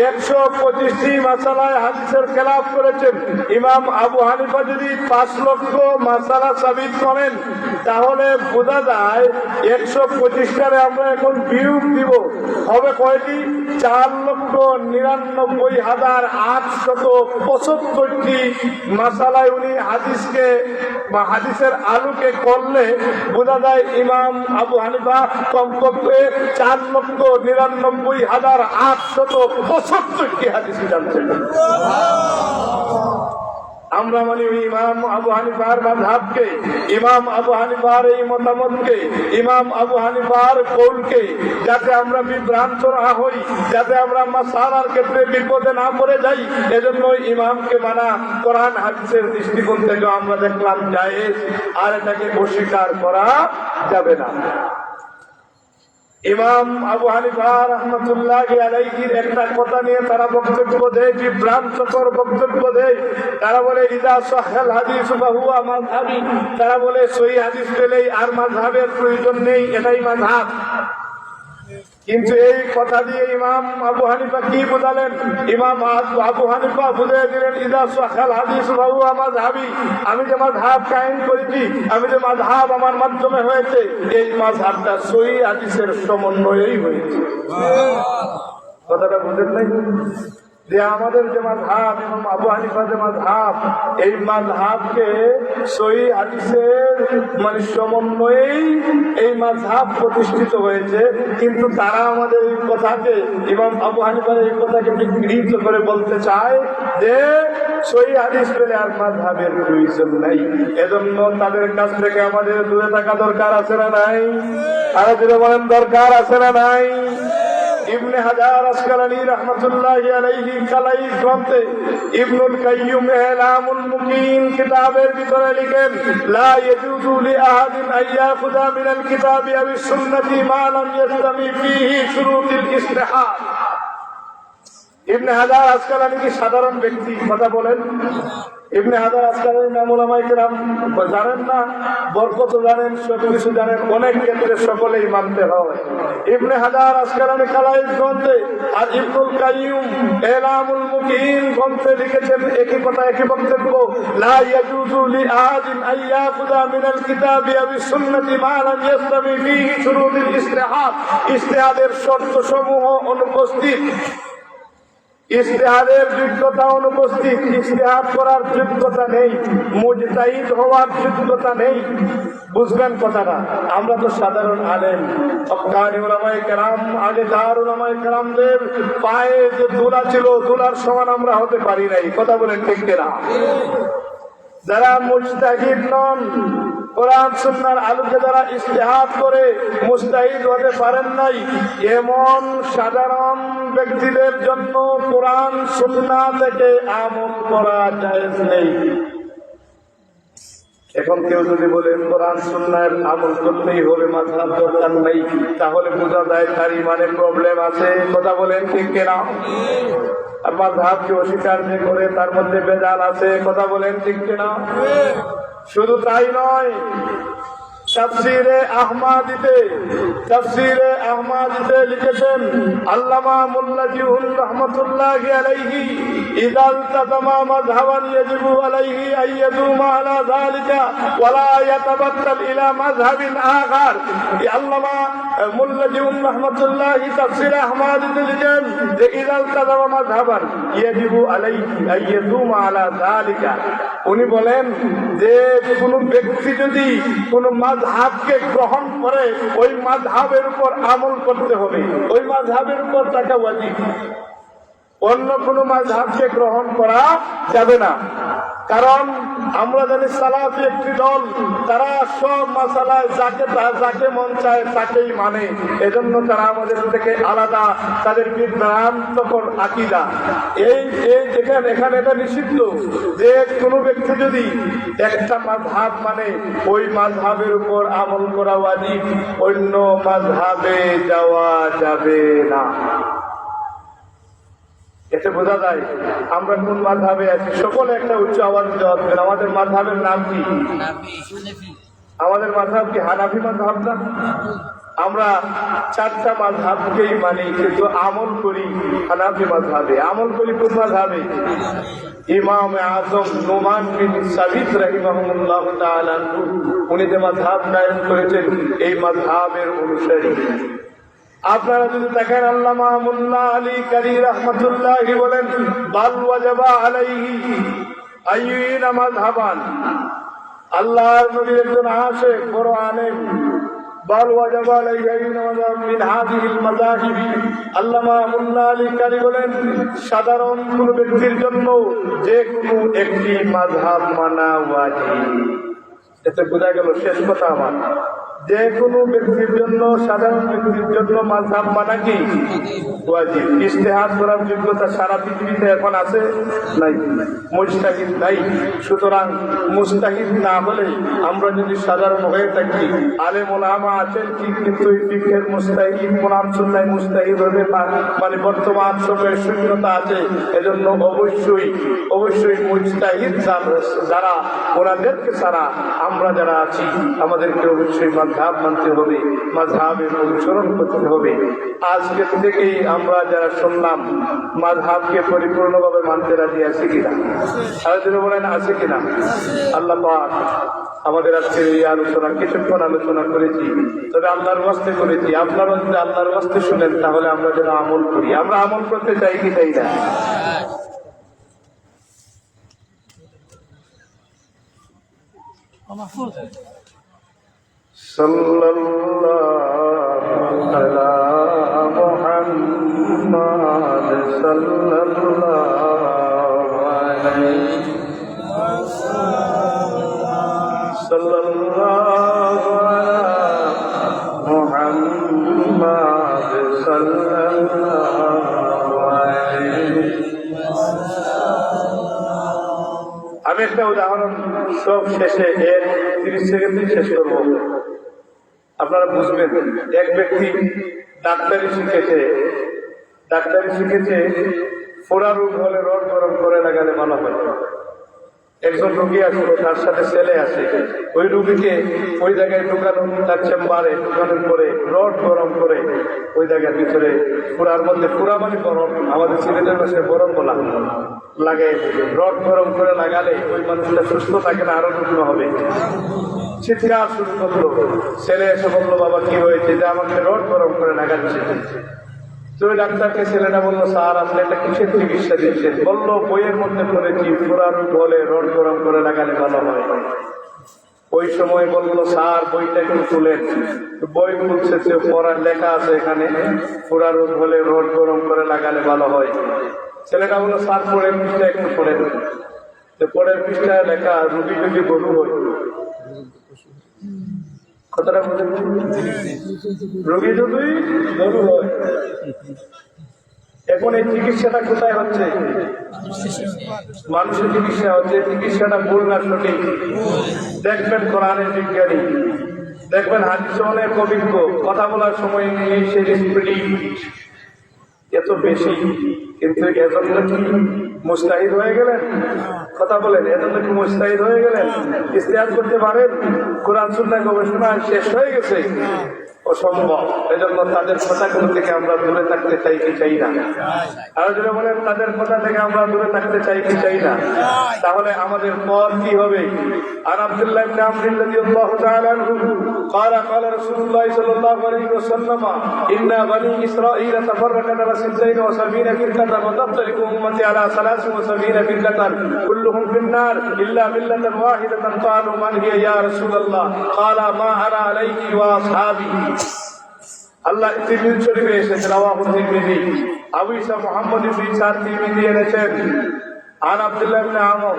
125টি মাসালায় হাদিসের খেলাফ করেছেন। ইমাম আবু হানিফা যদি 5 লক্ষ মাসালা সাবিত করেন, তাহলে বোঝা যায় 125টারে আমরা এখন বিয়োগ দিব, হবে কয়টি? 4,99,875টি মাসালায় উনি হাদিসের আলোকে করলে বোঝা যায় ইমাম আবু হানিফা কমপক্ষে 4,99,875টি হাদিস জানতেন। আমরা মানে ইমাম আবু হানিফার মাযহাবকে, ইমাম আবু হানিফার এই মতামতকে, ইমাম আবু হানিফার কৌলকে, যাতে আমরা বিভ্রান্ত না হই, যাতে আমরা মাসালার ক্ষেত্রে বিপদে না পড়ে যাই, এজন্য ইমামকে মানা কোরআন হাদিসের দৃষ্টিকোণ থেকে আমরা দেখলাম জায়েজ, আর এটাকে অস্বীকার করা যাবে না। ইমাম আবু হানিফা রাহমাতুল্লাহি আলাইহির একটা কথা নিয়ে তারা বক্তব্য দেয়, বিভ্রান্তকর বক্তব্য দেয়। তারা বলে ইযা সাহাল হাদিস ফাহুয়া মাযহাবি, তারা বলে সহিহ হাদিস পেলেই আর মাযহাবের প্রয়োজন নেই, এটাই মাযহাব। কিন্তু এই কথা দিয়ে ইমাম আবু হানিফা কি বোঝালেন? ইমাম আবু হানিফা বুঝিয়ে দিলেন ইযা সাহাল হাদিস ফাহুয়া মাযহাবি, আমি যে মাযহাব কায়েম করেছি, আমি যে মাযহাব আমার মাধ্যমে হয়েছে, এই মাযহাবটা সহিহ হাদিসের সমন্বয়েই হয়েছে। কথাটা বুঝেন নাই? যে আমাদের যে মাযহাব, ইমাম আবু হানিফা যে মাযহাব, এই মাযহাবকে সহিহ হাদিসের মানে সমন্বয়েই এই মাযহাব প্রতিষ্ঠিত হয়েছে। কিন্তু তারা আমাদের এই কথাকে, ইমাম আবু হানিফার এই কথাকে বিকৃত করে বলতে চায় যে সহিহ হাদিস পেলে আর মাযহাবের প্রয়োজন নাই। এজন্য তাদের কাছ থেকে আমাদের দূরে থাকা দরকার আছে না নাই? আরো দূরে বলেন, দরকার আছে না নাই? ইবনে হাজার আসকালানী রাহমাতুল্লাহি আলাইহি কালাই গ্রন্থে ইবনুল কাইয়্যিম ইলামুল মুকিন কিতাবের ভিতরে লিখেন, লা ইয়াজুজু লি আহাদিন আইয়াখুযা মিনাল কিতাবি আও সুন্নতি মা লাম ইয়াসতামি ফীহি শুরুতুল ইস্তিহাদ। ইবনে হাজার আসকালানি কি সাধারণ ব্যক্তি? কথা বলেন। ইবনে হাজার আসকালানি নাম উলামায়ে কেরাম জানেন না, বরকত জানেন, সব কিছু জানেন, অনেক ক্ষেত্রে সকলেই মানতে হয়। ইবনে হাজার আসকালানি কালাইস গ্রন্থে আর ইবনুল কাইয়্যিম ইলামুল মুকিন গ্রন্থে লিখেছেন একই কথা, একই বক্তব্য, লা ইয়াজুজু লি আহাদিন আন ইয়াখুযা মিনাল কিতাবি আও সুন্নতি মা লাম ইয়াসতামি ফীহি শুরুতুল ইজতিহাদ। ইজতিহাদের শর্তসমূহ অনুপস্থিত, ইজতিহাদের যোগ্যতা অনুপস্থিত, ইজতিহাদ করার যোগ্যতা নেই, মুজতাহিদ হওয়ার যোগ্যতা নেই। বুঝবেন কথাটা? আমরা তো সাধারণ আলেম, হক্কানি উলামায়ে কেরাম, আগে যার উলামায়ে কেরামদের পায়ে যে ধুলা ছিল, ধুলার সমান আমরা হতে পারি নাই। কথা বলেন ঠিক কিনা? যারা মুজতাহিদ নন, কোরআন সুন্নাহর আলোকে যারা ইজতিহাদ করে মুজতাহিদ হতে পারেন নাই, এমন সাধারণ ব্যক্তিদের জন্য কোরআন সুন্নাহ থেকে আমল করা জায়েজ নেই। এখন কেউ যদি বলে কোরআন সুন্নাহর আমল করতেই হবে, মাযহাব দরকার নেই, তাহলে বোঝা যায় তার ইমানে প্রবলেম আছে। কথা বলেন ঠিক কিনা? আর মাযহাবকে অস্বীকার যে করে তার মধ্যে বেজাল আছে। কথা বলেন ঠিক কিনা? শুধু তাই নয়, তাফসীরে আহমাদিতে লিখেছেন আল্লামা মুল্লাজিউল রাহমাতুল্লাহি আলাইহি, ইযা ইলতাযামা মাযহাবান ইয়াজিবু আলাইহি আন ইয়াদুমা আলা যালিকা ওয়া লা ইয়াতাবাত্তাল ইলা মাযহাবিন আখার। আল্লামা মুল্লাজিউল রাহমাতুল্লাহি তাফসীরে আহমাদিতে লিখেন যে ইযা ইলতাযামা মাযহাবান ইয়াজিবু আলাইহি আন ইয়াদুমা আলা যালিকা। উনি বলেন যে কোন ব্যক্তি যদি কোন মাযহাবকে গ্রহণ করে, ওই মাযহাবের উপর আমল করতে হবে, ওই মাযহাবের উপর থাকা ওয়াজিব। অন্য কোন মাযহাবকে গ্রহণ করা যাবে না। কারণ আমরা জানি সালাফি একটি দল, তারা সব মাসালায় যাকে মন চায় তাকেই মানে। এজন্য তারা আমাদের থেকে আলাদা, তাদের বিভ্রান্তকর আকীদা। এই দেখেন, এখানে এটা নিষিদ্ধ যে কোনো ব্যক্তি যদি একটা মাযহাব মানে, ওই মাযহাবের উপর আমল করা ওয়াজিব, অন্য মাযহাবে যাওয়া যাবে না। এতে বোঝা যায় আমরা কোন মাযহাবে আছি। সকলে একটা উচ্চ আওয়াজ জবাব দেন, আমাদের মাযহাবের নাম কি? আমাদের মাযহাব কি হানাফি মাযহাব না? আমরা চারটা মাযহাবকেই মানি, কিন্তু আমল করি হানাফি মাযহাবে। আমল করি কোন মাযহাবে? ইমাম আযম নুমান বিন সাবিত রাহিমাহুল্লাহ তাআলা উনি যে মাযহাব কায়েম করেছেন, এই মাযহাবের অনুসারী। আপনারা যদি দেখেন, আল্লামা মুল্লা আলী কারি রাহমাতুল্লাহি বলেন, বাল ওয়াজাবা আলাইহি আইয়িনা মাযহাবান। আল্লাহর নবীর একজন আশিক, বড় আলেম, বাল ওয়াজাবা আলাইহি আইয়িনা মাযহাব মিন হাযিহিল মাযাহিব। আল্লামা মুল্লা আলী কারি বলেন, সাধারণ কোন ব্যক্তির জন্য যে কোনো একটি মাযহাব মানা ওয়াজিব। এতে বোঝা গেল শেষ কথা আমার, যে কোনো ব্যক্তির জন্য, সাধারণ ব্যক্তির জন্য মাযহাব মানা কি ওয়াজিব। ইজতিহাদ করার যোগ্যতা সারা পৃথিবীতে এখন আছে? নাই, মুজতাহিদ নাই। সুতরাং মুজতাহিদ না হলে, আমরা যদি সাধারণ হয়ে থাকি, আলেম ওলামা আছেন ঠিক, কিন্তু এই ফিকহের মুজতাহিদ, কোরআন সুন্নাহ মুজতাহিদ হতে মানে বর্তমান সময়ে শূন্যতা আছে। এজন্য অবশ্যই মুজতাহিদ যারা, ওনাদেরকে ছাড়া আমরা যারা আছি, আমাদেরকে অবশ্যই মাযহাব মানতে হবে, মাযহাবের অনুসরণ করতে হবে। আজকে থেকেই আমরা যারা শুনলাম, মাযহাবকে পরিপূর্ণভাবে মানতে রাজি আছি কিনা? আলোচনা বলেন, আছে কিনা? আল্লাহ পাক আমাদের আজকের এই আলোচনা, কিছুক্ষণ আলোচনা করেছি, তবে আল্লাহর ওয়াস্তে করেছি। আপনারা যদি আল্লাহর ওয়াস্তে শুনেন, তাহলে আমরা যেন আমল করি। আমরা আমল করতে চাই কি চাই না? সাল্লাল্লাহু আলা মুহাম্মাদ সাল্লাল্লাহু আলাইহি সাল্লাল্লাহু আলা মুহাম্মাদ সাল্লাল্লাহু আলাইহি। আমি একটা উদাহরণ সব শেষে 30 সেকেন্ডে শেষ করব, আপনারা বুঝবেন। এক ব্যক্তি ডাক্তারি শিখেছে ফোড়া রোগ হলে রড গরম করে লাগালে ভালো হয়। একজন রোগী আসলো, তার সাথে ছেলে আছে, ওই রোগীকে ওই জায়গায় ঢুকানো, তার চেম্বারে ঢুকানোর পরে রড গরম করে ওই জায়গার ভিতরে ফোড়ার মধ্যে, ফোড়া মানে গরম, আমাদের ছেলেদের কাছে গরম বলা, লাগাই রড গরম করে লাগালে ওই মানুষটা সুস্থ থাকে না, আরো রুগ্ন হবে। চিৎকার শুরু করলো, ছেলে এসে বললো, বাবা কি হয়েছে? যে আমাকে রড গরম করে লাগাচ্ছে। তো ওই ডাক্তারকে ছেলেটা বললো, স্যার আপনি একটা কিসের চিকিৎসা দিচ্ছেন? বললো, বইয়ের মধ্যে পড়েছি ফোড়া রোগ হলে রড গরম করে লাগালে ভালো হয়। ওই সময় বললো, স্যার বইটা একটু খুলেন। বই খুলছে, পড়ার লেখা আছে এখানে ফোড়া রোগ হলে রড গরম করে লাগালে ভালো হয়। ছেলেটা বললো, স্যার পরের পৃষ্ঠা একটু পড়েন। পরের পৃষ্ঠায় লেখা, রুগী যদি গরু হয়, কথাটা বলেন, রোগী যদি গরু হয়। এখন এই চিকিৎসাটা কোথায় হচ্ছে? মানুষের চিকিৎসা হচ্ছে, চিকিৎসাটা ভুল না সঠিক? দেখবেন কোরআনের বিজ্ঞানী, দেখবেন হাদিসে অনেক অভিজ্ঞ, কথা বলার সময় ইংলিশের স্পিড এত বেশি, কিন্তু এজন্য কি মুস্তাহিদ হয়ে গেলেন? কথা বলেন, এজন্য কি মুস্তাহিদ হয়ে গেলেন? ইস্তেহাদ করতে পারেন? কোরআন সুন্নাহ গবেষণা শেষ হয়ে গেছে? অসম্ভব। এজন্য তাদের কথাগুলো থেকে আমরা দূরে থাকতে চাই কি চাই না? আর যদি বলেন তাদের কথা থেকে আমরা দূরে থাকতে চাই কি চাই না? তাহলে আমাদের পথ কি হবে? আর আব্দুল্লাহ ইবনে আমর রাদিয়াল্লাহু তাআলা আনহু قال قال رسول الله صلى الله عليه وسلم إن بني إسرائيل تفرقت على 72 فرقة وتفترق أمتي على 73 فرقة كلهم في النار إلا ملة واحدة قالوا من هي يا رسول الله قال ما أنا عليه وأصحابي আল্লাহ তিরমিজি শরীফে এসেছে, রাওয়াহু তিরমিজি। আবু ঈসা মুহাম্মদ ইবনে ঈসা তিরমিজি এনেছেন। আন আব্দুল্লাহ ইবনে আমর,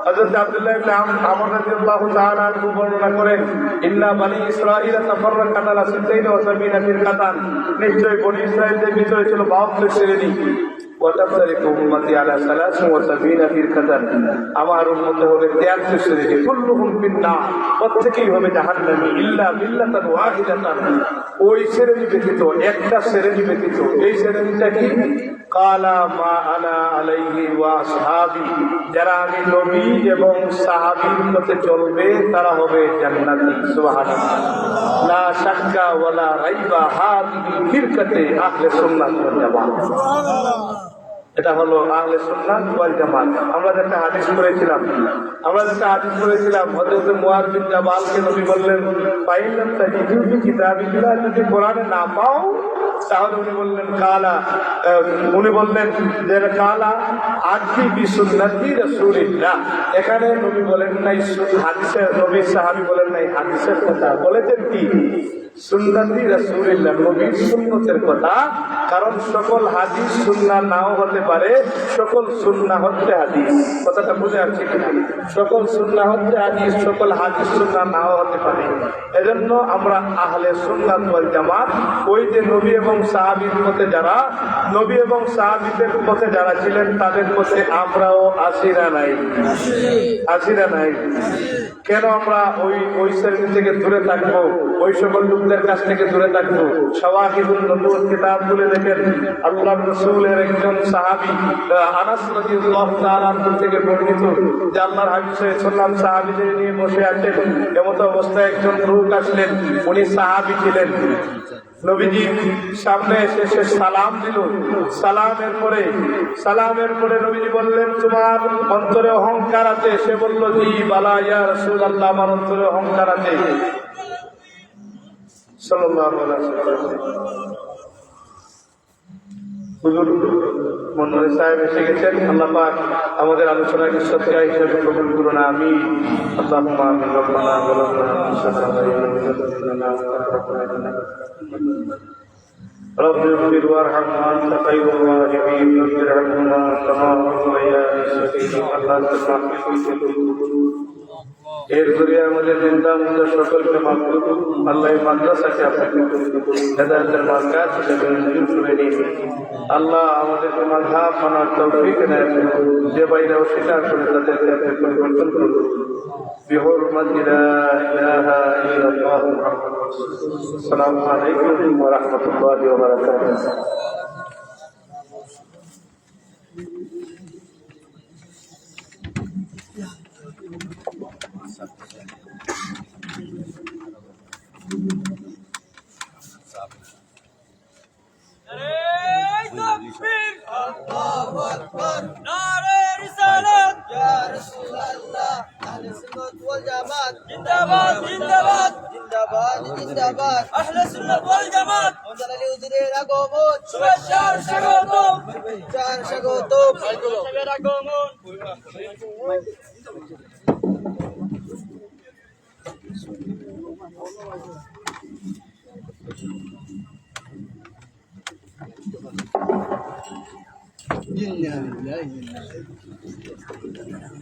হযরত আব্দুল্লাহ ইবনে আমর রাদিয়াল্লাহু তাআলা আনহু বর্ণনা করেন, ইন্না বনী ইসরাঈল তাফাররাকাত আলা 72 ফিরকাতান, নিশ্চয় বনী ইসরাঈলদের ভিতরে ছিল 72 শ্রেণী। وتفترق أمتي على 73 فرقة, আমার উম্মত হবে 73 শ্রেণী, কুল্লুহুম ফিন্নার, প্রত্যেকেই হবে জাহান্নামী, ইল্লা মিল্লাতান ওয়াহিদাতান, ওই শ্রেণী ব্যতীত, একটা শ্রেণী ব্যতীত। এই শ্রেণীটা কি? কালা মা আনা আলাইহি ওয়া আসহাবি, যারা আমি নবী এবং সাহাবীর মতে চলবে তারা হবে জান্নাতি। সুবহানাল্লাহ, লা শাক্কা ওয়ালা রাইবা হাযিহি ফিরকাতে আহলে সুন্নাত ওয়াল জামাত। এটা হলো আহলে সুন্নাত ওয়াল জামাত। আমরা একটা হাদিস পড়েছিলাম হযরত মুআয বিন জাবালকে নবী বললেন, ফাইলাম তাজিদু ফি কিতাবিল্লাহ, যদি কোরআনে না পাও তাহলে উনি বললেন যে কালা আদি বি সুন্নতি রাসূলিল্লাহ। এখানে নবী বলেন নাই হাদিসে, নবী সাহাবী বলেন নাই হাদিসের কথা, বলেছেন কি? সুন্নতি রাসূলিল্লাহ, নবীর সুন্নতের কথা। কারণ সকল হাদিস সুন্নাহ নাও হতে পারে, সকল সুন্নাহ হচ্ছে হাদিস। কথাটা বুঝে আসছে কিনা? সকল সুন্নাহ হচ্ছে হাদিস, সকল হাদিস সুন্নাহ নাও হতে পারে। এজন্য আমরা আহলে সুন্নাত ওয়াল জামাত। ওই যে নবী এবং সাহাবীর পথে যারা, নবী এবং সাহাবীদের পথে যারা ছিলেন তাদের পথে আমরাও আছি না নাই? আছি না নাই? কেন আমরা ওই শ্রেণী থেকে দূরে থাকবো? ওই সকল লোকদের কাছ থেকে দূরে থাকবো? শাওয়াহিদুন নবুওয়াত কিতাব খুলে দেখেন, আল্লাহর রাসূলের একজন সাহাবী আনাস রাদিয়াল্লাহু তাআলা আনহু থেকে বর্ণিত যে আল্লাহর হাবিব সাল্লাল্লাহু আলাইহি ওয়াসাল্লাম সাহাবীদের নিয়ে বসে আছেন, এমত অবস্থায় একজন লোক আসলেন, উনি সাহাবী ছিলেন। নবীজি সামনে এসে সে সালাম দিল। সালামের পরে নবীজি বললেন, তোমার অন্তরে অহংকার আছে? সে বলল, জি বালা ইয়া রাসূলুল্লাহ, আমার অন্তরে অহংকার আছে। সাল্লাল্লাহু আলাইহি ওয়াসাল্লাম হুজুর মন্ডলী সাহেব এসে গেছেন। আল্লাহ পাক আমাদের আলোচনাকে সত্যিকার হিসেবে কবুল করুন, আমিন। আল্লাহুম্মা আমিন। রব্বানা যালামনা আনফুসানা رب اغفر وارحم وانت خير الراحمين اغفر عنهما كما ربياني صغيرا এর জরিয়ে আমাদের জিন্দা মুর্দা সকলকে মাফ করুন। আল্লাহ এই মাদ্রাসাকে আপনাকে হেদায়েতের মার্কাজ হিসেবে মঞ্জুর করে নিন। আল্লাহ আমাদেরকে মাযহাব মানার তৌফিক এনায়েত করুন। যে বাইরে অস্বীকার করে তাদেরকে আপনি পরিবর্তন করুন। বিহুরমাতি লা ইলাহা ইল্লাল্লাহ মুহাম্মাদুর রাসূলুল্লাহ। আসসালামু আলাইকুম ওয়া রাহমাতুল্লাহি ওয়া বারাকাতুহু। জিন্দাবাদ জিন্দাবাদ জিন্দাবাদ জিন্দাবাদ আহলে সুন্নাত ওয়াল জামাত মঞ্জাল আলী হুজুরের আগমন শুভেচ্ছার স্বাগতম শুভেচ্ছার স্বাগতম শুভেচ্ছার আগমন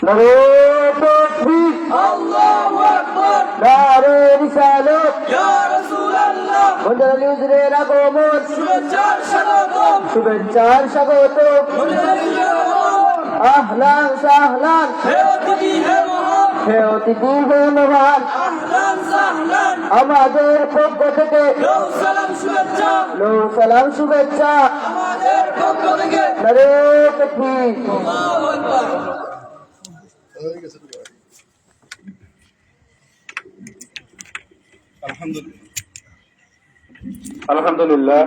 নারে তাকবীর, আল্লাহু আকবার নারে রিসালাত, ইয়া রাসূলুল্লাহ মঞ্জাল আলী হুজুরের আগমন, শুভেচ্ছার স্বাগতম শুভেচ্ছার স্বাগতম। মঞ্জাল আলী হুজুরের আগমন আহলান সাহলান, হে অতিথি হে মহান হে অতিথি হে মহান, আহলান সাহলান আমাদের পক্ষ থেকে লৌ সালাম শুভেচ্ছা লো সালাম শুভেচ্ছা। আমাদের পক্ষ থেকে নারে তাকবীর, আল্লাহু আকবার আলহামদুলিল্লাহ